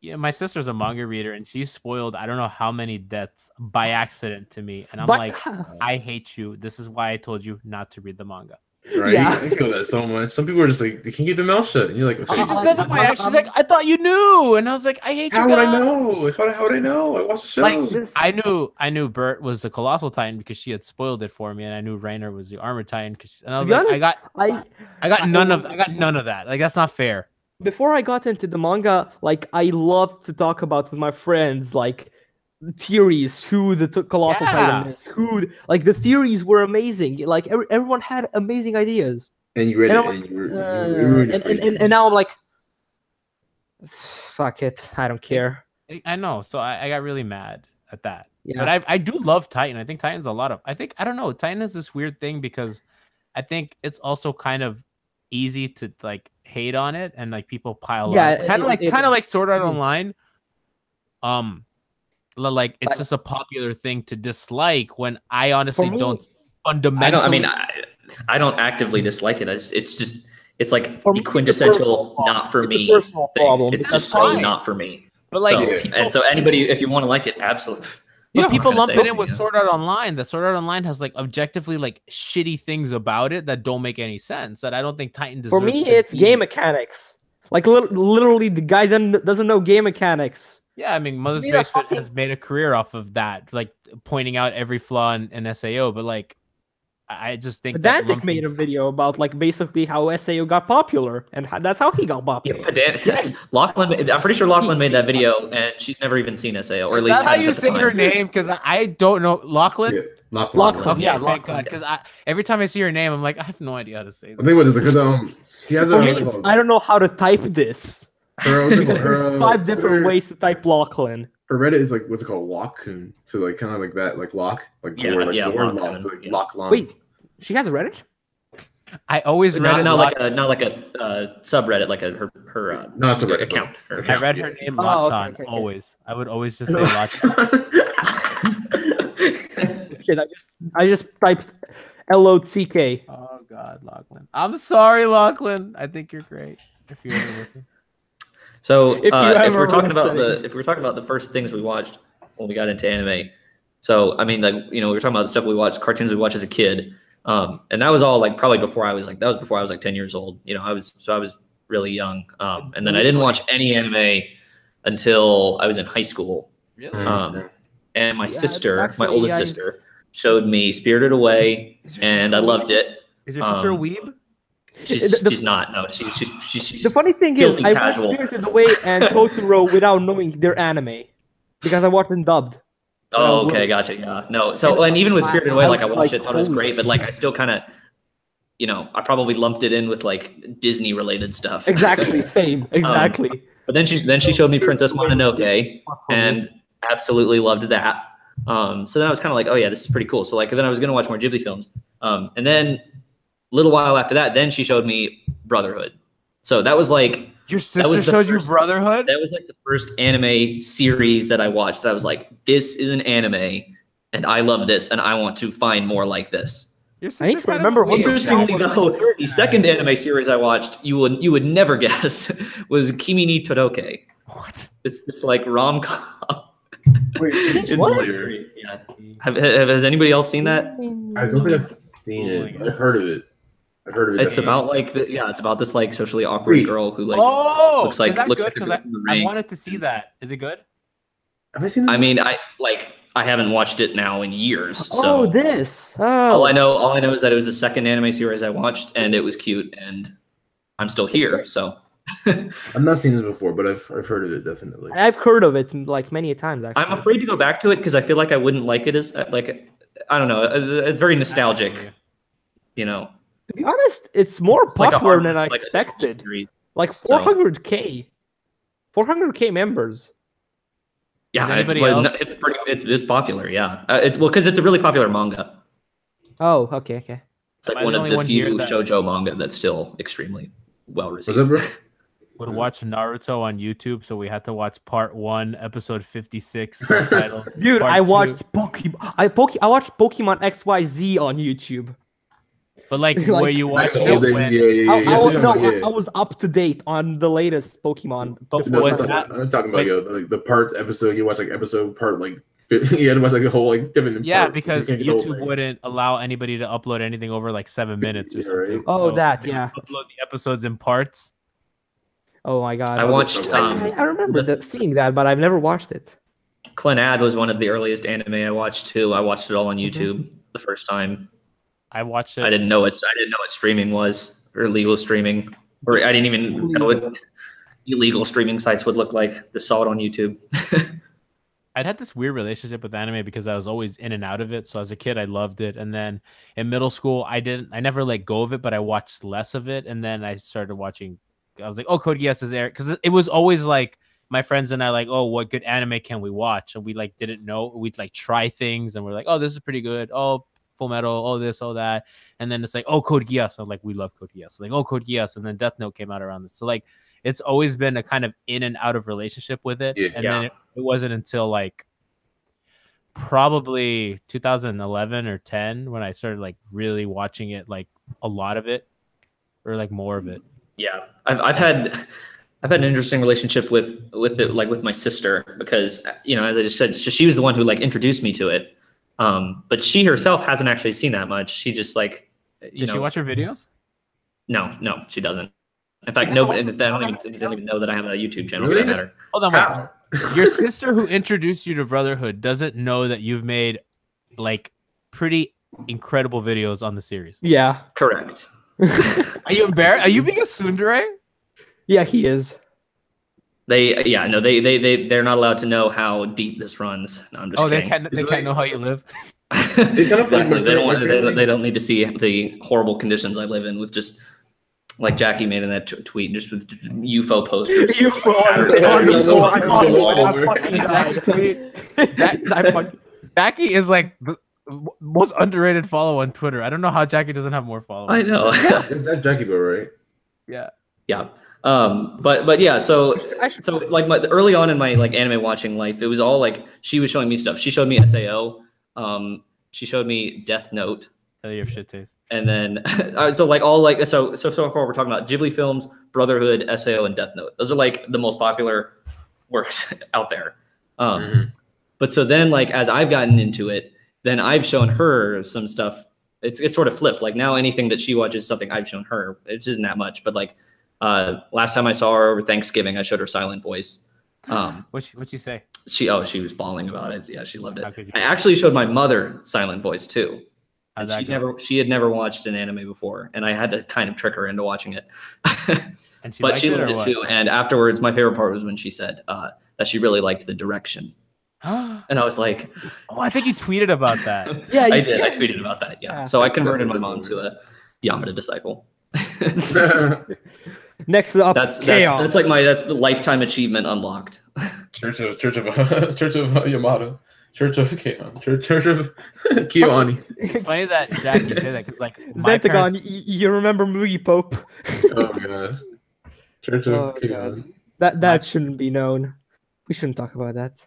Yeah, my sister's a manga reader, and she spoiled I don't know how many deaths by accident to me, and I'm like, I hate you. This is why I told you not to read the manga. Right? Yeah. I feel that so much. Some people are just like, they can't keep their mouth shut. And you're like, she just doesn't by accident. She's like, I thought you knew, and I was like, I hate you. How would I know? How would I know? I watched the show. Like, I knew Bert was the Colossal Titan because she had spoiled it for me, and I knew Reiner was the Armored Titan. And I was like, honest, I got none of that. Like, that's not fair. Before I got into the manga, like I loved to talk about with my friends, like theories, who the Colossal Titan is, like the theories were amazing. Like everyone had amazing ideas. And you read it, and now I'm like, fuck it, I don't care. I know, so I got really mad at that. Yeah. But I do love Titan. I think Titan's I don't know. Titan is this weird thing because I think it's also kind of easy to like hate on it and like people pile on. Kind of like Sword Art Online. Like it's just a popular thing to dislike when I honestly don't fundamentally. I don't actively dislike it. It's like the quintessential not for me thing. It's just so not for me. But like, so anybody, if you want to like it, absolutely. But people lump it in with Sword Art Online. That Sword Art Online has like objectively like shitty things about it that don't make any sense. That I don't think Titan deserves. For me, it's game mechanics. Like literally, the guy doesn't know game mechanics. Yeah, I mean, Mother's Basement has made a career off of that, like pointing out every flaw in SAO. But like, I just think Pedantic made a video about like basically how SAO got popular, and that's how he got popular. Lachlan, I'm pretty sure Lachlan made that video, and she's never even seen SAO, or at least how hadn't you at the say time. her name, because I don't know. Lachlan? Yeah, Lachlan. Okay, Yeah, thank God. Because every time I see her name, I'm like, I have no idea how to say I that. think what is it? Because he has For me, I don't know how to type this. There's 5 different ways to type Lachlan. Her Reddit is like what's it called, Lock-kun. So like kind of like that, like lock, like the Yeah, word, like yeah, the word Lock-kun, lock, so like yeah. Lachlan. Wait, she has a Reddit? I always read Not it. like a subreddit, like her No, it's a Reddit account. Her I account. read her name Oh, Lachlan, okay. always. I would always just say Lachlan. Shit, I just typed LOTK. Oh God, Lachlan. I'm sorry, Lachlan. I think you're great. If you ever listen. So If you if ever we're talking about listen. the first things we watched when we got into anime, so I mean, like, you know, we were talking about the stuff we watched, cartoons we watched as a kid, and that was all like probably before I was like 10 years old. You know, I was really young, and then I didn't watch any anime until I was in high school. Really? And my sister, my actually, oldest sister, showed me Spirited Away, and I loved it. Is your sister a weeb? She's not. No, she's The funny thing is, filthy I watched casual. Spirited Away and Totoro without knowing their anime because I watched them dubbed. Oh, okay, gotcha. Yeah, no. So, and even with Spirited Away, like I watched it, thought it was great, but like I still kind of, you know, I probably lumped it in with like Disney related stuff. Exactly, same, exactly. But then she showed me Princess Mononoke, and absolutely loved that. So then I was kind of like, oh yeah, this is pretty cool. So like then I was gonna watch more Ghibli films, and then a little while after that, then she showed me Brotherhood. So that was like Your sister showed you Brotherhood? that was like the first anime series that I watched. That I was like, this is an anime, and I love this, and I want to find more like this. Your I need sister's to kind of remember a what weeb. Interestingly, though, the second anime series I watched, you would never guess, was Kimi ni Todoke. What? It's this like rom-com. Wait, It's what? hilarious. Yeah. Has anybody else seen that? I don't think I've seen it. I've heard of it. I've heard of it. It's about like it's about this like socially awkward Wait. girl who like Oh, looks like is that looks good? like a Because girl in the I ring. wanted to see that. Is it good? Have I seen this? I mean, I haven't watched it now in years. Oh, So this. all Oh, I know is that it was the second anime series I watched, and it was cute, and I'm still here. So I've not seen this before, but I've heard of it definitely. I've heard of it like many a times. Actually, I'm afraid to go back to it because I feel like I wouldn't like it as like I don't know. It's very nostalgic, you know. To be honest, it's more Like a popular hard- than I like a expected. series. Like So- 400k members. Yeah, Is anybody well, else? it's popular. Yeah, it's because it's a really popular manga. Oh, okay, okay. It's like Am I one the of only the one few here that- shoujo manga that's still extremely well Was received. that, bro? Would watch Naruto on YouTube, so we had to watch part 1, episode 56, subtitled. Dude, part I 2. watched Pokemon. I watched Pokemon XYZ on YouTube. But like, like- where you Back watched in the old it days, when yeah. I was, You're no, talking about- I was up to date on the latest Pokemon. But the No, first was I'm one. that- I'm talking about Wait. like the parts episode. You watch like episode part like you had to watch like a whole like different. Yeah, parts. because You can't get the whole YouTube thing. wouldn't allow anybody to upload anything over like 7 minutes or Yeah, right. something. Oh, So that, they would yeah. Upload the episodes in parts. Oh my god. I watched. I remember seeing that, but I've never watched it. Clanad was one of the earliest anime I watched too. I watched it all on Mhm. YouTube the first time. I watched it. I didn't know what streaming was or legal streaming, or I didn't even know what illegal streaming sites would look like. Just saw it on YouTube. I'd had this weird relationship with anime because I was always in and out of it. So as a kid, I loved it, and then in middle school, I never let go of it, but I watched less of it, and then I started watching. I was like, oh, Code Geass is there, because it was always like my friends and I like, oh, what good anime can we watch? And we like didn't know. We'd like try things, and we're like, oh, this is pretty good. Oh, Full Metal. Oh, this, oh that, and then it's like, oh, Code Geass. I'm like, we love Code Geass. Like, oh, Code Geass, and then Death Note came out around this. So like, it's always been a kind of in and out of relationship with it, Yeah. and then it wasn't until like probably 2011 or 10 when I started like really watching it, like a lot of it, or like more of it. Yeah, I've had an interesting relationship with it, like with my sister, because you know, as I just said, she was the one who like introduced me to it. But she herself hasn't actually seen that much. She just like, you Did know, she watch your videos? No, she doesn't. In fact, nobody. They don't even know that I have a YouTube channel. For Really? that matter. Hold on, wait. How? Your sister who introduced you to Brotherhood doesn't know that you've made like pretty incredible videos on the series. Yeah. Correct. Are you embarrassed? Are you being a tsundere? Yeah, he is. They're not allowed to know how deep this runs. No, I'm just kidding. They can't know how you live. Exactly. They don't need to see the horrible conditions I live in with just like Jackie made in that tweet, just with UFO posters. Jackie is like the most underrated follow on Twitter. I don't know how Jackie doesn't have more followers. I know. Is that Jackie Bro, right? Yeah. Yeah. But yeah, so like early on in my like anime watching life, it was all like she was showing me stuff. She showed me SAO. She showed me Death Note. Tell you have shit taste. And then so far we're talking about Ghibli films, Brotherhood, SAO, and Death Note. Those are like the most popular works out there. But so then like as I've gotten into it, then I've shown her some stuff. It's sort of flipped. Like now anything that she watches is something I've shown her. It isn't that much, but like last time I saw her over Thanksgiving, I showed her Silent Voice. What'd you say? She was bawling about it. Yeah, she loved it. I actually showed my mother Silent Voice too. And she had never watched an anime before, and I had to kind of trick her into watching it. And but she loved it too. And afterwards, my favorite part was when she said that she really liked the direction. And I was like, "Oh, I think you tweeted about that." Yeah, I did. I tweeted about that. Yeah. So I converted my mom to a Yamada disciple. Next up, that's like my lifetime achievement unlocked. Church of Yamada. Church of Keon. Church of Kiwani. It's funny that Jackie did that because like Zentagon, you remember Mugi Pope? Oh gosh. Church of Keon. That shouldn't be known. We shouldn't talk about that.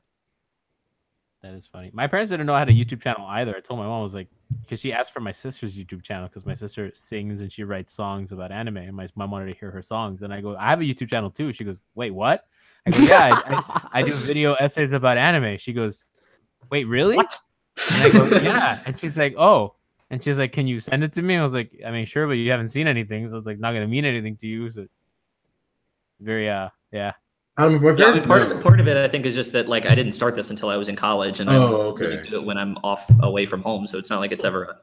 That is funny. My parents didn't know I had a YouTube channel either. I told my mom, I was like, because she asked for my sister's YouTube channel because my sister sings and she writes songs about anime, and my mom wanted to hear her songs. And I go, I have a YouTube channel too. She goes, wait, what? I go, yeah, I do video essays about anime. She goes, wait, really? What? And I go, yeah. And she's like, oh. And she's like, can you send it to me? I was like, I mean, sure, but you haven't seen anything, so it's like not gonna mean anything to you. So very my part of it, I think, is just that like I didn't start this until I was in college, and I really do it when I'm off away from home. So it's not like it's ever.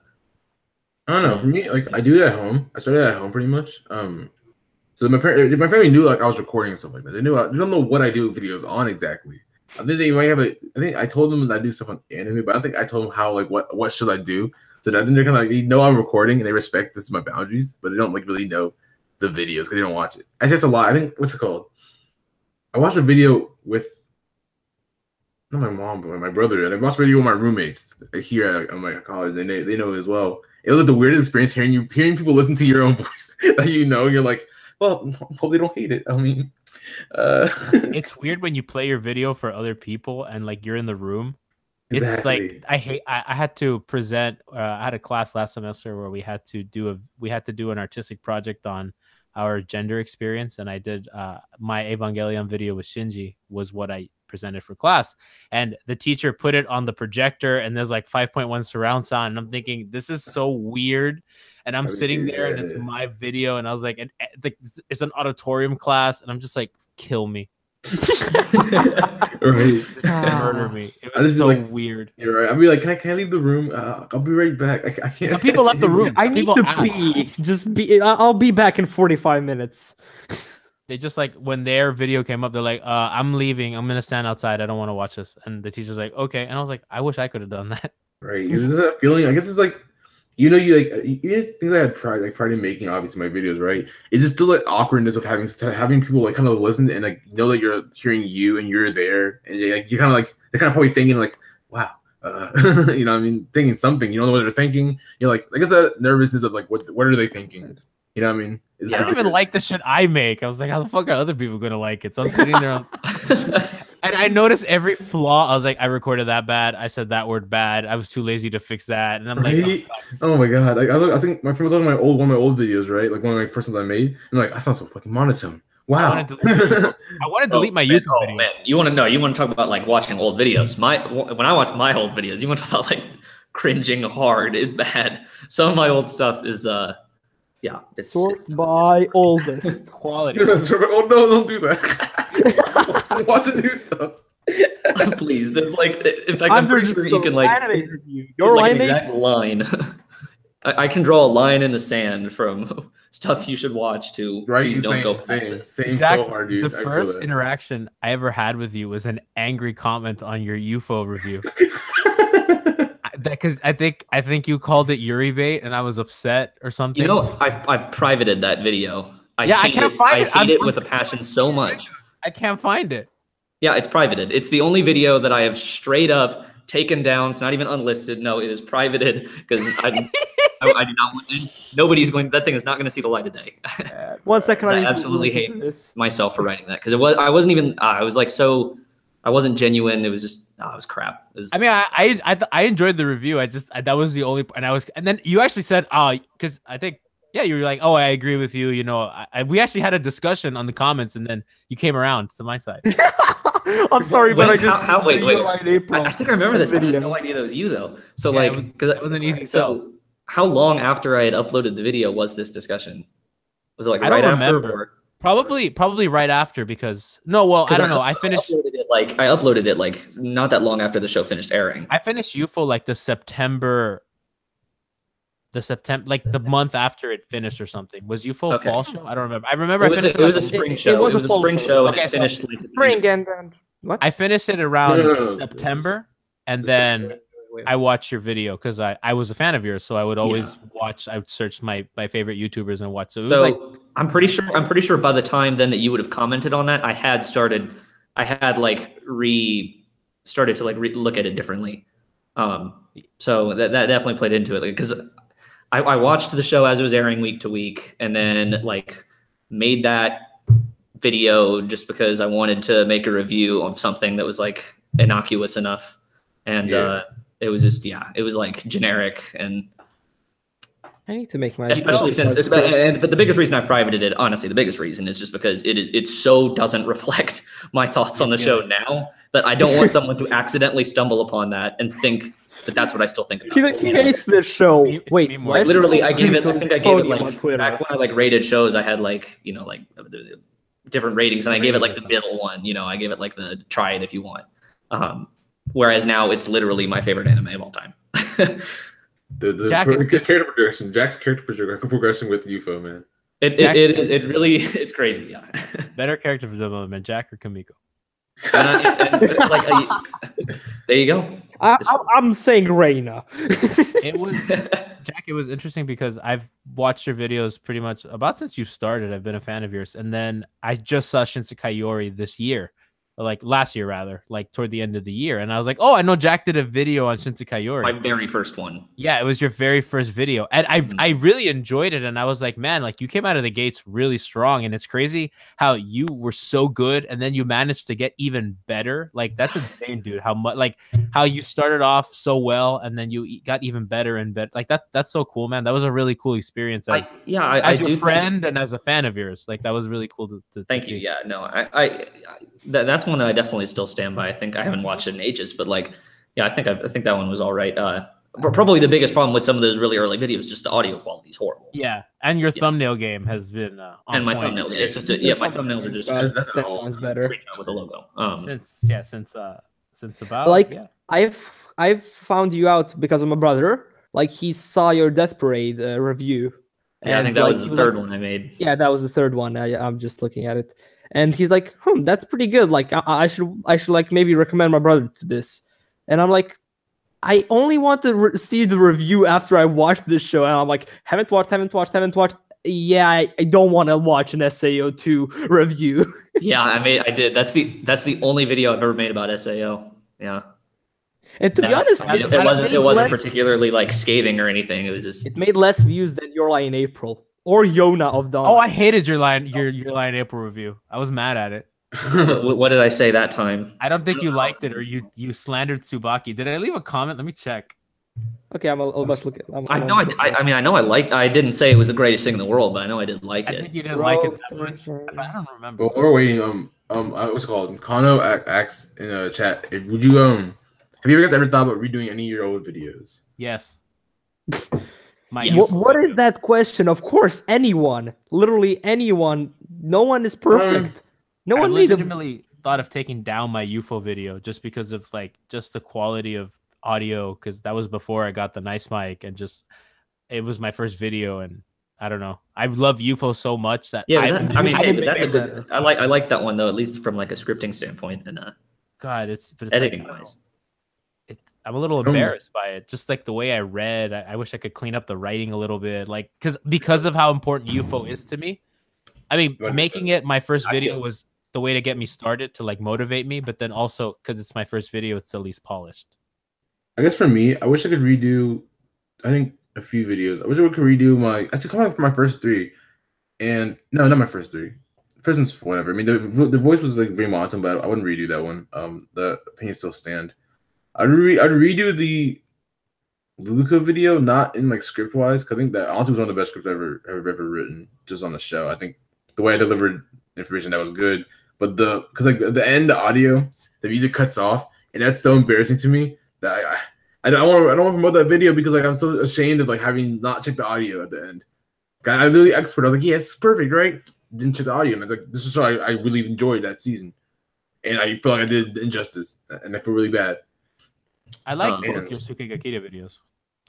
I don't know. For me, like I do it at home. I started at home pretty much. So my family knew like I was recording and stuff like that. They don't know what I do videos on exactly. I think they might have I think I told them that I do stuff on anime, but I think I told them how like what should I do. So I think they're kind of like, they know I'm recording and they respect this is my boundaries, but they don't like really know the videos because they don't watch it. Actually, that's a lot. I think what's it called? I watched a video with not my mom, but my brother, and I watched a video with my roommates here at my college, and they know it as well. It was like the weirdest experience hearing people listen to your own voice that you're like, well, hope they don't hate it. I mean, it's weird when you play your video for other people and like you're in the room. Exactly. It's like I had to present. I had a class last semester where we had to do an artistic project on our gender experience, and I did my Evangelion video with Shinji was what I presented for class, and the teacher put it on the projector, and there's like 5.1 surround sound, and I'm thinking this is so weird, and I'm sitting there and it's my video, and I was like, it's an auditorium class, and I'm just like, kill me. Right. Just murder me. It was so like, weird. You're right. I'll be like, can I leave the room? I'll be right back. I can't. Some people left the room. I need to pee. Just be. I'll be back in 45 minutes. They just like when their video came up, they're like, I'm leaving. I'm gonna stand outside. I don't want to watch this. And the teacher's like, okay. And I was like, I wish I could have done that. Right. Is this that feeling? I guess it's like, you things I had pride in making, obviously my videos, right? It's just still like awkwardness of having people like kind of listen and like know that you're hearing you and you're there, and like you kind of like they're kind of probably thinking like, wow, you know what I mean, thinking something, you don't know what they're thinking. You're like, I guess that nervousness of like what are they thinking? You know what I mean? I don't even like the shit I make. I was like, how the fuck are other people gonna like it? So I'm sitting there. And I noticed every flaw. I was like, I recorded that bad. I said that word bad. I was too lazy to fix that. And I'm like, oh my god! Like I think my friend was on one of my old videos, right? Like one of my first ones I made. I'm like, I sound so fucking monotone. Wow. I want to delete my YouTube video. Man, you want to talk about like watching old videos? When I watch my old videos, you want to talk about like cringing hard. It's bad. Some of my old stuff is yeah. Sort by oldest quality. Oh no! Don't do that. Watch the new stuff. Please, there's like, in fact, I'm pretty sure you can like, anime review. get, Your like an anime. exact line. I can draw a line in the sand from stuff you should watch to Right? please don't go past Same. this. Same. Jack, So hard, dude. the I feel first that. interaction I ever had with you was an angry comment on your UFO review. Because I think you called it Yuri bait, and I was upset or something. You know, I've privated that video. I can't find it. I hate it with a passion so much. I can't find it. Yeah, it's privated. It's the only video that I have straight up taken down. It's not even unlisted. No, it is privated because I do not want. Nobody's going. That thing is not going to see the light of day. 1 second. I absolutely hate myself for writing that because I wasn't even. I was like so. I wasn't genuine. It was just. It was crap. It was, I mean, I enjoyed the review. That was the only, and then you actually said, because I think. Yeah, you were like, oh, I agree with you. You know, we actually had a discussion on the comments, and then you came around to my side. I'm sorry, but I just wait. I think I remember this. I had no idea that was you though. So yeah, like, because it was an easy so sell. how long after I had uploaded the video was this discussion? Was it like I right don't after? remember. Or? Probably right after because I don't know. I finished. I uploaded it like not that long after the show finished airing. I finished UFO like the September, like the month after it finished or something. Was UFO a fall show? I don't remember. I remember it was a spring show. It was a spring show. And it finished like spring and what? I finished it around September, and then I watched your video because I was a fan of yours, so I would always watch. I would search my favorite YouTubers and watch. So it was like I'm pretty sure by the time then that you would have commented on that, I had started to look at it differently. So that definitely played into it because. I watched the show as it was airing week to week, and then like made that video just because I wanted to make a review of something that was like innocuous enough, and it was just it was like generic and. I need to make my especially since but the biggest reason I privated it, honestly, the biggest reason is just because it so doesn't reflect my thoughts on the show now that I don't want someone to accidentally stumble upon that and think. But that's what I still think about. He hates this show. Wait, like, literally, I think I gave it like back when I like rated shows. I had like like the different ratings, and I gave it like the middle one. I gave it like the try it if you want. Whereas now it's literally my favorite anime of all time. Character progression, Jack's character progression with UFO, man. It really it's crazy. Yeah. Better character development, Jack or Kamiko? There you go. I'm saying Reina. It was Jack. It was interesting because I've watched your videos pretty much about since you started. I've been a fan of yours, and then I just saw Shinsekai Yori this year, like last year rather, like toward the end of the year, and I was like, oh, I know Jack did a video on Shinsekai Yori. My very first one. Yeah, it was your very first video, and I really enjoyed it, and I was like, man, like you came out of the gates really strong, and it's crazy how you were so good, and then you managed to get even better. Like that's insane, dude. How much, like how you started off so well, and then you got even better and better. Like that's so cool, man. That was a really cool experience as as your friend and as a fan of yours. Like that was really cool to thank you. Yeah, no, that's one that I definitely still stand by. I think I haven't watched it in ages, but like, yeah, I think that one was all right. Probably the biggest problem with some of those really early videos, just the audio quality is horrible. Yeah, and your thumbnel game has been and my thumbnail, it's just my thumbnails are just that's better with the logo. Since about like I've found you out because of my brother. Like he saw your Death Parade review. Yeah, I think that was the third one I made. Yeah, that was the third one. I'm just looking at it. And he's like, that's pretty good. Like, I should like maybe recommend my brother to this. And I'm like, I only want to see the review after I watched this show. And I'm like, haven't watched. Yeah, I don't want to watch an SAO2 review. Yeah, I did. That's the only video I've ever made about SAO. Yeah. And to be honest, it wasn't particularly like scathing or anything. It was just it made less views than Your Lie in April. Or Yona of Dawn. Oh, I hated your line April review. I was mad at it. What did I say that time? I don't think you liked it, or you slandered Tsubaki. Did I leave a comment? Let me check. Okay, I'll just look at. I know I liked. I didn't say it was the greatest thing in the world, but I know I did like it. I think you didn't like it that much. I don't remember. Well, we're waiting. What's it called? Kano asks in a chat. Would you have you guys ever thought about redoing any of your old videos? Yes. What is that question? Of course, anyone, literally anyone. No one is perfect. No one legitimately. thought of taking down my UFO video just because of like just the quality of audio, because that was before I got the nice mic, and just it was my first video, and I don't know. I love UFO so much that Yeah, I mean, hey, but that's a make good. I like that one though, at least from like a scripting standpoint and God, it's editing like, wise. I'm a little embarrassed by it. Just like the way I read, I wish I could clean up the writing a little bit, like because of how important UFO is to me. I mean, making it my first video was the way to get me started, to like motivate me, but then also because it's my first video, it's the least polished. I guess for me, I wish I could redo, I think, a few videos. I wish I could redo actually come out for my first 3. And no, not my first 3. First one's whatever. I mean, the voice was like very monotone, but I wouldn't redo that one. The opinions still stand. I'd redo the Luca video, not in like script wise, because I think that honestly was one of the best scripts I've ever written, just on the show. I think the way I delivered information, that was good. But because like at the end, the audio, the music cuts off, and that's so embarrassing to me that I don't want to promote that video, because like I'm so ashamed of like having not checked the audio at the end. I literally expert. I was like, yeah, it's perfect, right? Didn't check the audio, and I was like, this is so I really enjoyed that season, and I feel like I did injustice, and I feel really bad. I like both Yosuke Gakita videos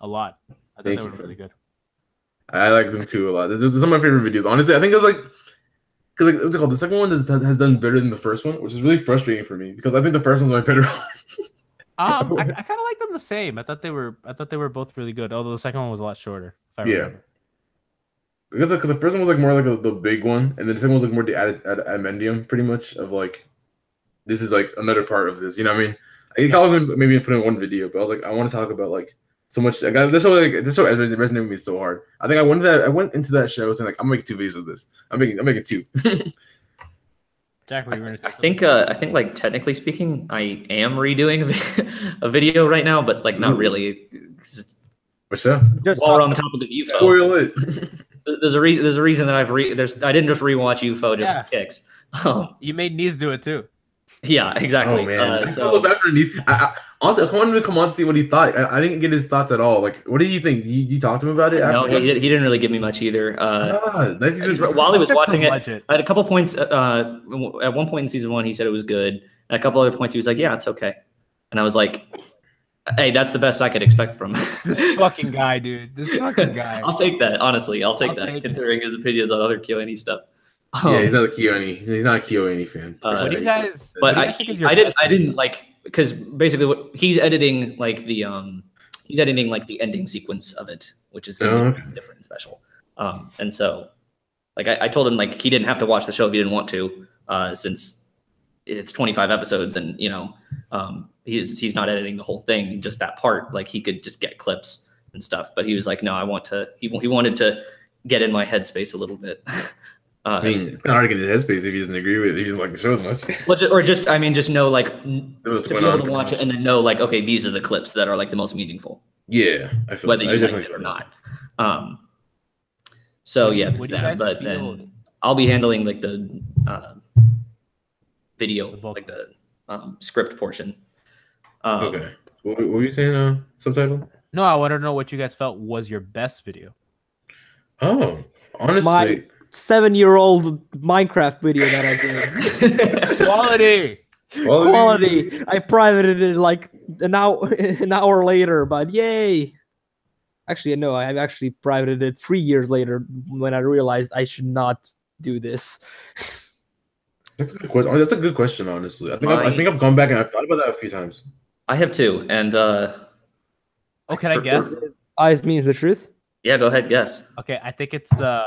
a lot. I thought they were really good. I like them too a lot. Those are some of my favorite videos. Honestly, I think it was like, because like, what's it called? The second one has done better than the first one, which is really frustrating for me, because I think the first one's my better one. I kind of like them the same. I thought they were both really good. Although the second one was a lot shorter. If I remember. Because the first one was like more like the big one, and then the second one was like more the amendium, pretty much, of like, this is like another part of this. You know what I mean? I could probably maybe put in one video, but I was like, I want to talk about like so much. This show resonated with me so hard. I think I went into that show saying like, I'm making 2 videos of this. I'm making 2. Jack, what are you going to say? I think like technically speaking, I am redoing a video right now, but like not really. What's that? While we're on the topic of UFO, spoil it. There's a reason that I didn't just rewatch UFO just for kicks. You made Nice do it too. Yeah, exactly. Oh man, honestly, I wanted to come on to see what he thought. I didn't get his thoughts at all. Like, what did you think? You talked to him about it? No, he didn't really give me much either. While he was watching it, I had a couple points. At one point in season 1, he said it was good. And a couple other points, he was like, "Yeah, it's okay." And I was like, "Hey, that's the best I could expect from this fucking guy, dude. This fucking guy." I'll take that. Honestly, I'll take that, considering his opinions on other KyoAni stuff. Yeah, he's not a KyoAni. He's not a KyoAni fan. What do you guys? But I didn't like, because basically what he's editing like the ending sequence of it, which is different and special. And so like I told him like he didn't have to watch the show if he didn't want to, since it's 25 episodes and he's not editing the whole thing, just that part. Like he could just get clips and stuff. But he was like, no, I want to. He wanted to get in my headspace a little bit. I mean, it's kind of hard to get in his headspace if he doesn't agree with it. If he doesn't like the show as much. Just know, like, to be able to watch it and then know, like, okay, these are the clips that are, like, the most meaningful. Yeah, I feel whether you like it or not. So, yeah, but then I'll be handling, like, the video, like, the script portion. Okay. What were you saying, Subtitle? No, I want to know what you guys felt was your best video. Oh, honestly. 7-year-old Minecraft video that I did. Quality. I privated it like an hour later, but yay. Actually, no, I've actually privated it 3 years later when I realized I should not do this. That's a good question. That's a good question, honestly. I think I've gone back and I've thought about that a few times. I have too, and can I guess? Eyes means the truth. Yeah, go ahead, guess. Okay, I think it's the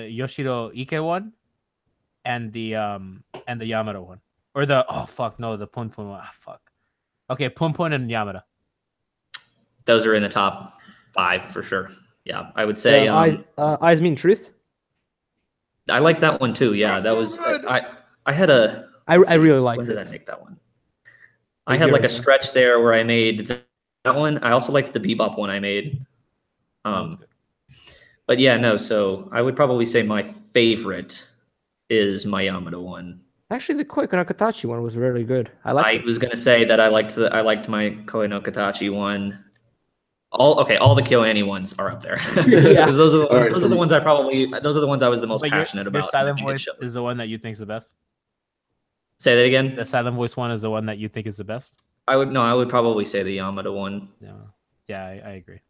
Yoshiro Ike one, and the Yamada one, or the the Pun Pun one. Okay, Pun Pun and Yamada. Those are in the top 5 for sure. Yeah, I would say. Eyes mean truth. I like that one too. Yeah, that was I had a. I really liked it. When did I make that one? I had like a stretch there where I made that one. I also liked the Bebop one I made. But yeah, no. So I would probably say my favorite is my Yamada one. Actually, the Koi no Katachi one was really good. I was gonna say that I liked my Koi no Katachi one. All the KyoAni ones are up there. Because those are the ones I was the most passionate about. Your Silent Voice is the one that you think is the best? Say that again. The silent voice one is the one that you think is the best. I would probably say the Yamada one. Yeah, I agree.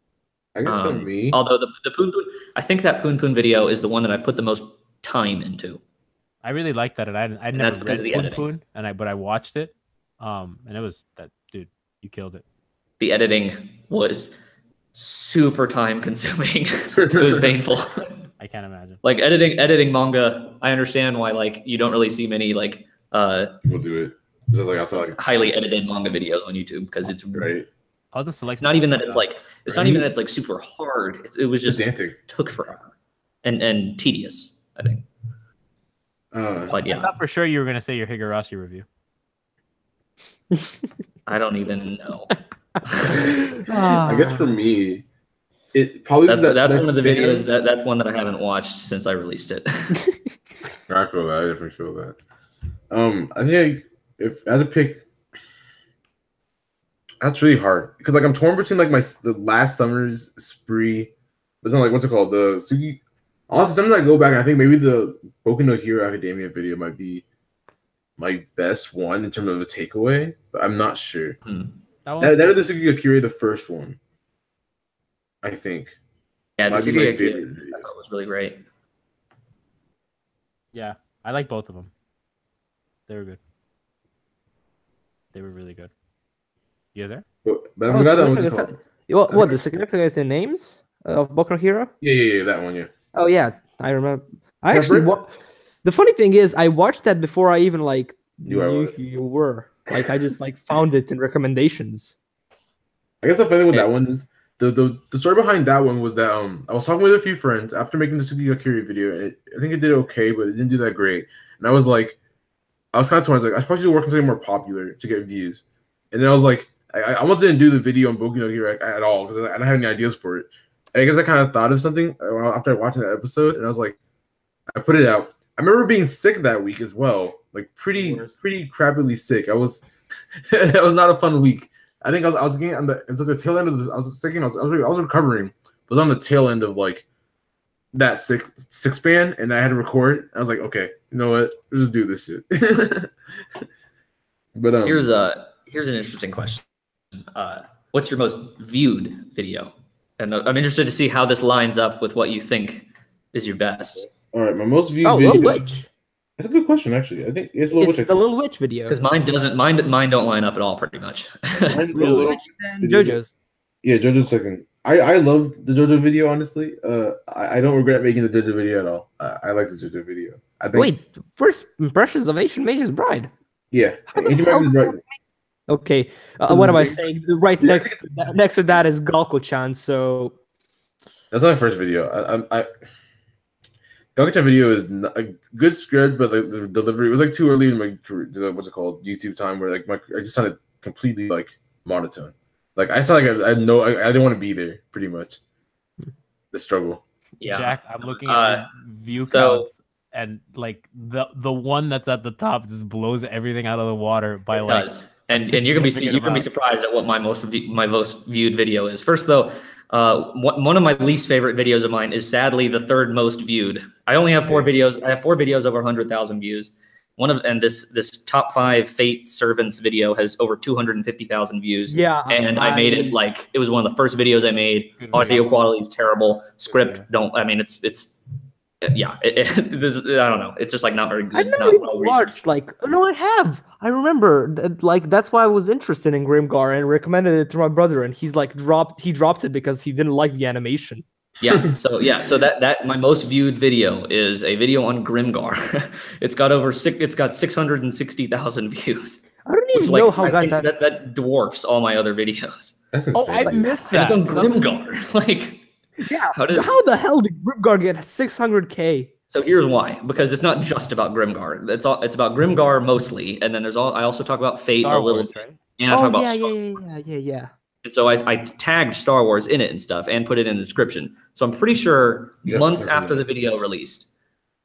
I guess for me, although the Poon Poon, I think that Poon Poon video is the one that I put the most time into. I really like that, and I never read Poon Poon, but I watched it, and it was that dude. You killed it. The editing was super time consuming. It was painful. I can't imagine. Like editing manga, I understand why like you don't really see many like people do it. This is like also like highly edited manga videos on YouTube because it's right. It's not even that it's like not even that it's like super hard. It was just took forever and tedious, I think. But yeah, I thought for sure you were gonna say your Higurashi review. I don't even know. I guess for me, it probably that's one of the videos that's one that I haven't watched since I released it. I feel that. I definitely feel that. I think if I had to pick, that's really hard because like I'm torn between like the last summer's spree, but then like what's it called, the Sugi. Honestly, sometimes I go back and I think maybe the Boku no Hero Academia video might be my best one in terms of a takeaway, but I'm not sure. That or the Sugi Akira, the first one, I think. Yeah, the Sugi Akira was really great. Yeah, I like both of them. They were good. They were really good. You there? But I forgot that one. What the significant names of Boku no Hero? Yeah, that one. Yeah. Oh yeah, I remember. I actually the funny thing is I watched that before I even like knew who you were. Like I just like found it in recommendations. I guess the funny thing with that one is the story behind that one was that I was talking with a few friends after making the Sugi Akira video, and I think it did okay, but it didn't do that great. And I was kind of torn. I was like, I should work on something more popular to get views. And then I was like, I almost didn't do the video on Boku no Hero at all because I didn't have any ideas for it. I guess I kind of thought of something after watching that episode, and I was like, I put it out. I remember being sick that week as well, like pretty crappily sick. It was not a fun week. I think I was getting on the tail end of this. I was recovering, but on the tail end of like that sick span, and I had to record. I was like, okay, you know what? Let's just do this shit. But here's an interesting question. What's your most viewed video? And I'm interested to see how this lines up with what you think is your best. All right, my most viewed video. Little Witch. That's a good question, actually. I think it's Little Witch. The Little Witch video. Because mine don't line up at all, pretty much. Little Witch and JoJo's. Yeah, JoJo's second. I love the JoJo video, honestly. I don't regret making the JoJo video at all. I like the JoJo video. I think. Wait, first impressions of Asian Mage's Bride. Yeah, Asian Mage's Bride. Okay, what am I saying? Right next to that is Galko-chan. So that's my first video. Galko-chan video is a good script, but like the delivery was like too early in my what's it called YouTube time, where like I just sounded completely like monotone. Like I sound like I didn't want to be there. Pretty much the struggle. Yeah, Jack, I'm looking at view counts, and like the one that's at the top just blows everything out of the water by like. Does. And you're gonna be surprised at what my most viewed video is. First though, one of my least favorite videos of mine is sadly the third most viewed. I only have 4 videos. I have 4 videos over 100,000 views. This top 5 Fate Servants video has over 250,000 views. Yeah, and I made it like it was one of the first videos I made. Audio quality is terrible. Script it's. Yeah, I don't know. It's just like not very good. I never even watched I have. I remember that's why I was interested in Grimgar and recommended it to my brother, and he dropped it because he didn't like the animation. Yeah. So that my most viewed video is a video on Grimgar. It's got 660,000 views. I don't even know how that dwarfs all my other videos. That's insane. I missed that. It's on Grimgar. Yeah. How the hell did Grimgar get 600K? So here's why. Because it's not just about Grimgar. It's about Grimgar mostly, and then I also talk about Fate a little bit. Right? And I talk about Star Wars. Yeah. And so I tagged Star Wars in it and stuff, and put it in the description. So I'm pretty sure months after the video released,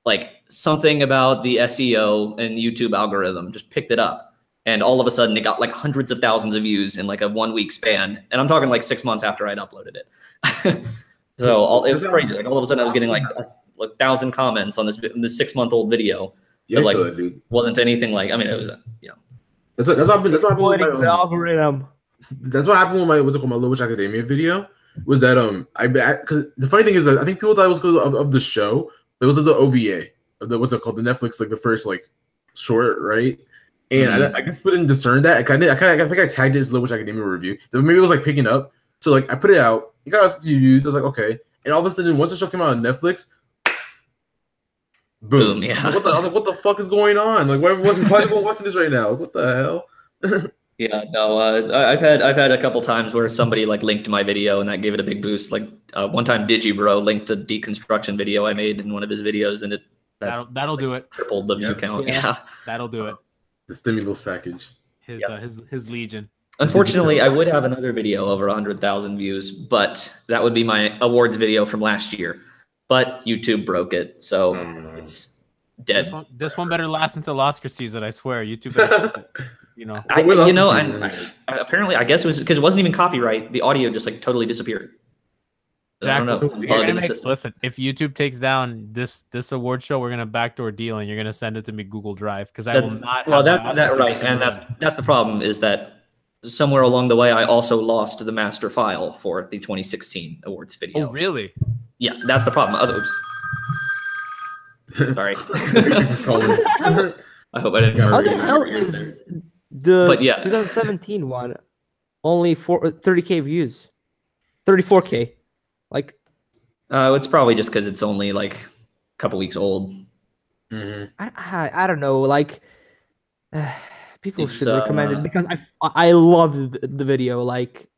like something about the SEO and YouTube algorithm just picked it up, and all of a sudden it got like hundreds of thousands of views in like a 1 week span. And I'm talking like 6 months after I'd uploaded it. So it was crazy. Like all of a sudden I was getting like 1,000 comments on this 6-month-old video Yeah, I like feel that, dude. wasn't anything like. I mean, it was That's what happened. That's what happened with Exploiting the my, algorithm. that's what happened with my what's it called, my Little Witch Academia video. Was that because the funny thing is that I think people thought it was because of the show, but it was of the OVA of the what's it called, the Netflix, like the first like short, right? And I guess people didn't discern that. I think I tagged it as Little Witch Academia review. So maybe it was like picking up. So like I put it out, it got a few views. I was like, okay. And all of a sudden, once the show came out on Netflix, boom. yeah. I was like, what the fuck is going on? Like, why is everyone watching this right now? What the hell? Yeah, no, I've had a couple times where somebody like linked my video and that gave it a big boost. Like one time, DigiBro linked a deconstruction video I made in one of his videos, and that'll do it. Tripled the view count. Yeah, that'll do it. The stimulus package. His legion. Unfortunately, I would have another video over 100,000 views, but that would be my awards video from last year. But YouTube broke it, so it's dead. This one better last until Oscar season. I swear, YouTube better. Apparently, I guess it was because it wasn't even copyright. The audio just like totally disappeared. Jackson, listen, if YouTube takes down this award show, we're gonna backdoor deal, and you're gonna send it to me Google Drive because I will not. Well, that right, and that's the problem is that somewhere along the way, I also lost the master file for the 2016 awards video. Oh, really? Yes, that's the problem. Oops. Sorry. I hope I didn't. How the hell is the 2017 one only 30K views, 34K? Like, it's probably just because it's only like a couple weeks old. Mm-hmm. I don't know. Like, people should recommend it because I loved the video. Like,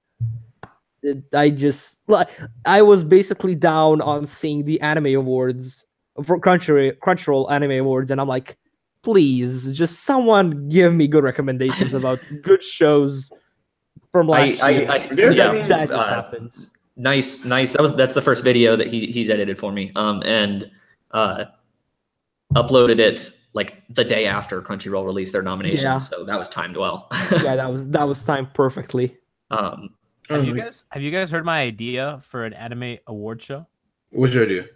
I was basically down on seeing the anime awards for Crunchyroll anime awards, and I'm like, please, just someone give me good recommendations about good shows from last year. That just happens. Nice. That's the first video that he's edited for me. And uploaded it like the day after Crunchyroll released their nominations. Yeah. So that was timed well. Yeah, that was timed perfectly. Have you guys heard my idea for an anime award show? What's your idea?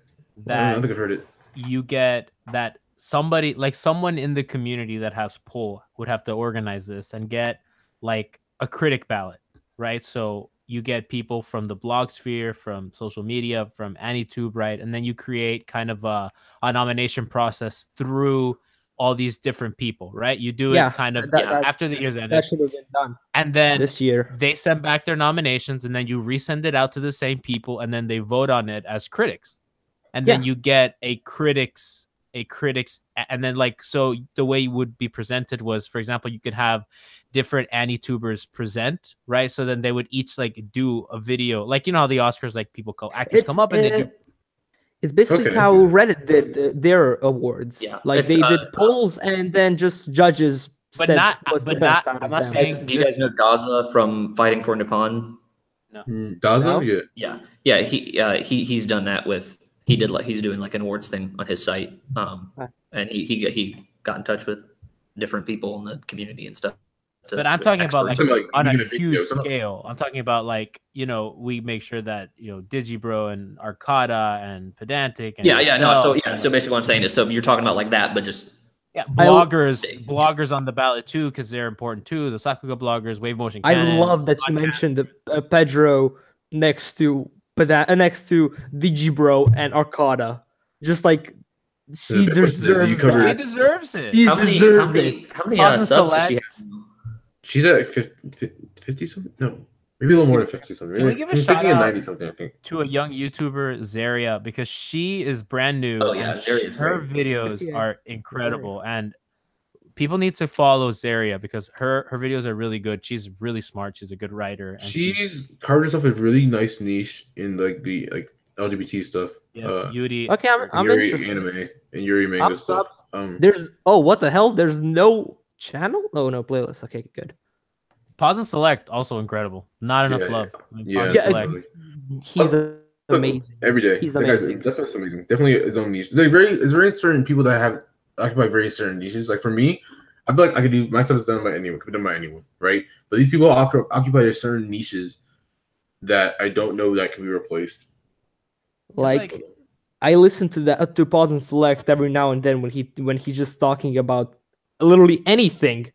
That I don't think I've heard it. You get that somebody, like someone in the community that has pull, would have to organize this and get like a critic ballot, right? So you get people from the blog sphere, from social media, from AniTube, right? And then you create kind of a nomination process through all these different people, right? You do it kind of after the year's ended. That should have been done. And then this year they send back their nominations, and then you resend it out to the same people, and then they vote on it as critics. And then you get a critics, and then like, so the way it would be presented was, for example, you could have different AniTubers present, right? So then they would each like do a video, like, you know how the Oscars, like people actors come up and they do. It's basically how Reddit did their awards. Yeah, like they did polls and then just judges said what's the best out of them. Do you guys know Daza from Fighting for Nippon? No. Daza? No? Yeah. He's done that with. He's doing like an awards thing on his site, and he got in touch with different people in the community and stuff. But I'm talking about like on a huge scale. I'm talking about like, you know, we make sure that, you know, Digibro and Arcada and Pedantic and so basically what I'm saying is, so you're talking about like that, but just bloggers on the ballot too, because they're important too. The Sakuga bloggers, Wave Motion Canon, I love that you mentioned the Pedro next to Digibro and Arcada. Just like she deserves it. How many subs does she have? She's at like 50 something? No, maybe a little more than 50 something. Can we give a shout out 90 something, I think, to a young YouTuber, Zaria, because she is brand new. Oh, yeah, her videos are incredible, and people need to follow Zaria because her videos are really good. She's really smart. She's a good writer. And she's carved herself a really nice niche in like the LGBT stuff. Yes, Yuri. Okay, I'm Yuri interested. Anime and Yuri manga stuff. There's what the hell? There's no channel? Oh no, playlist. Okay, good. Pause and Select, also incredible. Not enough love. He's amazing. Every day. He's amazing. That's just amazing. Definitely his own niche. There's very certain people that have occupy very certain niches. Like for me, I feel like I could do my stuff is done by anyone, could be done by anyone, right? But these people occupy certain niches that I don't know that can be replaced. Like I listen to that to pause and select every now and then when he's just talking about literally anything.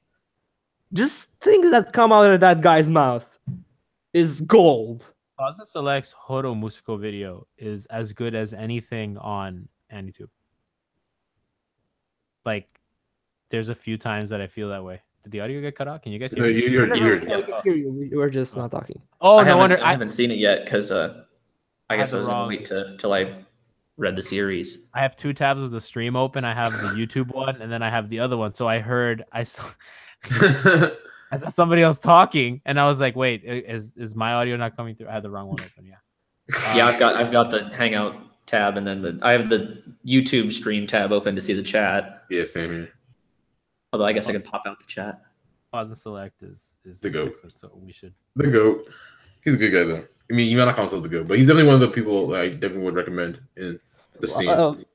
Just things that come out of that guy's mouth is gold. Plaza Select's Horo Musico video is as good as anything on AniTube. Like, there's a few times that I feel that way. Did the audio get cut out? Can you guys hear No, me? We were just not talking. Oh, I no haven't, wonder. I haven't seen it yet because I guess I was wrong- gonna wait till I read the series. I have 2 tabs of the stream open. I have the YouTube one, and then I have the other one. So I saw somebody else talking, and I was like, "Wait, is my audio not coming through?" I had the wrong one open. Yeah. Yeah, I've got the Hangout tab, and then I have the YouTube stream tab open to see the chat. Yeah, same here. Although I guess I can pop out the chat. Pause and select is The GOAT. That's what we should. The GOAT. He's a good guy though. I mean, you might not call himself the GOAT, but he's definitely one of the people that I definitely would recommend in the scene. And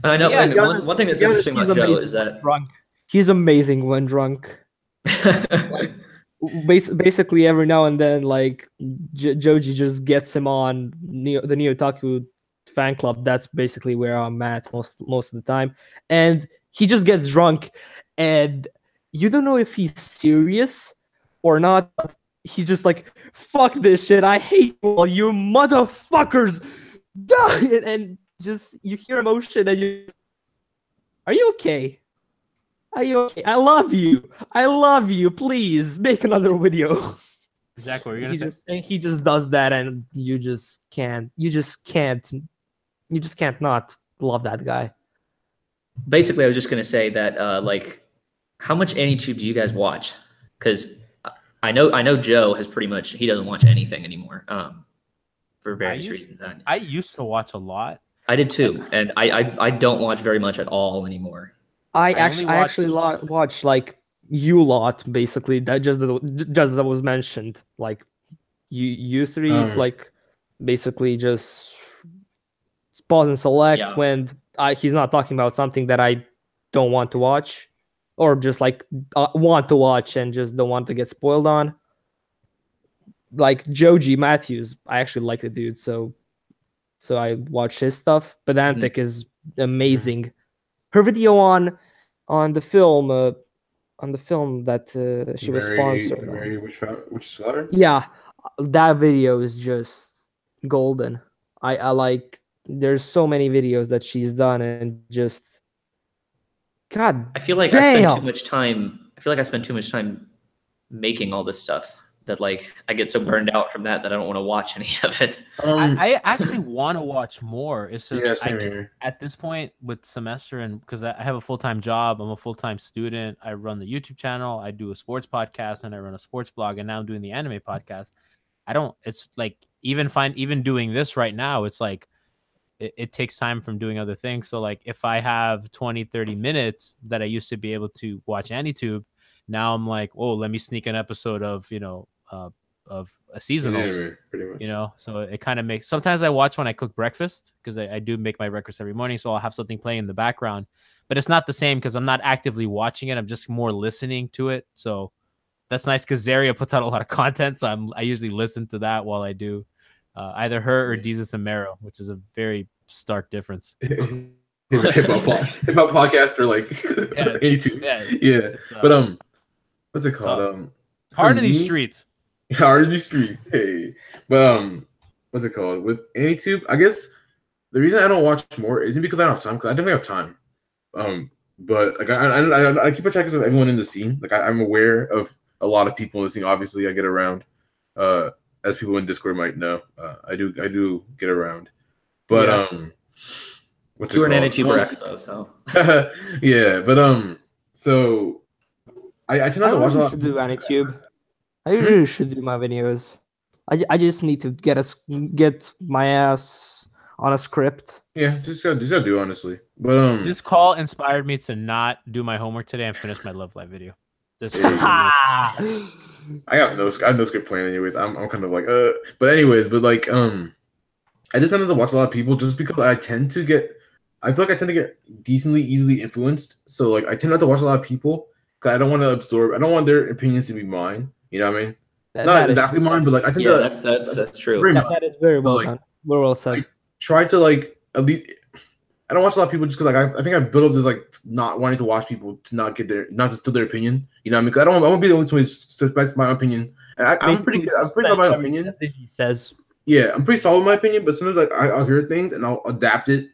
I know Yeah, and one thing that's interesting about Joe is that drunk. He's amazing when drunk. Basically, every now and then, like Joji just gets him on the Neo Otaku fan club. That's basically where I'm at most of the time, and he just gets drunk, and you don't know if he's serious or not. He's just like, "Fuck this shit! I hate you all, you motherfuckers!" And just you hear emotion, and you, are you okay? Are you okay? I love you. I love you. Please make another video. Exactly. What you're gonna say. He just does that, and you just can't not love that guy. basically, I was just gonna say that like, how much AniTube do you guys watch? Because I know Joe has pretty much, he doesn't watch anything anymore for various reasons. I used to watch a lot. I did too, and I don't watch very much at all anymore. I actually watch like you lot basically that that was mentioned, like you three, like basically just pause and select when he's not talking about something that I don't want to watch, or just like want to watch and just don't want to get spoiled on. Like Joji Matthews, I actually like the dude, so I watch his stuff. Pedantic is amazing. Her video on the film that she was sponsored. Mary, which slaughter? Yeah, that video is just golden. I like. There's so many videos that she's done, and just God. I feel like I spend too much time. I feel like I spend too much time making all this stuff that like I get so burned out from that I don't want to watch any of it. I actually want to watch more. It's just here. At this point with semester, and because I have a full-time job, I'm a full-time student. I run the YouTube channel, I do a sports podcast, and I run a sports blog, and now I'm doing the anime podcast. It's like even doing this right now, it's like it takes time from doing other things. So like if I have 20-30 minutes that I used to be able to watch AniTube, now I'm like, oh, let me sneak an episode of of a seasonal, pretty much. So it kind of makes, sometimes I watch when I cook breakfast, because I do make my breakfast every morning, so I'll have something playing in the background, but it's not the same because I'm not actively watching it, I'm just more listening to it. So that's nice because Zaria puts out a lot of content, so I usually listen to that while I do either her or Jesus and Mero, which is a very stark difference. hip hop podcast or like AniTube. Yeah. But what's it called? Hard in these streets. Hard in these streets. Hey. But what's it called? With AniTube, I guess the reason I don't watch more isn't because I don't have time, because I definitely have time. But like I keep a track of everyone in the scene. Like I'm aware of a lot of people in the scene. Obviously, I get around. As people in Discord might know, I do get around. But what's you it were an called? AniTuber Expo, so yeah. But so I tend not to watch a lot. Should do AniTube. I really should do my videos. I just need to get my ass on a script. Yeah, just gotta do, honestly. But this call inspired me to not do my homework today and finish my Love Live video. I have no script plan anyways. I'm kind of like but anyways, but like I just tend to watch a lot of people just because I feel like I tend to get decently easily influenced. So like I tend not to watch a lot of people because I don't want to absorb. I don't want their opinions to be mine. You know what I mean? Not exactly mine, but like I tend to. That's true. That is very well done. Very well said. I try to like at least I don't watch a lot of people just because like I think I've built up this like not wanting to watch people to not to steal their opinion. You know what I mean? Because I won't be the only one to express my opinion. And I'm pretty good. I'm pretty solid in my opinion. He says. Yeah, I'm pretty solid in my opinion, but sometimes like I'll hear things and I'll adapt it.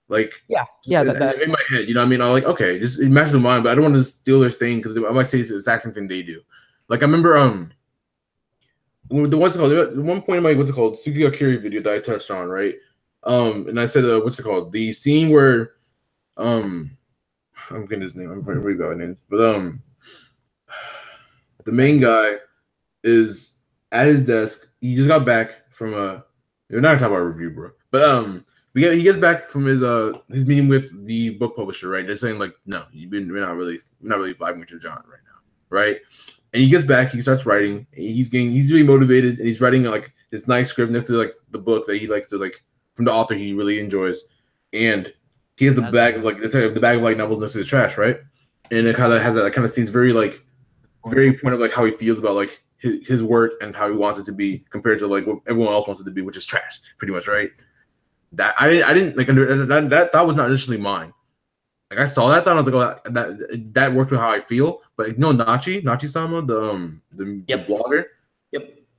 Like in my head, you know what I mean? I'm like, okay, just imagine mine, but I don't want to steal their thing because I might say it's the exact same thing they do. Like I remember the one point in my Suki Akiri video that I touched on, right? And I said the scene where I'm getting his name, I'm really bad with names, but the main guy is at his desk. He just got back from we're not talking about a review, bro. But he gets back from his meeting with the book publisher, right? They're saying like, no, we're not really vibing with your genre right now, right? And he gets back, he starts writing, and he's really motivated, and he's writing like this nice script next to like the book that he likes to like from the author he really enjoys, and he has the bag of like novels next to his trash, right? And it kind of has that kind of seems very point of like how he feels about like his work and how he wants it to be compared to like what everyone else wants it to be, which is trash, pretty much, right? That I didn't like that thought was not initially mine. Like I saw that thought, I was like, oh, that works with how I feel. But you know, Nachi-sama, the blogger,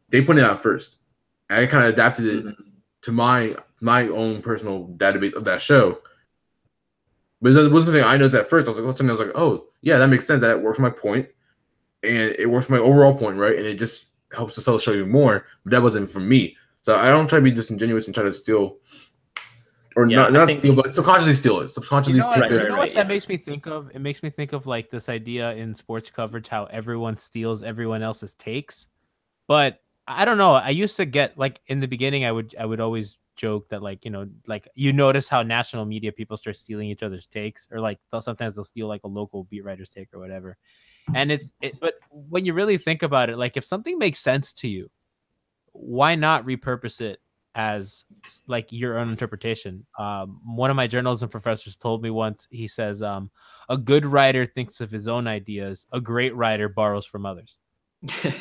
they put it out first. And I kind of adapted it to my own personal database of that show. But it wasn't something I noticed at first. I was like, oh yeah, that makes sense. That works my point, and it works my overall point, right? And it just helps to sell the show even more. But that wasn't for me. So I don't try to be disingenuous and try to steal. Or not steal, but subconsciously steal it. Subconsciously steal it. You know what that makes me think of? It makes me think of like this idea in sports coverage how everyone steals everyone else's takes. But I don't know. I used to get like in the beginning, I would always joke that like, you know, like you notice how national media people start stealing each other's takes, or like sometimes they'll steal like a local beat writer's take or whatever. And but when you really think about it, like if something makes sense to you, why not repurpose it as like your own interpretation? One of my journalism professors told me once, he says, a good writer thinks of his own ideas, a great writer borrows from others.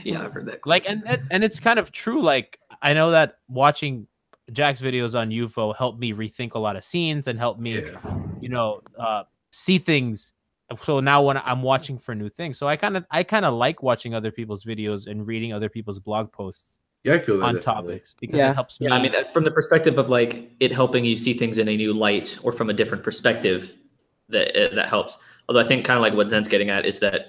Yeah, I've heard that. Like, and it's kind of true. Like, I know that watching Jack's videos on UFO helped me rethink a lot of scenes and helped me, you know, see things. So now when I'm watching for new things, so I kind of like watching other people's videos and reading other people's blog posts. Yeah, I feel that on topics because it helps me. I mean, from the perspective of like it helping you see things in a new light or from a different perspective, that helps. Although I think kind of like what Zen's getting at is that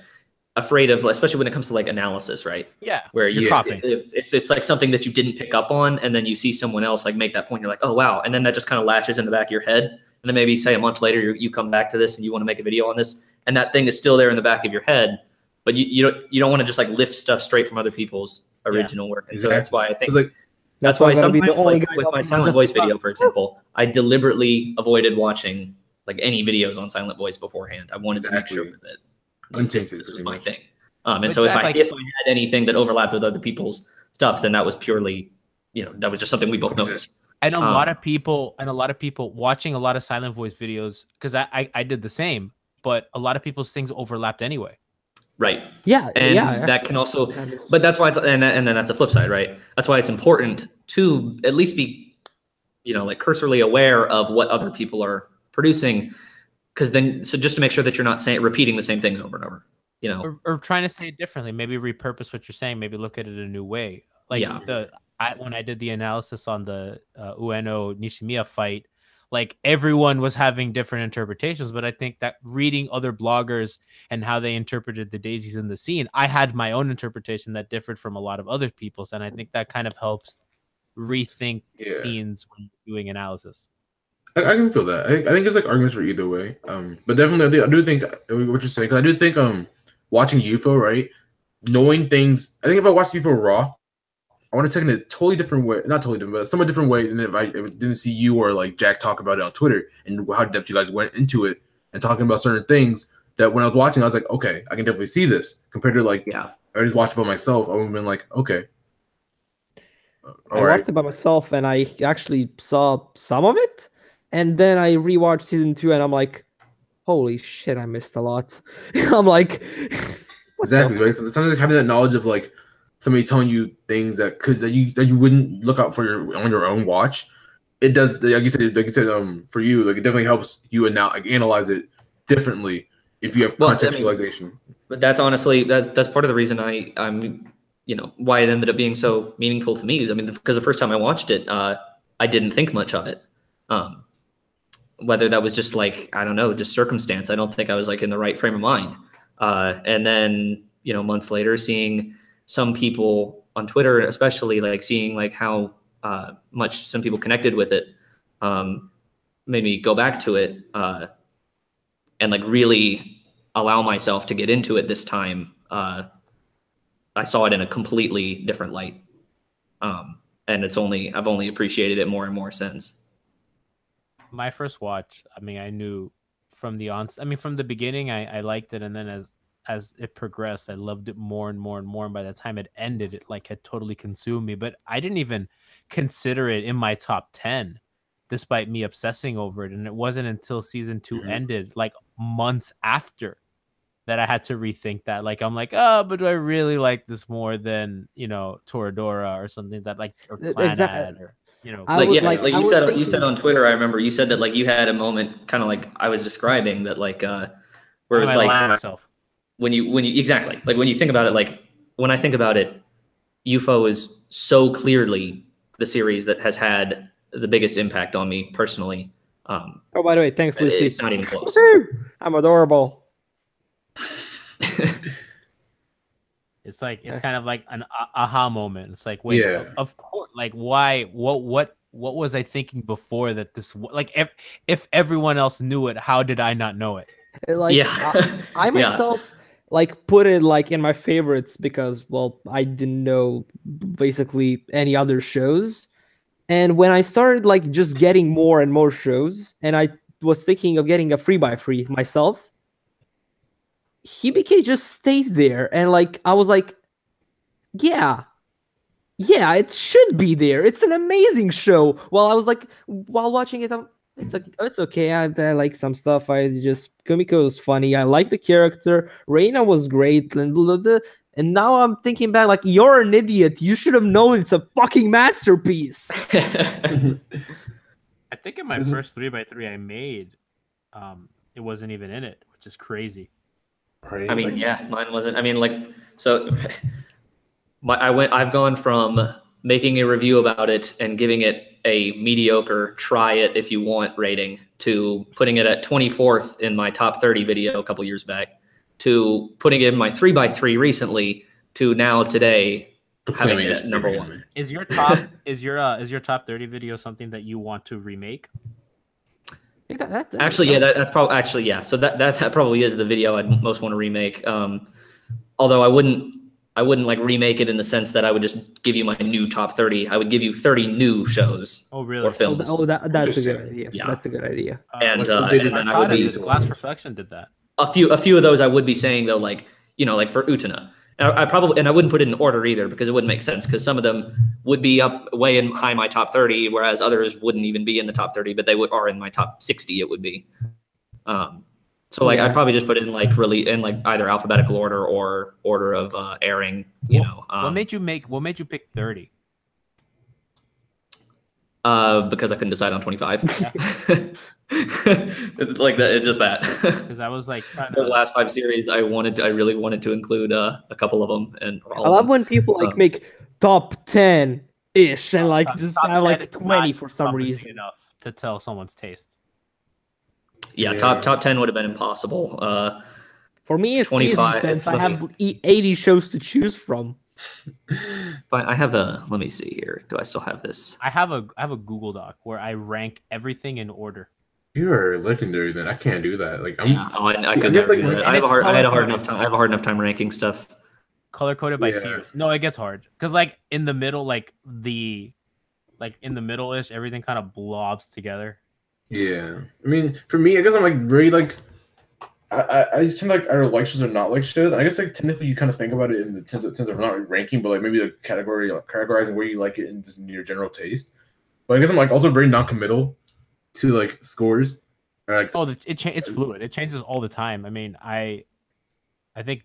afraid of, especially when it comes to like analysis, right? Yeah, where if it's like something that you didn't pick up on, and then you see someone else like make that point, you're like, oh wow, and then that just kind of latches in the back of your head, and then maybe say a month later you come back to this and you want to make a video on this, and that thing is still there in the back of your head, but you don't want to just like lift stuff straight from other people's original work. And so that's why I think that's why sometimes like with my silent voice video, for example, I deliberately avoided watching like any videos on silent voice beforehand. I wanted to make sure that this was my thing. And so if I had anything that overlapped with other people's stuff, then that was purely, you know, that was just something we both noticed. And a lot of people watching a lot of silent voice videos, because I did the same, but a lot of people's things overlapped anyway. Right. Yeah. And that can also, but that's why it's, and then that's a flip side, right? That's why it's important to at least be, you know, like cursorily aware of what other people are producing. Because then, so just to make sure that you're not repeating the same things over and over, you know, or trying to say it differently, maybe repurpose what you're saying, maybe look at it a new way. Like when I did the analysis on the Ueno Nishimiya fight, like everyone was having different interpretations, but I think that reading other bloggers and how they interpreted the daisies in the scene, I had my own interpretation that differed from a lot of other people's, and I think that kind of helps rethink scenes when doing analysis. I can feel that. I think there's like arguments for either way. But definitely I do think what you're saying, because I do think watching UFO, right, knowing things. I think if I watched UFO raw, I want to take it in a totally different way, not totally different, but somewhat different way than if I didn't see you or like Jack talk about it on Twitter and how depth you guys went into it and talking about certain things that when I was watching, I was like, okay, I can definitely see this compared to like, I just watched it by myself. I would have been like, okay. I watched it by myself and I actually saw some of it. And then I rewatched season 2 and I'm like, holy shit, I missed a lot. I'm like, exactly, right? So sometimes having that knowledge of like, somebody telling you things that you wouldn't look out for on your own watch it does, like you said, for you, like it definitely helps you now like analyze it differently if you have contextualization. But that's honestly that's part of the reason I'm why it ended up being so meaningful to me is because the first time I watched it, I didn't think much of it. Whether that was just like, I don't know, just circumstance. I don't think I was like in the right frame of mind. And then, months later, seeing some people on Twitter, especially like seeing like how much some people connected with it, made me go back to it and like really allow myself to get into it this time. I saw it in a completely different light. And I've only appreciated it more and more since. My first watch, I knew from the beginning, I liked it, and then as it progressed, I loved it more and more and more. And by the time it ended, it like had totally consumed me. But I didn't even consider it in my top 10, despite me obsessing over it. And it wasn't until season 2 ended, like months after, that I had to rethink that. Like I'm like, oh, but do I really like this more than Toradora or something that like or Clanad or you said on Twitter, I remember you said that like you had a moment kind of like I was describing that like where it was like myself. when you exactly like when you think about it, like when I think about it, UFO is so clearly the series that has had the biggest impact on me personally. Oh, by the way, thanks, Lucy. It's not even close. I'm adorable. It's like it's kind of like an aha moment. It's like, wait, of course, like why? What was I thinking before that this like if everyone else knew it, how did I not know it? Like I myself like put it like in my favorites because I didn't know basically any other shows, and when I started like just getting more and more shows, and I was thinking of getting a 3x3 myself. Hibike just stayed there, and like I was like, yeah, it should be there. It's an amazing show. While watching it, it's okay. I like some stuff. Kumiko was funny. I like the character. Reina was great, and now I'm thinking back, like you're an idiot. You should have known it's a fucking masterpiece. I think in my first 3x3 I made, it wasn't even in it, which is crazy. Right. Mine wasn't. I've gone from making a review about it and giving it a mediocre try it if you want rating to putting it at 24th in my top 30 video a couple years back to putting it in my 3x3 recently to now today having it at number 1. Is your top is your top 30 video something that you want to remake? That's probably So that probably is the video I'd most want to remake. Although I wouldn't like remake it in the sense that I would just give you my new top 30. I would give you 30 new shows. Oh, really? Or films. That's a good idea. Yeah, that's a good idea. And then I would be Glass Reflection did that. A few of those I would be saying though, like like for Utena. I wouldn't put it in order either because it wouldn't make sense because some of them would be up way in high my top 30, whereas others wouldn't even be in the top 30, but they are in my top 60. It would be. I'd probably just put it in like really in like either alphabetical order or order of airing. What made you pick 30? Because I couldn't decide on 25. Like that, it's just that. Because I was like, those last 5 series, I really wanted to include a couple of them, and I love when people like make top 10 ish and like just have like 20 for some reason. Enough to tell someone's taste. Yeah, top 10 would have been impossible. For me, it's 25 easy since I have 80 shows to choose from. But I have let me see here. Do I still have this? I have a Google Doc where I rank everything in order. You are legendary then. I can't do that. Like I could never do that. I had a hard enough time. I have a hard enough time ranking stuff. Color coded by tiers. No, it gets hard because like in the middle, in the middle-ish, everything kind of blobs together. Yeah, I mean, for me, I guess I'm like very like I just tend like either like shows or not like shows. I guess like technically you kind of think about it in the sense of not like ranking, but like maybe the category, like categorizing where you like it in just in your general taste. But I guess I'm like also very non-committal to like scores. Like, it's fluid. It changes all the time. I mean, I think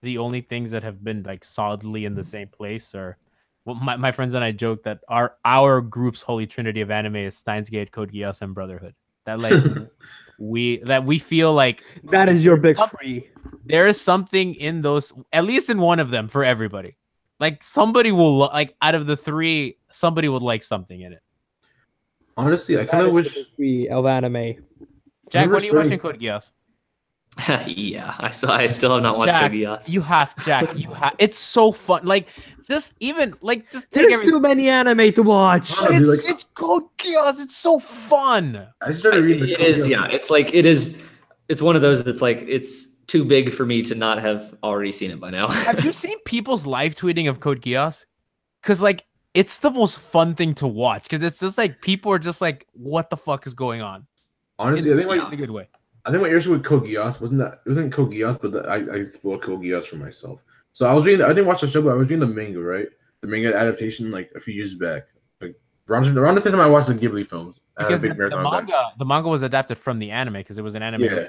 the only things that have been like solidly in the same place are well, my friends and I joke that our group's holy trinity of anime is Steins Gate, Code Geass, and Brotherhood. That like we feel like That is your big three. there is something in those, at least in one of them, for everybody. Like somebody will like out of the three, somebody would like something in it. Honestly, I kind of wish Three of anime. Jack, when are you watching Code Geass? Yeah, I still have not watched Jack, Code Geass. you have, Jack. You have. It's so fun. Like just take There's too many anime to watch. Oh, dude, like- It's Code Geass. It's so fun. I started reading. It is, yeah. It's like it's one of those that's like it's too big for me to not have already seen it by now. Have you seen people's live tweeting of Code Geass? Because like it's the most fun thing to watch. Because it's just like people are just like, what the fuck is going on? Honestly, I think in a good way. I think my issue with Code Geass it wasn't Code Geass, but I spoiled Code Geass for myself. So I was reading. I didn't watch the show, but I was reading the manga, right? The manga adaptation, like a few years back, like around the same time I watched the Ghibli films. Because the manga was adapted from the anime because it was an anime. Yeah.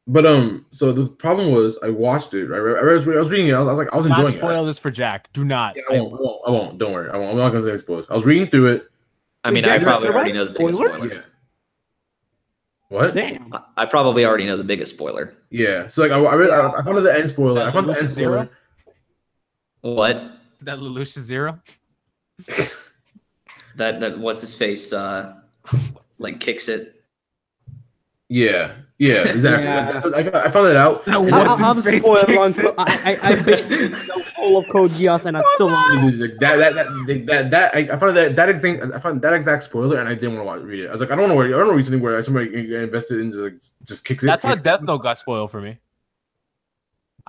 But so the problem was I watched it. Right? I was reading it. I was Do not enjoying it. spoil this for Jack. Do not. Yeah, I won't. Don't worry. I'm not gonna say spoilers. I was reading through it. I mean, I probably already know the biggest spoiler. Yeah. What? Damn. I probably already know the biggest spoiler. Yeah. So like I found the end spoiler. I found the end spoiler. What? That Lelouch Zero? That what's his face like kicks it. Yeah, exactly. Yeah. I found that out. I'm spoiled on. I basically know all of Code Geass, and I'm still on. I found that exact spoiler, and I didn't want to read it. I was like, I don't want to read something where somebody invested in just kicks it. That's how Death Note got spoiled for me.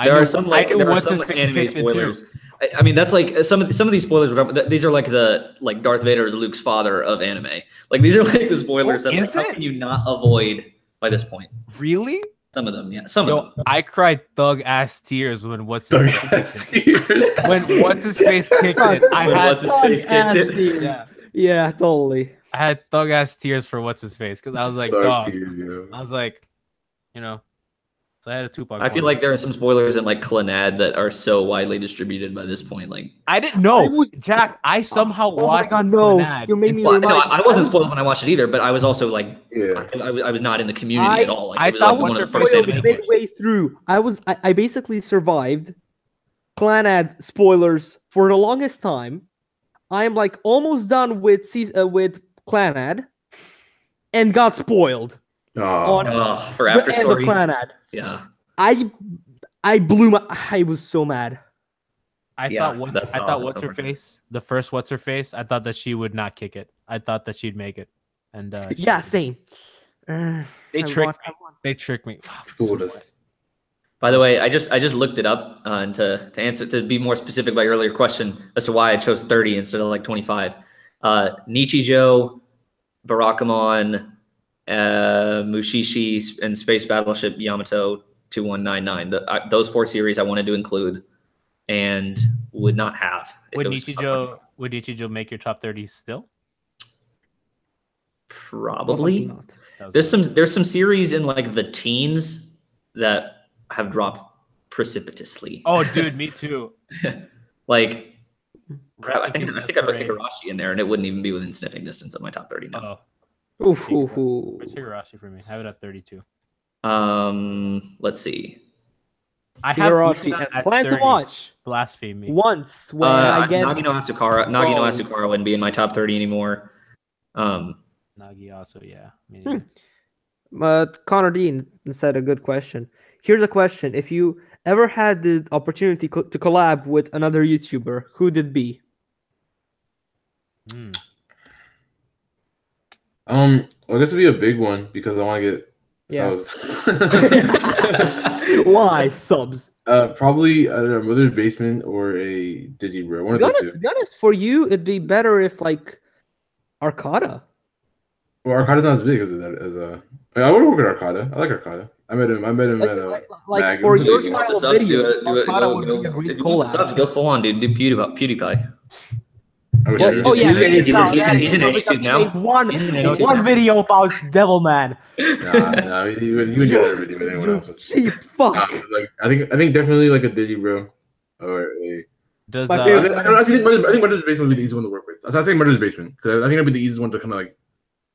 There are some anime spoilers. I mean, that's like some of these spoilers. These are like the Darth Vader is Luke's father of anime. Like these are like the spoilers that like, how can you not avoid by this point? Really? Some of them, yeah. Some of them. I cried thug ass tears when what's his face when what's his face kicked it. I had what's his face kicked it. Yeah, totally. I had thug ass tears for what's his face because I was like, dog. I was like, so I had a Tupac. I feel like there are some spoilers in like Clannad that are so widely distributed by this point. Like I didn't know, Jack. I somehow watched. Oh my God, no! Clannad. You made me. Well, no, I wasn't spoiled when I watched it either, but I was also like, I was not in the community at all. Like, I thought one what's of the her first face anime. midway through. I basically survived Clannad spoilers for the longest time. I am like almost done with Clannad, and got spoiled. For After Story. Clannad. Yeah. I blew my. I was so mad. I thought what's her face? The first what's her face? I thought that she would not kick it. I thought that she'd make it. And yeah, same. They tricked me. Fooled us. By the way, I just looked it up and to be more specific about your earlier question as to why I chose 30 instead of like 25. Nichijou, Barakamon, Mushishi, and Space Battleship Yamato 2199. Those 4 series I wanted to include and would not have. Would Nichijou make your top 30 still? Probably not. There's some series in like the teens that have dropped precipitously. Oh, dude, me too. Like, I think I put Higurashi in there, and it wouldn't even be within sniffing distance of my top 30 now. Oof. Where's Higurashi for me? I have it at 32. Let's see. I have plan to watch. Blaspheme once when I get Nagi no Asukara wouldn't be in my top 30 anymore. Nagi also, yeah. Connor Dean said a good question. Here's a question: if you ever had the opportunity to collab with another YouTuber, who'd it be? Well, I guess it'd be a big one because I want to get subs. Why subs? Probably I don't know, Mother Basement or a Digibro. One of the two. To be honest, for you, it'd be better if like Arcada. Well, Arcada's not as big as a. I would work with Arcada. I like Arcada. I met him at a. Like for your style of video, Subs, go full on, dude. Do PewDiePie. He's in A2 now. One video about Devilman. Nah, he would do another video with anyone else. Fuck. I think definitely like a Digibro or a Does My I favorite- think Murder's Basement would be the easiest one to work with. I was saying Murder's Basement because I think it'd be the easiest one to kind of like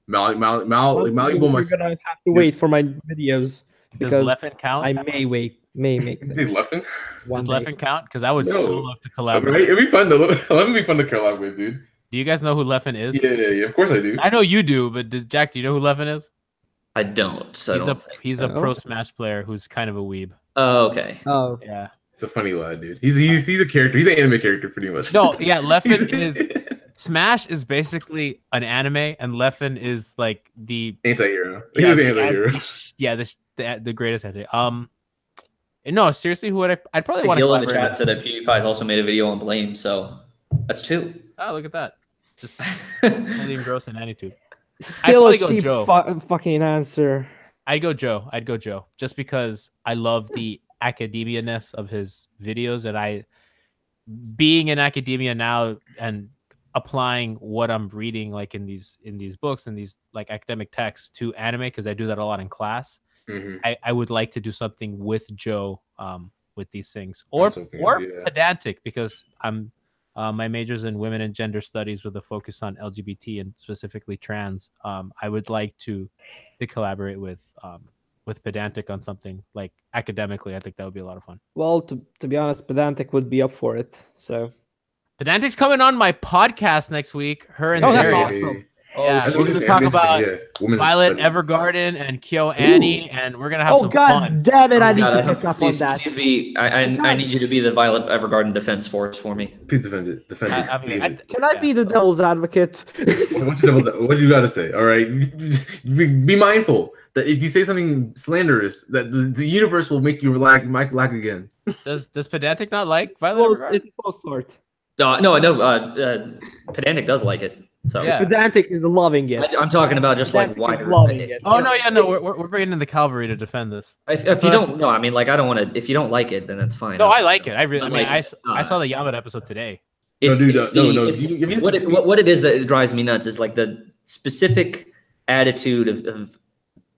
malleable. You're gonna have to wait for my videos does because Leffen count? I may make them Dude, Leffen? one Does day. Leffen count? Because I would No. so love to Right? collaborate. It'd be fun though. Let me be fun to collab with, dude. Do you guys know who Leffen is? Yeah. Of course I do. I know you do, but Jack, do you know who Leffen is? I don't. So I don't think. He's a Oh. pro Smash player who's kind of a weeb. Oh, okay. Oh, Yeah. He's a funny lad, dude. He's a character. He's an anime character, pretty much. No, yeah, Leffen He's- is Smash is basically an anime, and Leffen is like the anti-hero. He's yeah, an anti-hero. the greatest anti. No, seriously, who would I'd probably Big want to deal in the collaborate chat said that PewDiePie's also made a video on Blame, so that's 2. with. Oh, look at that. Just not even gross in attitude. still a probably go cheap Joe. fucking answer. I'd go Joe, just because I love the academia-ness of his videos, and being in academia now and applying what I'm reading, like in these books and these like academic texts to anime, because I do that a lot in class. Mhm. I would like to do something with Joe with these things, or something, yeah. pedantic, because I'm my major's in women and gender studies with a focus on LGBT and specifically trans. I would like to collaborate with pedantic on something like academically. I think that would be a lot of fun. Well, to be honest, Pedantic would be up for it. So Pedantic's coming on my podcast next week. Her and Oh, that's Zeri. awesome. Yeah, That's we're what going to it's talk interesting, about yeah. Women's Violet studies. Evergarden and Kyo Annie, and we're gonna have Oh some god fun. damn it! I need God, to I catch hope- up please, on that. Please be. I need you to be the Violet Evergarden Defense Force for me. Please defend it. Defend it. I mean, Can I be the devil's advocate? What do you gotta say? All right, be mindful that if you say something slanderous, that the universe will make you lag again. does pedantic not like Violet Close, Evergarden? it's a close start. No, I know. Pedantic does like it. So Yeah. Pedantic is loving it. I'm talking about just like Pedantic is wider. loving it. Oh no, yeah, no, we're bringing in the cavalry to defend this. If you don't, no, I mean, like, I don't want to. If you don't like it, then that's fine. No, I like it. I really, I I mean, like it. I saw the Yamada episode today. It's, No, dude, it's no, the- no, it's- give me some what it is that drives me nuts is like the specific attitude of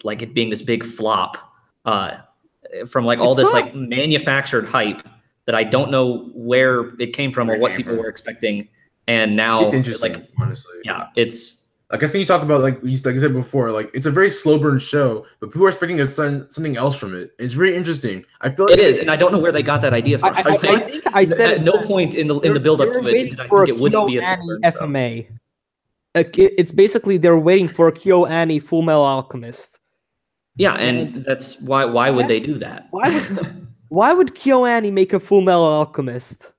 like it being this big flop from like all It's this not. like manufactured hype that I don't know where it came from or Where it what came people from. were expecting, and now It's interesting, like honestly. yeah, it's Like I think you talk about like I said before, like it's a very slow burn show, but people are expecting something else from it. It's really interesting. I feel like it is, and I don't know where they got that idea from. I think I said at it no then. point in the build up to They're it waiting did I for think it wouldn't be a KyoAni slow burn show. FMA. It's basically they're waiting for KyoAni Full Metal Alchemist. Yeah, and that's why would they do that? Why would KyoAni make a Full Metal Alchemist?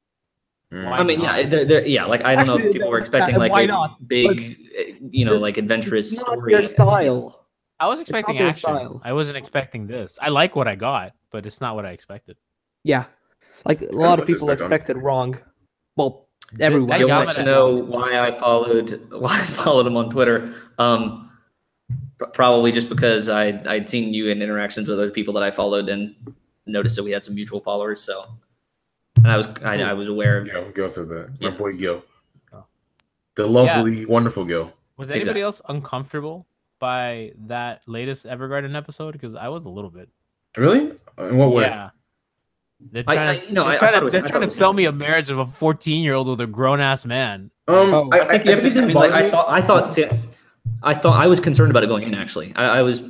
I mean, yeah, yeah. Like I don't know if Actually, people were expecting like why a not? big, This- like adventurous It's not story. their style. I was not expecting their action. style. I wasn't expecting this. I like what I got, but it's not what I expected. Yeah, like a lot of what to people expect, expected wrong. Well, everyone. that Gil Yamada- wants to know why I followed him on Twitter. Probably just because I'd seen you in interactions with other people that I followed and noticed that we had some mutual followers. So, and I was aware of. Gil said that. My Yeah. boy Gil. Oh. The lovely, wonderful Gil. Was anybody Exactly. else uncomfortable by that latest Evergarden episode? Because I was a little bit. Really? In what way? Yeah. They're I- trying, you know, I they're thought trying it was- to, I they're thought trying it to was sell fine. me a marriage of a 14-year-old with a grown-ass man. Oh. I think you have it to. I didn't mean, like bother me. I thought I was concerned about it going in. Actually, I was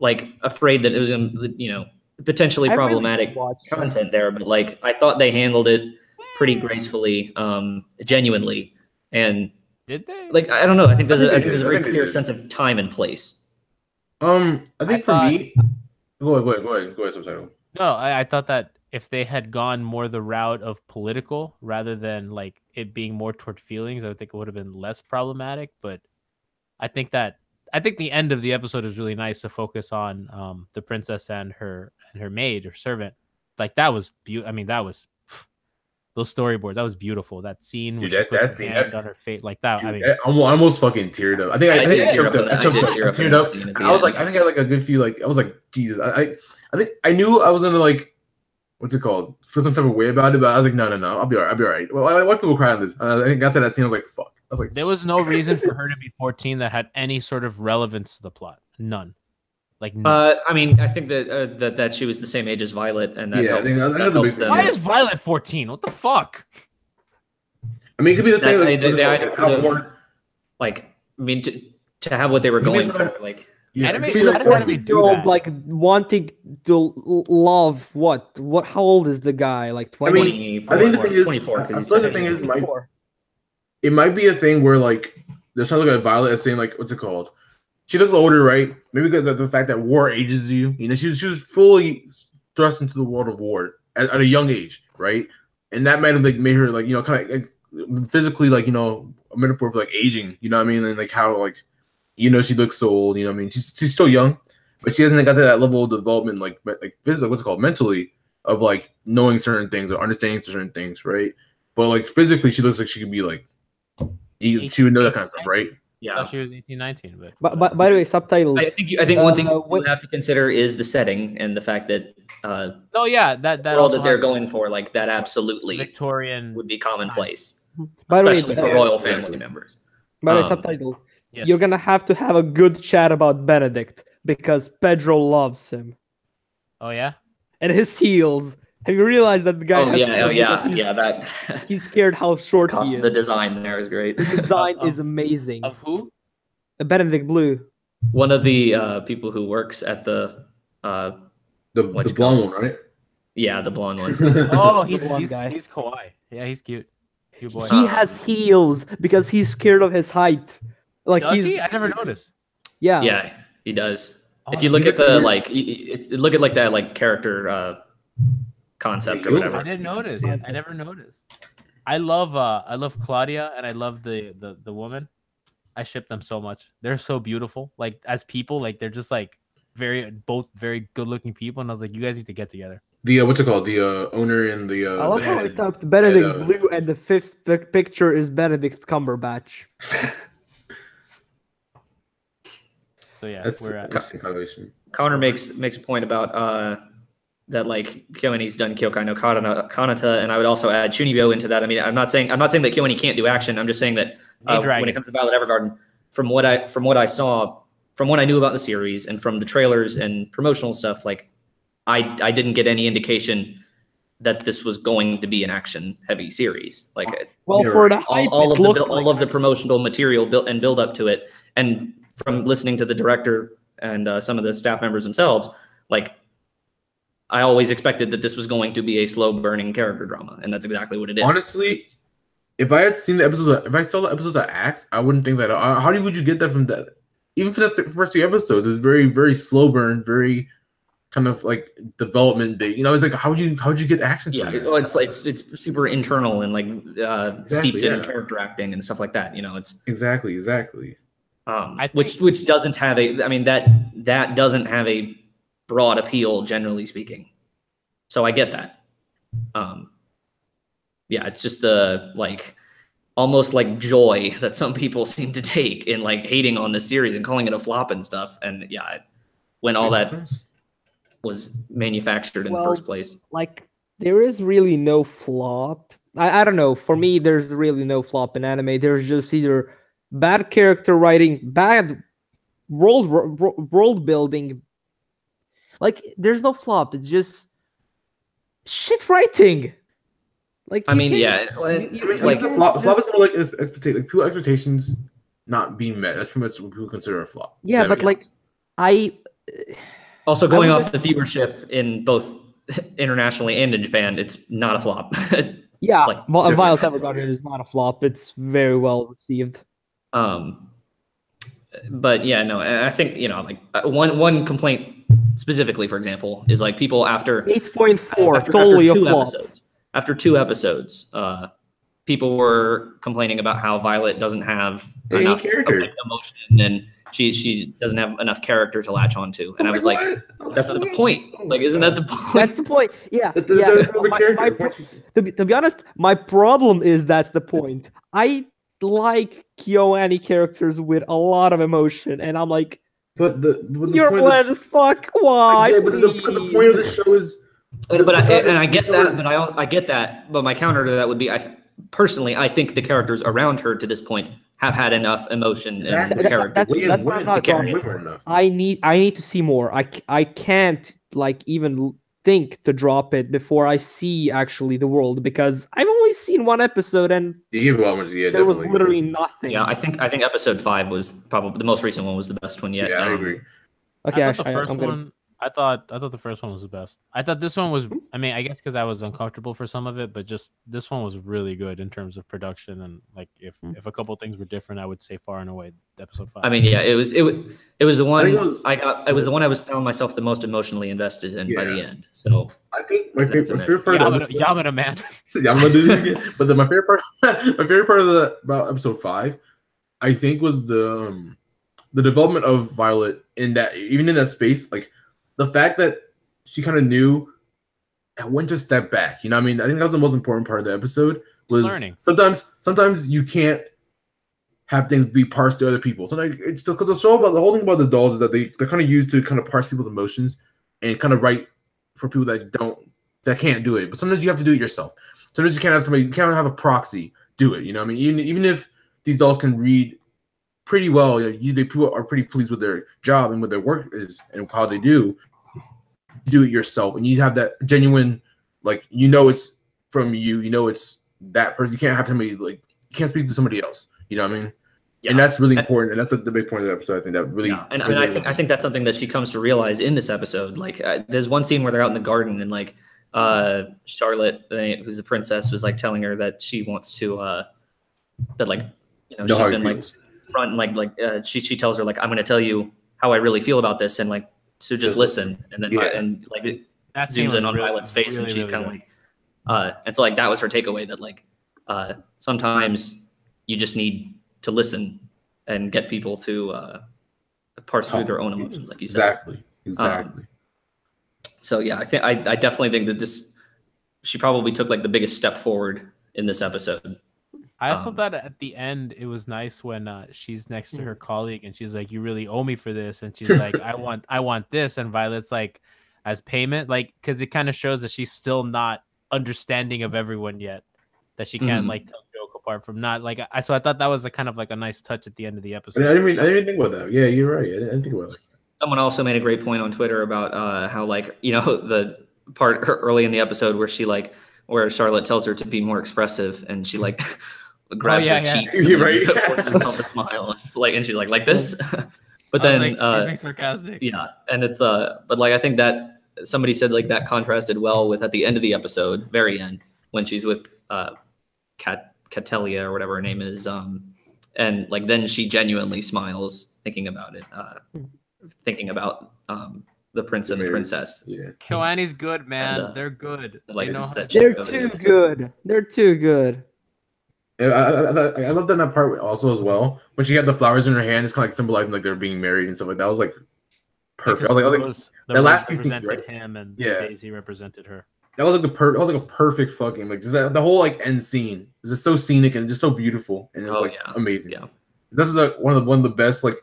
like afraid that it was going to, potentially I really problematic watched- content there. But like, I thought they handled it pretty gracefully, genuinely, and Did they? like I don't know. I think there's I think a they there's a did. I very think they clear did. sense of time and place. I think for thought- me. Go ahead, subtitle. No, I thought that if they had gone more the route of political rather than like it being more toward feelings, I would think it would have been less problematic. But I think the end of the episode is really nice to focus on the princess and her maid or servant. Like that was beautiful. I mean, that was those storyboards. That was beautiful. That scene where Dude, she that puts her scene, hand that- on her face like that. Dude, I mean, I almost fucking teared up. I think I did tear choked up up. in I that- choked I did up. tear up in Teared that up. scene at the I was like, end. I think I had like a good feel. Like I was like, Jesus. I think I knew I was gonna like, what's it called? Feel some type of way about it, but I was like, no, I'll be alright. Well, why people cry on this? I think got to that scene. I was like, fuck. I was like, there was no reason for her to be 14 that had any sort of relevance to the plot. None. Like none. I mean, I think that she was the same age as Violet, and that Yeah, I helped, think that- that that's a big helped thing. them. Why is Violet 14? What the fuck? I mean, it could be the thing. That, Like, they either how could've- Ward- like, I mean, to have what they were Maybe going it's for, not- like, yeah, Anime- She's How a does anime 14 do year old that? like wanting to love what? What? How old is the guy? Like I 20? mean, 24. I think the thing is, 24 I because he's feel like the thing is, 24. it might be a thing where like they're trying to look at Violet as saying like, what's it called? She looks older, right? Maybe because of the fact that war ages you. You know, she was fully thrust into the world of war at a young age, right? And that might have like made her like, you know, kind of like, physically like, you know, a metaphor for like aging. You know what I mean? And like how like, you know, she looks so old. You know what I mean? She's still young, but she hasn't got to that level of development like physically, what's it called, mentally, of like knowing certain things or understanding certain things, right? But like physically, she looks like she could be like, she would know that kind of stuff, right? I Yeah. thought she was 18, 19, but But by the way, subtitle. I think one thing you what- have to consider is the setting and the fact that no, yeah, that the world also that they're has going for, like that, absolutely Victorian. would be commonplace, By the way, especially for yeah, royal exactly. family members. by the way, um, subtitle. Yes. You're gonna have to have a good chat about Benedict because Pedro loves him Oh yeah. and his heels. Have you realized that the guy? Oh has yeah, heels because he's, that He's scared how short he cost is. the design there is great. The design Of- is amazing. Of who? Benedict Blue. One of the people who works at the The What you blonde call one, right? yeah, the blonde one. Oh, The blonde guy. he's kawaii. Yeah, he's cute. Cute boy. He has heels because he's scared of his height. Like Does he's he? I never noticed. yeah. Yeah, he does. Oh, If you look he's at like the weird- like, if you look at like that like character concept or Yeah, whatever. I didn't notice. I never noticed. I love Claudia and I love the woman. I ship them so much. They're so beautiful. Like as people, like they're just like both very good looking people. And I was like, you guys need to get together. The what's it called? The owner and the I love how the- it's up Benedict and, Blue and the fifth picture is Benedict Cumberbatch. So yeah, that's we're interesting correlation. Connor makes a point about that like Kyoani's done Kyokai no Kanata, and I would also add Chunibyo into that. I mean, I'm not saying that Kyoani can't do action. I'm just saying that when it comes to Violet Evergarden, from what I saw, from what I knew about the series, and from the trailers and promotional stuff, like I didn't get any indication that this was going to be an action heavy series. Like Well, Yeah, for the hype, all it of looked all of the promotional material build up to it, and from listening to the director and some of the staff members themselves, like I always expected that this was going to be a slow burning character drama, and that's exactly what it is. Honestly, if I had seen the episodes, if I saw the episodes of Axe, I wouldn't think that. How would you get that from that? Even for the first 3 episodes, it's very, very slow burn, very kind of like development big. You know, it's like how would you get action? Yeah, from that? well, it's super internal and like steeped in yeah. character acting and stuff like that. You know, it's exactly. which doesn't have a. I mean that doesn't have a broad appeal, generally speaking. So I get that. Yeah, it's just the like almost like joy that some people seem to take in like hating on this series and calling it a flop and stuff. And yeah, when all that was manufactured in the Well, first place. like there is really no flop. I don't know. For me, there's really no flop in anime. There's just either bad character writing, bad world building. Like there's no flop. It's just shit writing. Like I you mean, can't- yeah, Like like flop is more like people expectations not being met. That's pretty much what people consider a flop. yeah, That but makes like sense. I also going I off the viewership in both internationally and in Japan, it's not a flop. yeah, like, Violet Evergarden is not a flop. It's very well received. But yeah, no, I think like one complaint specifically, for example, is like people after 8.4, after totally a two flop. episodes. After 2 episodes, people were complaining about how Violet doesn't have Any enough character. like, emotion, and she doesn't have enough character to latch onto. And I was like, that's the point. Like, isn't that the point? That's the point. Yeah, That's yeah. the My- character. to be honest, my problem is that's the point. I like KyoAni characters with a lot of emotion, and I'm like, But the you're point bland as fuck. Why? Yeah, but the point of the show is. But I get that. But I get that. But my counter to that would be, personally, I think the characters around her to this point have had enough emotion Exactly. and character. That's what I'm not to carry wrong. it. Enough. I need to see more. I can't like even think to drop it before I see actually the world, because I've only seen one episode and Yeah, there was literally nothing. Yeah, I think episode 5 was probably the most recent one, was the best one yet. Yeah, I agree. Okay, I thought the first one. I thought the first one was the best. I thought this one was. I mean, I guess because I was uncomfortable for some of it, but just this one was really good in terms of production, and like if a couple things were different, I would say far and away episode 5. I mean, yeah, it was the one it was the one I was found myself the most emotionally invested in by the end. So I think my favorite part Yamada man. Yamada did it again. But then my favorite part of about episode 5, I think, was the development of Violet in that, even in that space, like the fact that she kind of knew and went to step back. You know what I mean? I think that was the most important part of the episode. Was learning. Sometimes you can't have things be parsed to other people. Sometimes it's because the whole thing about the dolls is that they're kind of used to kind of parse people's emotions and kind of write for people that can't do it. But sometimes you have to do it yourself. Sometimes you can't have a proxy do it. You know what I mean? Even if these dolls can read pretty well, people are pretty pleased with their job and what their work is and how they do it yourself, and you have that genuine, like, it's from you, it's that person. You can't have somebody, like, you can't speak to somebody else, you know what I mean? Yeah. And that's really important, and that's the big point of the episode. I think that really, and I think that's something that she comes to realize in this episode. Like, there's one scene where they're out in the garden, and like Charlotte, who's a princess, was like telling her that she wants to that, like, she's been like front, and she tells her, like, I'm going to tell you how I really feel about this, and like, so just listen. And then and like it zooms in on Violet's face, and she's kind of like and so like that was her takeaway, that like sometimes you just need to listen and get people to parse through their own emotions, like you said. Exactly. So yeah, I definitely think that she probably took like the biggest step forward in this episode. I also thought at the end it was nice when she's next to her colleague and she's like, "You really owe me for this," and she's like, I want this," and Violet's like, as payment, like, because it kind of shows that she's still not understanding of everyone yet, that she can't like tell joke apart from not like. So I thought that was a kind of like a nice touch at the end of the episode. I didn't even think about that. Yeah, you're right. I didn't think about it. Someone also made a great point on Twitter about how, like, the part early in the episode where Charlotte tells her to be more expressive, and she like grabs her cheeks, and forces herself to smile. It's like, and she's like this, but then she's being sarcastic. Yeah, and it's but like I think that somebody said like that contrasted well with at the end of the episode, very end, when she's with Catelia or whatever her name is, and like then she genuinely smiles thinking about it, thinking about the prince and the princess. Yeah, Kyoani's good, man. And, they're good. Like, they're too good. They're too good. I love that part also as well. When she had the flowers in her hand, it's kind of like symbolizing like they're being married and stuff like that. I was like perfect. I was like the last represented him, and Daisy represented her. That was like a perfect fucking, like, the whole like end scene was just so scenic and just so beautiful, and it was amazing. Yeah, this is like one of the best like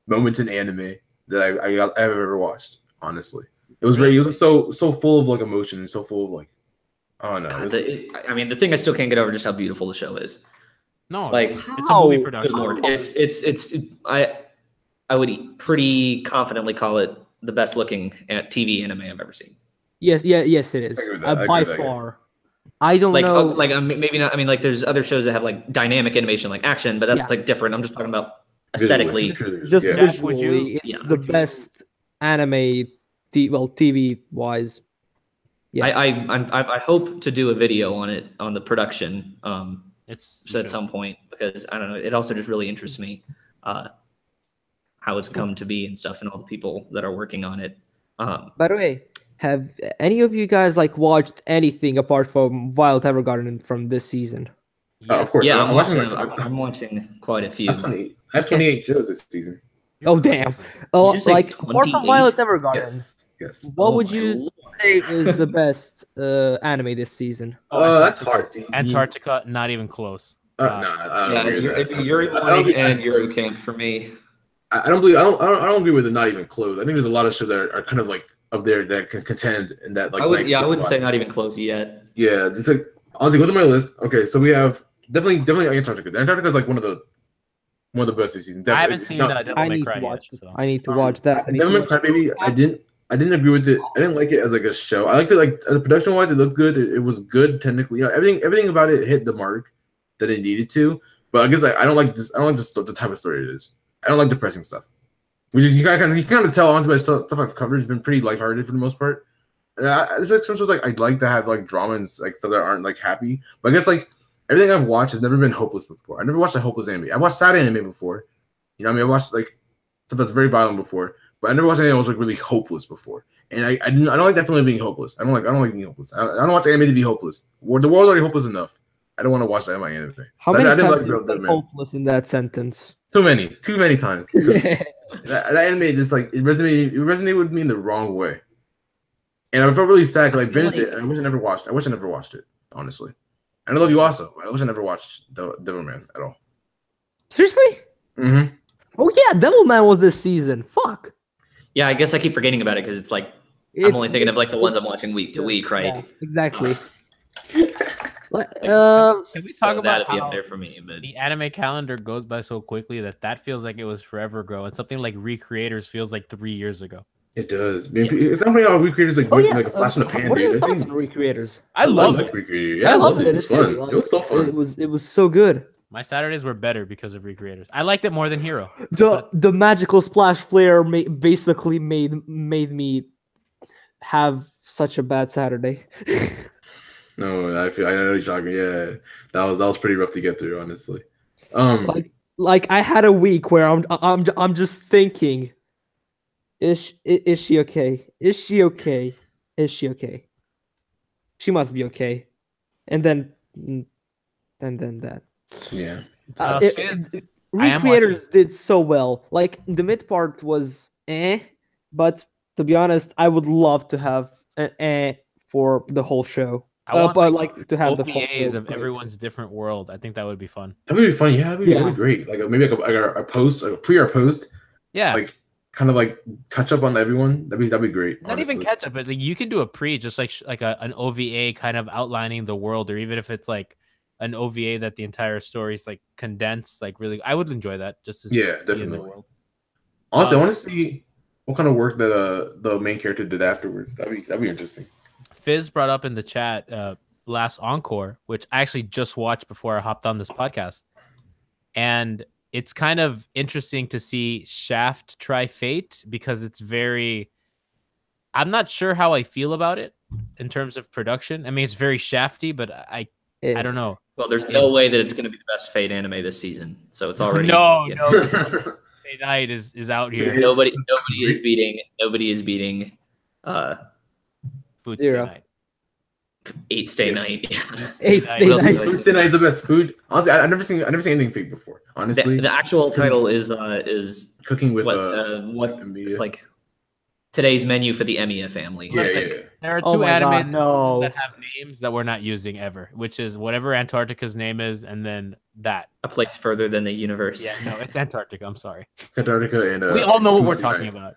moments in anime that I've ever watched. Honestly, it was really, it was so full of like emotion and so full of like, oh no. I mean, the thing I still can't get over just how beautiful the show is. No, like it's a movie production. It's I would pretty confidently call it the best looking TV anime I've ever seen. Yes, it is. By far. I don't know. Like maybe not. I mean, like there's other shows that have like dynamic animation, like action, but that's like different. I'm just talking about aesthetically. Just visually, it's the best anime, TV wise. Yeah, I hope to do a video on it, on the production, at some point, because I don't know. It also just really interests me, how it's come to be and stuff, and all the people that are working on it. By the way, have any of you guys like watched anything apart from Violet Evergarden from this season? Of course. Yeah, I'm watching quite a few. I have 28 shows this season. Oh damn! Oh, like apart from Violet Evergarden, yes. What would you say is the best anime this season? That's hard. Antarctica, not even close. It'd be Yuri Boy and Yuri Camp for me. I don't agree with it. Not even close. I think there's a lot of shows that are kind of like up there that can contend and that like. I wouldn't say not even close yet. Yeah, just like honestly, go to my list. Okay, so we have definitely Antarctica. Antarctica is like one of the best this season. I haven't seen Devil May Cry yet. I need to watch that. Devil May Cry, baby. I didn't I didn't agree with it. I didn't like it as like a show. I liked it like as a production wise. It looked good. It was good technically. Everything about it hit the mark that it needed to. But I guess I don't like this. I don't like this, the type of story it is. I don't like depressing stuff. Which is you kind of tell honestly by stuff I've covered has been pretty lighthearted for the most part. And it's like some shows like I'd like to have like drama and like stuff that aren't like happy. But I guess like everything I've watched has never been hopeless before. I never watched a hopeless anime. I watched sad anime before. You know what I mean? I watched like stuff that's very violent before. But I never watched anything that was like really hopeless before, and I don't like that feeling of being hopeless. I don't like being hopeless. I don't watch anime to be hopeless. The world's already hopeless enough. I don't want to watch that in my anime. How many times like you said hopeless in that sentence? Too many times. that anime just like it resonated with me in the wrong way, and I felt really sad because I binged it. And I wish I never watched it. Honestly, and I love you also. I wish I never watched Devilman at all. Seriously? Mm-hmm. Oh yeah, Devilman was this season. Fuck. Yeah, I guess I keep forgetting about it because it's like I'm only thinking of like the ones I'm watching week to week, right? Yeah, exactly. Can we talk about that'd be how up there for me? But the anime calendar goes by so quickly that feels like it was forever ago, and something like Recreators feels like 3 years ago. It does. I mean, it's not funny how Recreators like a flash in the pan, what are your dude. thoughts on Recreators? I love it. Recreators. Yeah, I loved it. It was fun. It was so fun. It was so good. My Saturdays were better because of Recreators. I liked it more than Hero. The magical splash flare basically made me have such a bad Saturday. No, I know you're talking. Yeah, that was pretty rough to get through, honestly. Like I had a week where I'm just thinking, is she okay? Is she okay? Is she okay? She must be okay. And then that. Yeah. Recreators did so well. Like the mid part was but to be honest, I would love to have an for the whole show. I want like to have OVAs the whole show of everyone's different world. I think that would be fun. That would be fun. Yeah, that'd be great. Like maybe like a post, like a pre or post. Yeah. Like kind of like touch up on everyone. That'd be great. Not even catch up, but like you can do a pre, just like an OVA kind of outlining the world, or even if it's like an OVA that the entire story is like condensed. Like really, I would enjoy that. Just to definitely. In the world. Honestly, I want to see what kind of work that the main character did afterwards. That'd be interesting. Fizz brought up in the chat last Encore, which I actually just watched before I hopped on this podcast, and it's kind of interesting to see Shaft try Fate because it's very. I'm not sure how I feel about it in terms of production. I mean, it's very Shafty, but I don't know. Well, there's no way that it's going to be the best Fate anime this season, so it's already no. Fate Night is out here. Nobody is beating. Food Stay Night. 8 Stay Night. 8 Stay Night. Food Stay Night is the best food. Honestly, I've never seen anything fake before. Honestly, the actual title is cooking with what it's like today's menu for the Emiya family. Yeah. There are two anime that have names that we're not using ever, which is whatever Antarctica's name is, and then that. A place further than the universe. Yeah, no, it's Antarctica. I'm sorry. Antarctica and we all know what we're talking about.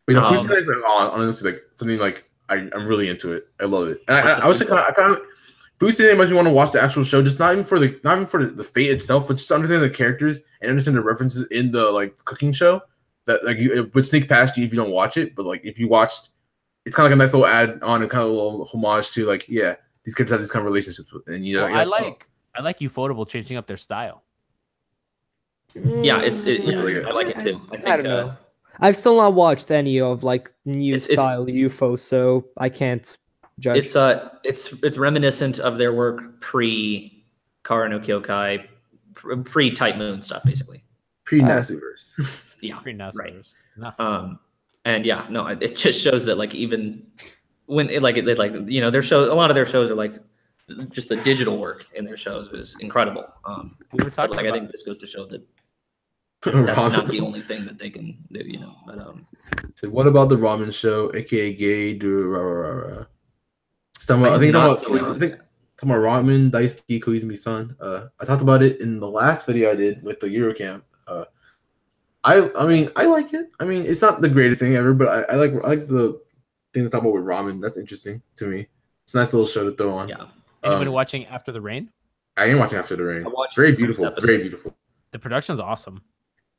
But Food Stay Night is like honestly like something like I'm really into it. I love it. And I was kind of Food Stay Night makes me want to watch the actual show, just not even for the fate itself, but just to understand the characters and understand the references in the like cooking show that like it would sneak past you if you don't watch it. But like if you watched, it's kind of like a nice little add on and kind of a little homage to like these characters have these kind of relationships with, and I like Ufotable changing up their style. Yeah, I like it too. I don't know. I've still not watched any of like new style UFO, so I can't judge. It's reminiscent of their work pre Kara no Kyokai, pre Type Moon stuff, basically. Pre Naziverse. Yeah, pre Naziverse. Right. And yeah, no, it just shows that like even when it like their show, a lot of their shows are like just the digital work in their shows is incredible. We were talking I think this goes to show that that's not the only thing that they can do, But so what about the ramen show, aka Gay Do? Talking about ramen Daisuke Koizumi-san. I talked about it in the last video I did with the Eurocamp. I mean I like it. I mean it's not the greatest thing ever, but I like the thing to talk about with ramen. That's interesting to me. It's a nice little show to throw on. Yeah. Anybody watching After the Rain? I am watching After the Rain. Very beautiful. Very beautiful. The production's awesome.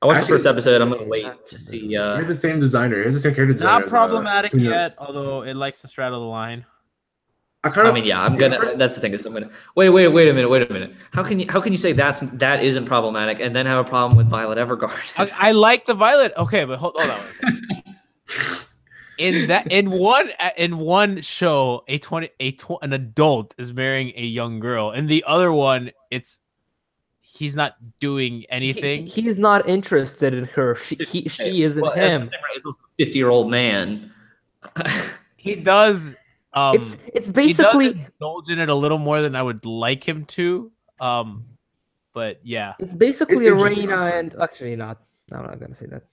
I watched the Actually, first episode. I'm gonna wait to see. He has the same designer. He has the same character designer. Not problematic yet, although it likes to straddle the line. I mean, yeah, I'm gonna. That's the thing is, I'm gonna wait a minute. How can you say that isn't problematic and then have a problem with Violet Evergarden? I like the Violet. Okay, but hold on. In one show, an adult is marrying a young girl, and the other one, he's not doing anything. He is not interested in her. She is in him. It's a 50-year-old man. He does. It's basically he does indulge in it a little more than I would like him to. But yeah, it's basically Reina and actually not. No, I'm not gonna say that.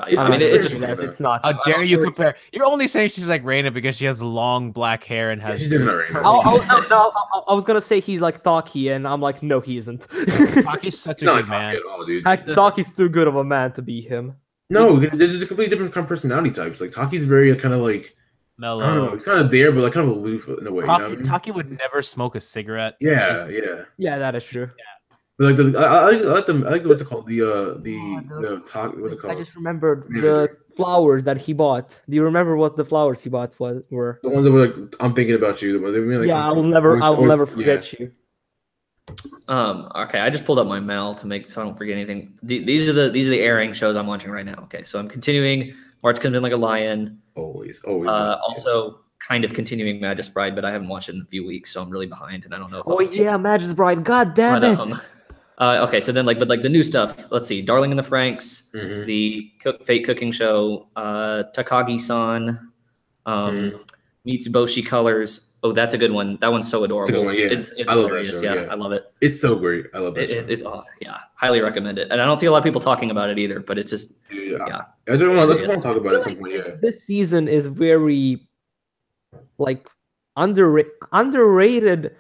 It's not. How dare you compare? You're only saying she's like Reina because she has long black hair and has. She's different Reina. I was gonna say he's like Taki, and I'm like, no, he isn't. Taki's such a good man. Taki's too good of a man to be him. No, there's a completely different kind of personality types. Like Taki's very kind of like mellow. I don't know, he's kind of there, but like kind of aloof in a way. Taki would never smoke a cigarette. Yeah. Yeah, that is true. Yeah. But like I like what's it called? What's it called? I just remembered the flowers that he bought. Do you remember what the flowers he bought were? The ones that were like, I'm thinking about you. Like, yeah, I will never forget you. Okay, I just pulled up my mail to make so I don't forget anything. These are the airing shows I'm watching right now. Okay, so I'm continuing March Comes In Like a Lion. Always. Also kind of continuing Magus Bride, but I haven't watched it in a few weeks, so I'm really behind, and I don't know if Magus Bride. God damn it. Okay, so then but the new stuff. Let's see, Darling in the Franxx, the Fate cooking show, Takagi-san, Mitsuboshi Colors. Oh, that's a good one. That one's so adorable. One, yeah. It's hilarious. Yeah, I love it. It's so great. I love it. It's highly recommend it. And I don't see a lot of people talking about it either. But it's just I don't know. Let's talk about it at some point. Yeah. This season is very like underrated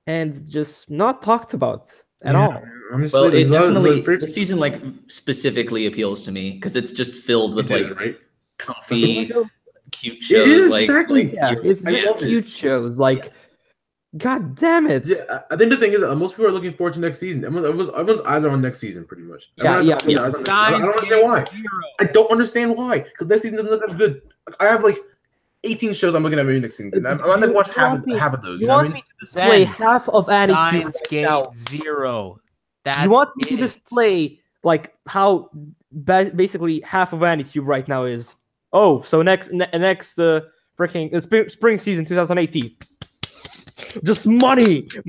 and just not talked about at all. Honestly, well, it definitely the season like specifically appeals to me because it's just filled with comfy, cute shows. It is, like exactly. It's just cute shows. Like, god damn it! Yeah, I think the thing is that most people are looking forward to next season. Everyone's eyes are on next season, pretty much. Yeah. I don't understand why. I don't understand why because next season doesn't look as good. I have like 18 shows I'm looking at maybe next season. I'm not gonna watch half of those. You know what I mean? Display half of Annie Gate Zero. You want me to display like how basically half of Annie right now is? Oh, so next freaking spring season 2018. Just money. I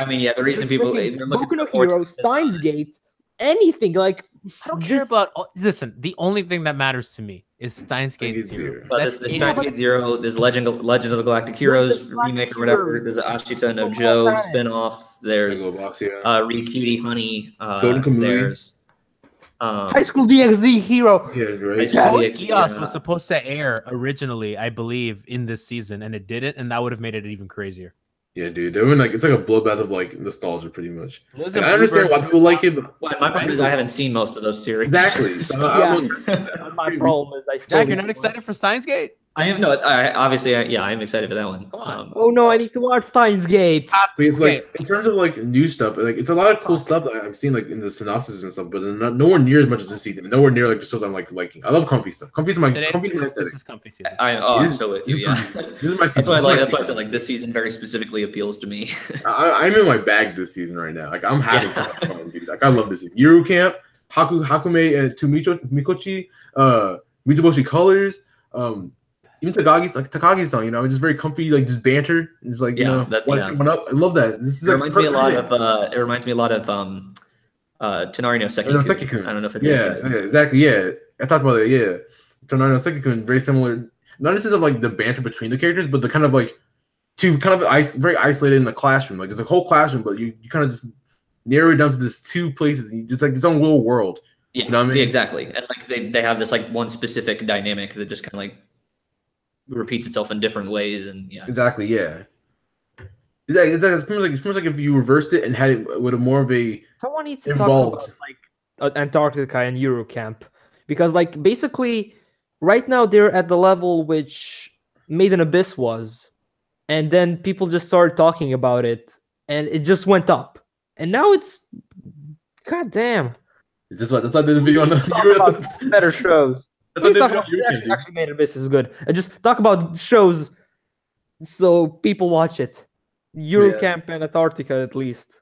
mean, yeah, the reason people are looking to Hero, Steins Gate, anything like. I don't care about. Listen, the only thing that matters to me is Steins Gate Zero. But there's Steins Gate Zero. There's Legend of the Galactic Heroes remake or whatever. There's an Ashita no Joe spinoff. There's Cutie Honey. There's High School DxD Hero. Yeah, right. Chaos was supposed to air originally, I believe, in this season, and it didn't, and that would have made it even crazier. Yeah, dude. They're it's like a bloodbath of like nostalgia, pretty much. Like, I understand why people like it, but my problem is I haven't seen most of those series. Exactly. My problem is Jack, you're not excited for Steins Gate? I am. No, I am excited for that one. Oh no, I need to watch Steins Gate. It's like in terms of like new stuff, like it's a lot of cool stuff that I've seen like in the synopsis and stuff, but nowhere near as much as this season. Nowhere near like the shows I'm like liking. I love comfy stuff. Comfy's my comfy aesthetic. This is comfy season. I'm so with you. Yeah, this is my season. That's why I like. That's why I said like this season very specifically appeals to me. I'm in my bag this season right now. Like I'm having so much fun, dude. Like I love this season. Yuru Camp, Hakume and Mikochi, Mitsuboshi Colors, even Takagi-san, you know, it's just very comfy, like just banter. It's like one up. I love that. This is reminds me a lot of Tonari no Sekikun. I don't know if it is. Yeah, exactly. Yeah, I talked about it. Yeah, Tonari no Sekikun, very similar. Not in the sense of like the banter between the characters, but the kind of like very isolated in the classroom. Like it's a whole classroom, but you kind of just narrow it down to this two places. It's like its own little world. Yeah, you know what I mean? Exactly. And like they have this like one specific dynamic that just kind of like repeats itself in different ways, and exactly. It's almost like if you reversed it and had it with a more of a someone needs to talk about like Antarctica and Euro Camp, because like basically right now they're at the level which Made in Abyss was, and then people just started talking about it and it just went up, and now it's goddamn. That's why I did a video on the Talk about better shows. That's what Please I talk did a about video on YouTube. actually made this is good. And just talk about shows so people watch it. Eurocamp and Antarctica at least.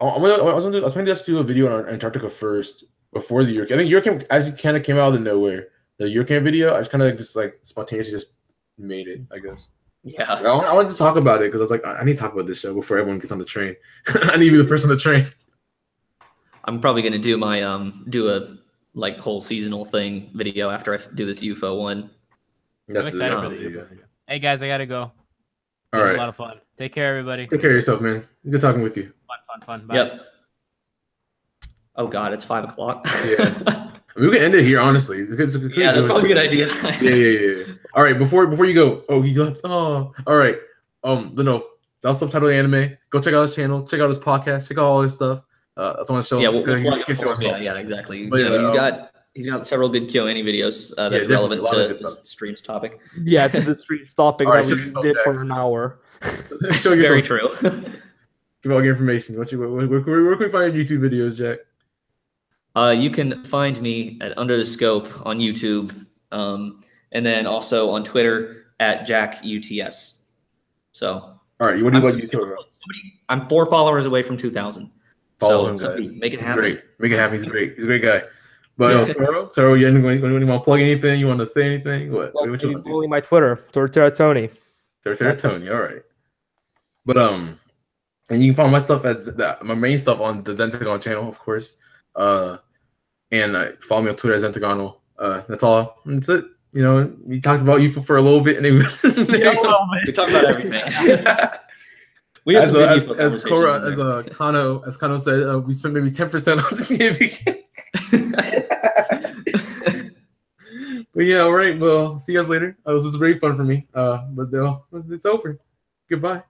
I was going to just do a video on Antarctica first before the Eurocamp. I think Eurocamp actually kind of came out of nowhere. The Eurocamp video, I just kind of just like spontaneously just made it, I guess. Yeah. I wanted to talk about it because I was like, I need to talk about this show before everyone gets on the train. I need to be the person on the train. I'm probably gonna do my do a like whole seasonal thing video after I do this UFO one. I'm excited for the UFO video. Hey guys, I gotta go. All right. A lot of fun. Take care, everybody. Take care of yourself, man. Good talking with you. Fun. Bye. Yep. Oh God, it's 5 o'clock. Yeah. We can end it here, honestly. It's yeah, that's probably a good idea. Yeah. All right, before you go, he left. Oh, all right. No, that was Subtitled Anime. Go check out his channel. Check out his podcast. Check out all his stuff. That's what I want to show. Yeah, yeah, exactly. But, he's got several good Q&A videos that's relevant to the stream's topic. Yeah, to the stream's topic All right, that we did for an hour. Show Very true. Give all your information. Where can we find your YouTube videos, Jack? You can find me at Under the Scope on YouTube, and then also on Twitter at JackUTS. So, all right, what do you about YouTube? I'm 4 followers away from 2,000. Follow him, guys. Make it happen. Great. Make it happen. He's great. He's a great guy. But Toro, you want to plug anything? You want to say anything? What you want to do? Only my Twitter, Torotera Tony. Torotera Tony. All right. But and you can find my stuff at my main stuff on the Zentaray channel, of course. And follow me on Twitter at Zentagonal. That's all. That's it. You know, we talked about UFO for a little bit, and it was we talked about everything. We had as Kano said, we spent maybe 10% on the TV. But yeah, all right. Well, see you guys later. This was very fun for me. But it's over. Goodbye.